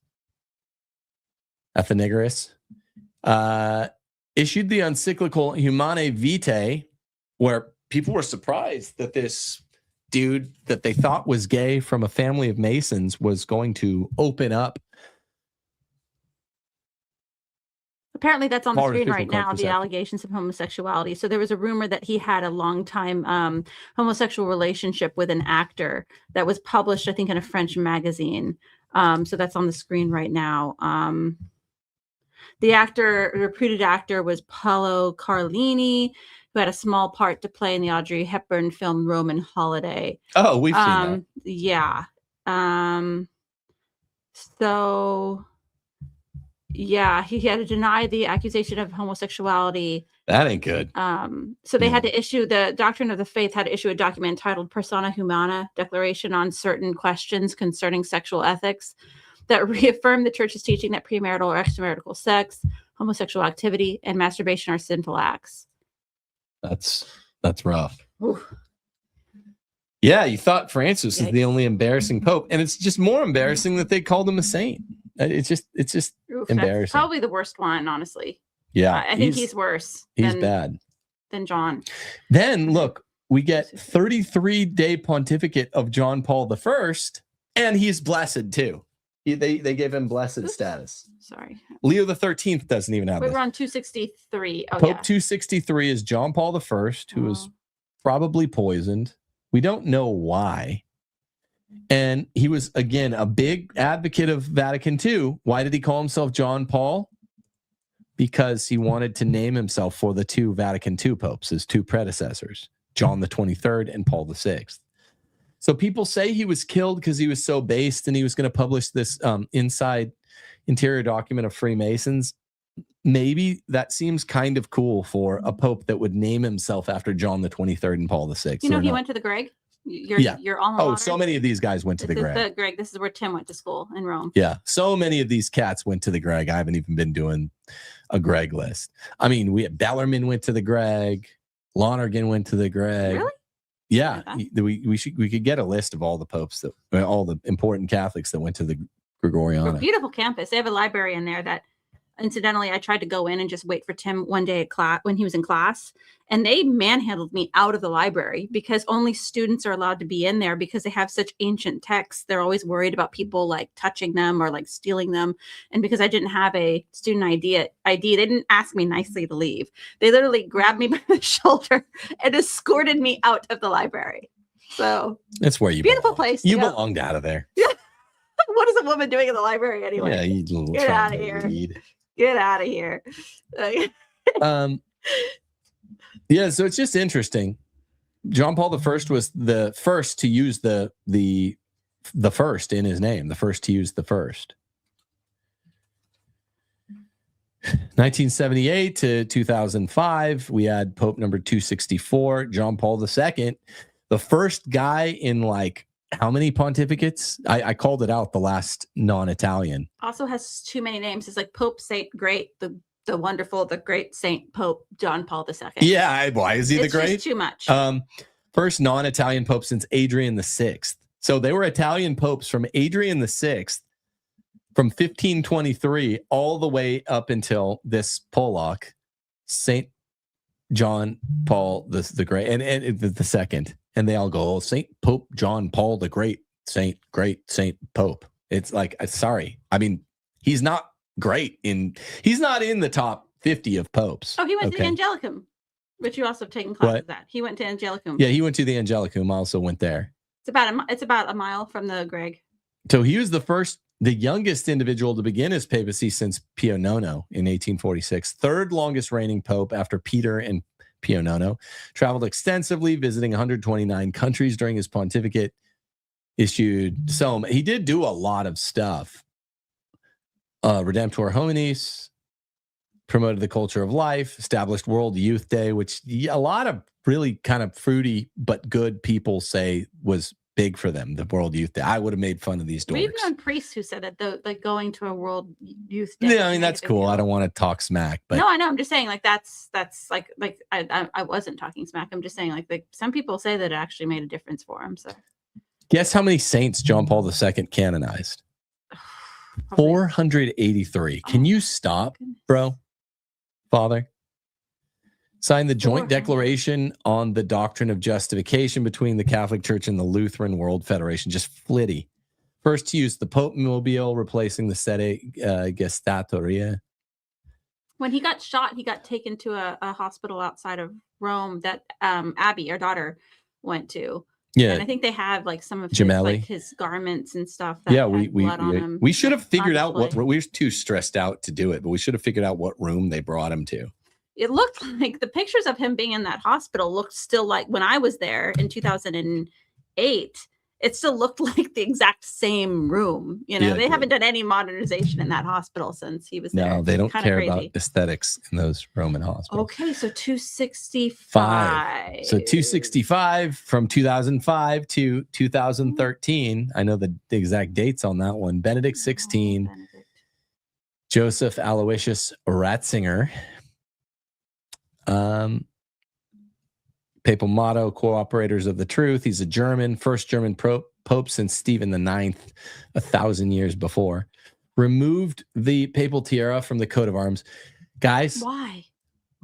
issued the encyclical Humanae Vitae, where people were surprised that this dude that they thought was gay from a family of Masons was going to open up. Apparently that's on the screen right now, the allegations of homosexuality. So there was a rumor that he had a long time homosexual relationship with an actor that was published, I think, in a French magazine. So that's on the screen right now. The reputed actor was Paolo Carlini, who had a small part to play in the Audrey Hepburn film Roman Holiday. Oh, we've seen that. Yeah. So... yeah, he had to deny the accusation of homosexuality. That ain't good. So they had to issue, the Doctrine of the Faith had to issue a document entitled Persona Humana, Declaration on Certain Questions Concerning Sexual Ethics, that reaffirmed the church's teaching that premarital or extramarital sex, homosexual activity, and masturbation are sinful acts. That's rough. Ooh. Yeah, you thought Francis is the only embarrassing pope, and it's just more embarrassing that they called him a saint. It's just Oof, embarrassing. That's probably the worst one, honestly. Yeah, I think he's worse. He's bad than John. Then look, we get 33-day pontificate of John Paul I, and he's blessed too. They gave him blessed status. Sorry, Leo XIII doesn't even have this. We're on 263. Oh, Pope 263 is John Paul I, who was probably poisoned. We don't know why. And he was, again, a big advocate of Vatican II. Why did he call himself John Paul? Because he wanted to name himself for the two Vatican II popes, his two predecessors, John the 23rd and Paul VI. So people say he was killed because he was so based and he was going to publish this interior document of Freemasons. Maybe that seems kind of cool for a pope that would name himself after John the 23rd and Paul VI. You know, he went to the Greg. You're all. Oh, so many of these guys went to the Greg. This is where Tim went to school in Rome. Yeah, so many of these cats went to the Greg. I haven't even been doing a Greg list. I mean, Bellarmine went to the Greg. Lonergan went to the Greg. Really? Yeah, we could get a list of all the popes all the important Catholics that went to the Gregoriana. Beautiful campus. They have a library in there that, incidentally, I tried to go in and just wait for Tim one day at class when he was in class, and they manhandled me out of the library because only students are allowed to be in there because they have such ancient texts. They're always worried about people like touching them or like stealing them. And because I didn't have a student ID, they didn't ask me nicely to leave. They literally grabbed me by the shoulder and escorted me out of the library. So that's where you beautiful belong. place. You belonged out of there. Yeah. What is a woman doing in the library anyway? Yeah, you little Get trying outta to here. read. Get out of here. Yeah, so it's just interesting. John Paul I was the first to use the first in his name, the first to use the first. 1978 to 2005, we had Pope number 264, John Paul II, the first guy in like how many pontificates? I called it out, the last non-Italian. Also has too many names. It's like Pope Saint Great, the wonderful, the great Saint Pope John Paul II. Yeah, why is he the great? It's too much. First non-Italian pope since Adrian VI. So they were Italian popes from Adrian VI from 1523 all the way up until this Pollock, Saint John Paul the Great, and the second, and they all go, oh, Saint Pope John Paul the Great Saint Pope. It's like, sorry, I mean, he's not great he's not in the top 50 of popes. Oh, he went to the Angelicum, which you also have taken classes at. He went to Angelicum. Yeah, he went to the Angelicum. I also went there. It's about a mile from the Greg. So he was the youngest individual to begin his papacy since Pio IX in 1846, third longest reigning pope after Peter and Pio IX. Traveled extensively, visiting 129 countries during his pontificate. He did do a lot of stuff. Redemptor Hominis, promoted the culture of life, established World Youth Day, which a lot of really kind of fruity but good people say was big for them, the World Youth Day. I would have made fun of these dorks. We've known priests who said that like going to a World Youth Day. Yeah, I mean, that's cool. I don't want to talk smack, but no, I know. I'm just saying, like, that's like I wasn't talking smack. I'm just saying, like some people say that it actually made a difference for them. So guess how many saints John Paul II canonized? 483. Can you stop, bro? Father? Signed the joint declaration on the doctrine of justification between the Catholic Church and the Lutheran World Federation. Just flitty. First to use the Pope Mobile, replacing the Sede Gestatoria. When he got shot, he got taken to a hospital outside of Rome that Abby, our daughter, went to. Yeah, and I think they have like some of his garments and stuff. That yeah, we should have figured out what we were too stressed out to do it, but we should have figured out what room they brought him to. It looked like the pictures of him being in that hospital looked still like when I was there in 2008. It still looked like the exact same room. You know, they haven't done any modernization in that hospital since he was there. No, they don't care about aesthetics in those Roman hospitals. Okay, so 265. So 265 from 2005 to 2013. I know the exact dates on that one. Benedict XVI, Joseph Aloysius Ratzinger. Papal motto, cooperators of the truth. He's a German, first German pope since Stephen IX, 1,000 years before. Removed the papal tiara from the coat of arms. Guys, why?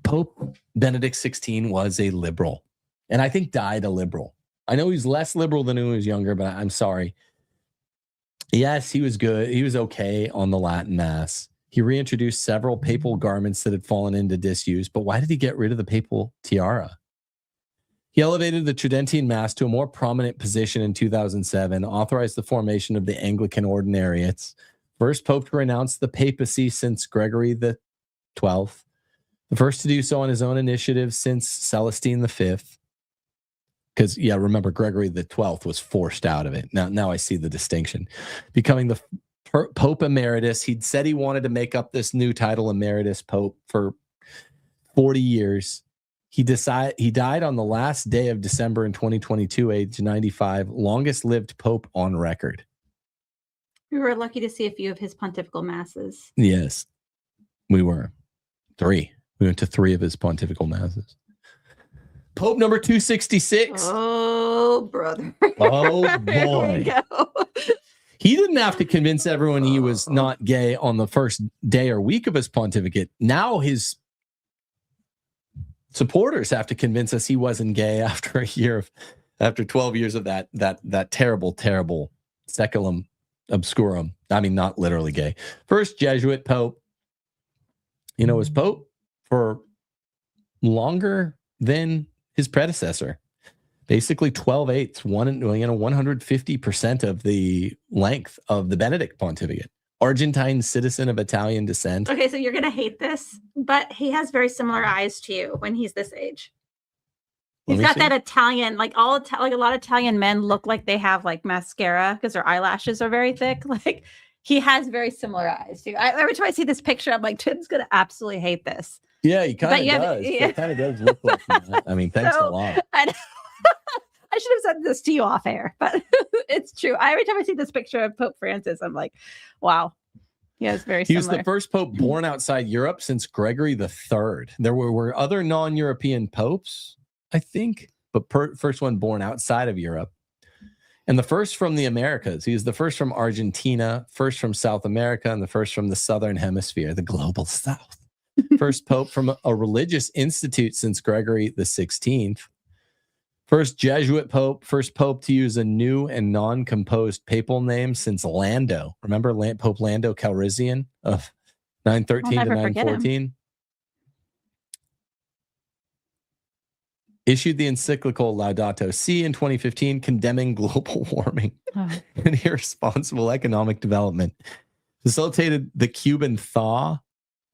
Pope Benedict XVI was a liberal, and I think died a liberal. I know he's less liberal than when he was younger, but I'm sorry. Yes, he was good. He was okay on the Latin Mass. He reintroduced several papal garments that had fallen into disuse, but why did he get rid of the papal tiara? He elevated the Tridentine Mass to a more prominent position in 2007, authorized the formation of the Anglican Ordinariates, first pope to renounce the papacy since Gregory XII, the first to do so on his own initiative since Celestine V. Because, yeah, remember, Gregory XII was forced out of it. Now I see the distinction. Becoming the Pope Emeritus. He'd said he wanted to make up this new title, Emeritus Pope, for 40 years. He died on the last day of December in 2022, age 95, longest lived pope on record. We were lucky to see a few of his pontifical masses. Yes, we were. 3. We went to 3 of his pontifical masses. Pope number 266. Oh, brother. Oh, boy. He didn't have to convince everyone he was not gay on the first day or week of his pontificate. Now his supporters have to convince us he wasn't gay after 12 years of that terrible seculum obscurum. I mean, not literally gay. First Jesuit pope, was pope for longer than his predecessor. basically 12/8, 150% of the length of the Benedict pontificate. Argentine citizen of Italian descent. Okay, so you're gonna hate this, but he has very similar eyes to you when he's this age. He's got that Italian, like a lot of Italian men look like they have like mascara because their eyelashes are very thick. Like he has very similar eyes too. Every time I see this picture, I'm like, Tim's gonna absolutely hate this. Yeah, he kind of does. Yeah. It kind of does look like that. I mean, thanks a lot. I should have said this to you off air, but it's true. Every time I see this picture of Pope Francis, I'm like, wow. Yeah, it's very similar. He was the first pope born outside Europe since Gregory III. There were other non-European popes, I think, but first one born outside of Europe. And the first from the Americas. He was the first from Argentina, first from South America, and the first from the Southern Hemisphere, the global South. First pope from a religious institute since Gregory XVI. First Jesuit pope, first pope to use a new and non-composed papal name since Lando. Remember Pope Lando Calrissian of 913 to 914? Issued the encyclical Laudato Si in 2015, condemning global warming and irresponsible economic development. Facilitated the Cuban thaw,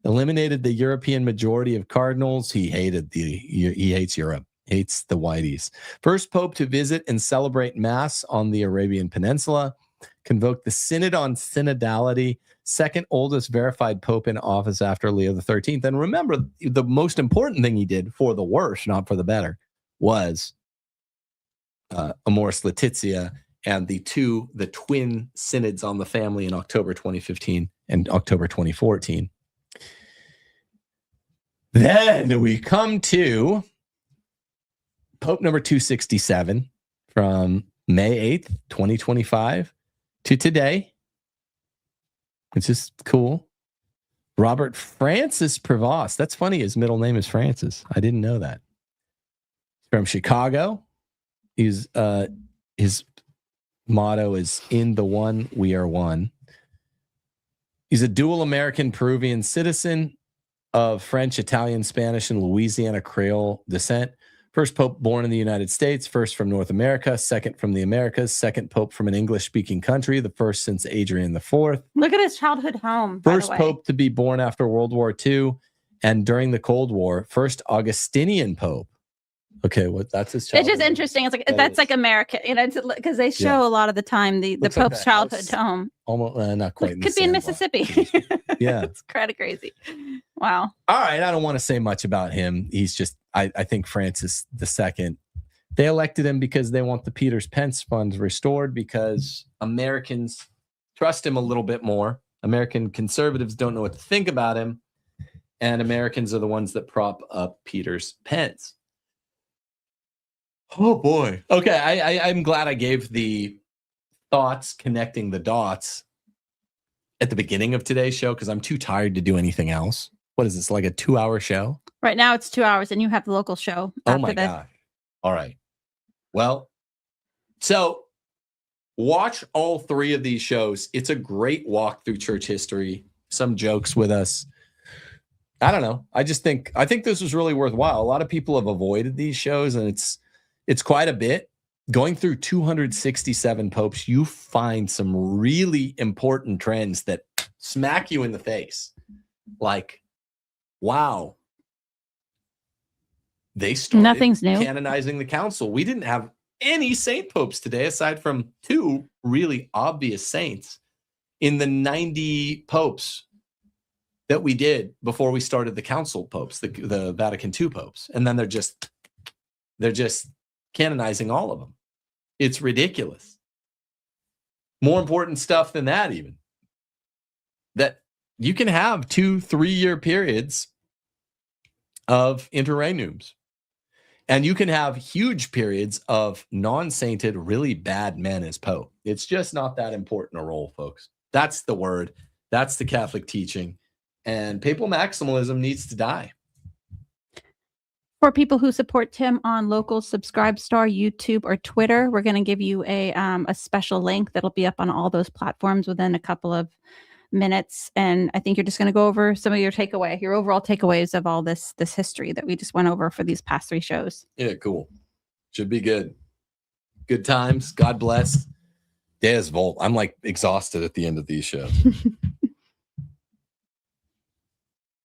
eliminated the European majority of cardinals. He hates Europe. Hates the whiteys. First pope to visit and celebrate Mass on the Arabian Peninsula. Convoked the Synod on Synodality. Second oldest verified pope in office after Leo XIII. And remember, the most important thing he did, for the worse, not for the better, was Amoris Laetitia and the twin synods on the family in October 2015 and October 2014. Then we come to Pope number 267 from May 8th, 2025 to today, which is cool. Robert Francis Prevost. That's funny. His middle name is Francis. I didn't know that. From Chicago. His motto is "In the One, we are one." He's a dual American Peruvian citizen of French, Italian, Spanish, and Louisiana Creole descent. First pope born in the United States, first from North America, second from the Americas, second pope from an English-speaking country, the first since Adrian IV. Look at his childhood home. First pope to be born after World War II and during the Cold War, first Augustinian pope. Okay, that's his childhood. It's just interesting. It's like that's like American, because they show a lot of the time the Pope's childhood home. Almost not quite. Could be in Mississippi. Yeah, it's kind of crazy. Wow. All right, I don't want to say much about him. He's just, I think Francis II. They elected him because they want the Peters Pence funds restored because Americans trust him a little bit more. American conservatives don't know what to think about him, and Americans are the ones that prop up Peters Pence. Oh boy. Okay, I'm glad I gave the thoughts connecting the dots at the beginning of today's show because I'm too tired to do anything else. What is this, like a 2-hour show? Right now it's 2 hours and you have the local show. Oh my gosh. All right. Well, so watch all 3 of these shows. It's a great walk through church history. Some jokes with us. I don't know. I think this was really worthwhile. A lot of people have avoided these shows and it's quite a bit. Going through 267 popes, you find some really important trends that smack you in the face. Like, wow. They started Nothing's new. Canonizing the council. We didn't have any saint popes today, aside from 2 really obvious saints in the 90 popes that we did before we started the council popes, the Vatican II popes. And then they're just canonizing all of them. It's ridiculous. More important stuff than that, even. That you can have 2-3 year periods of interregnums. And you can have huge periods of non-sainted, really bad men as pope. It's just not that important a role, folks. That's the word. That's the Catholic teaching. And papal maximalism needs to die. For people who support Tim on local Subscribestar, YouTube, or Twitter, we're going to give you a special link that'll be up on all those platforms within a couple of minutes. And I think you're just going to go over some of your overall takeaways of all this history that we just went over for these past 3 shows. Yeah, cool. Should be good. Good times. God bless. Des Volt. I'm like exhausted at the end of these shows.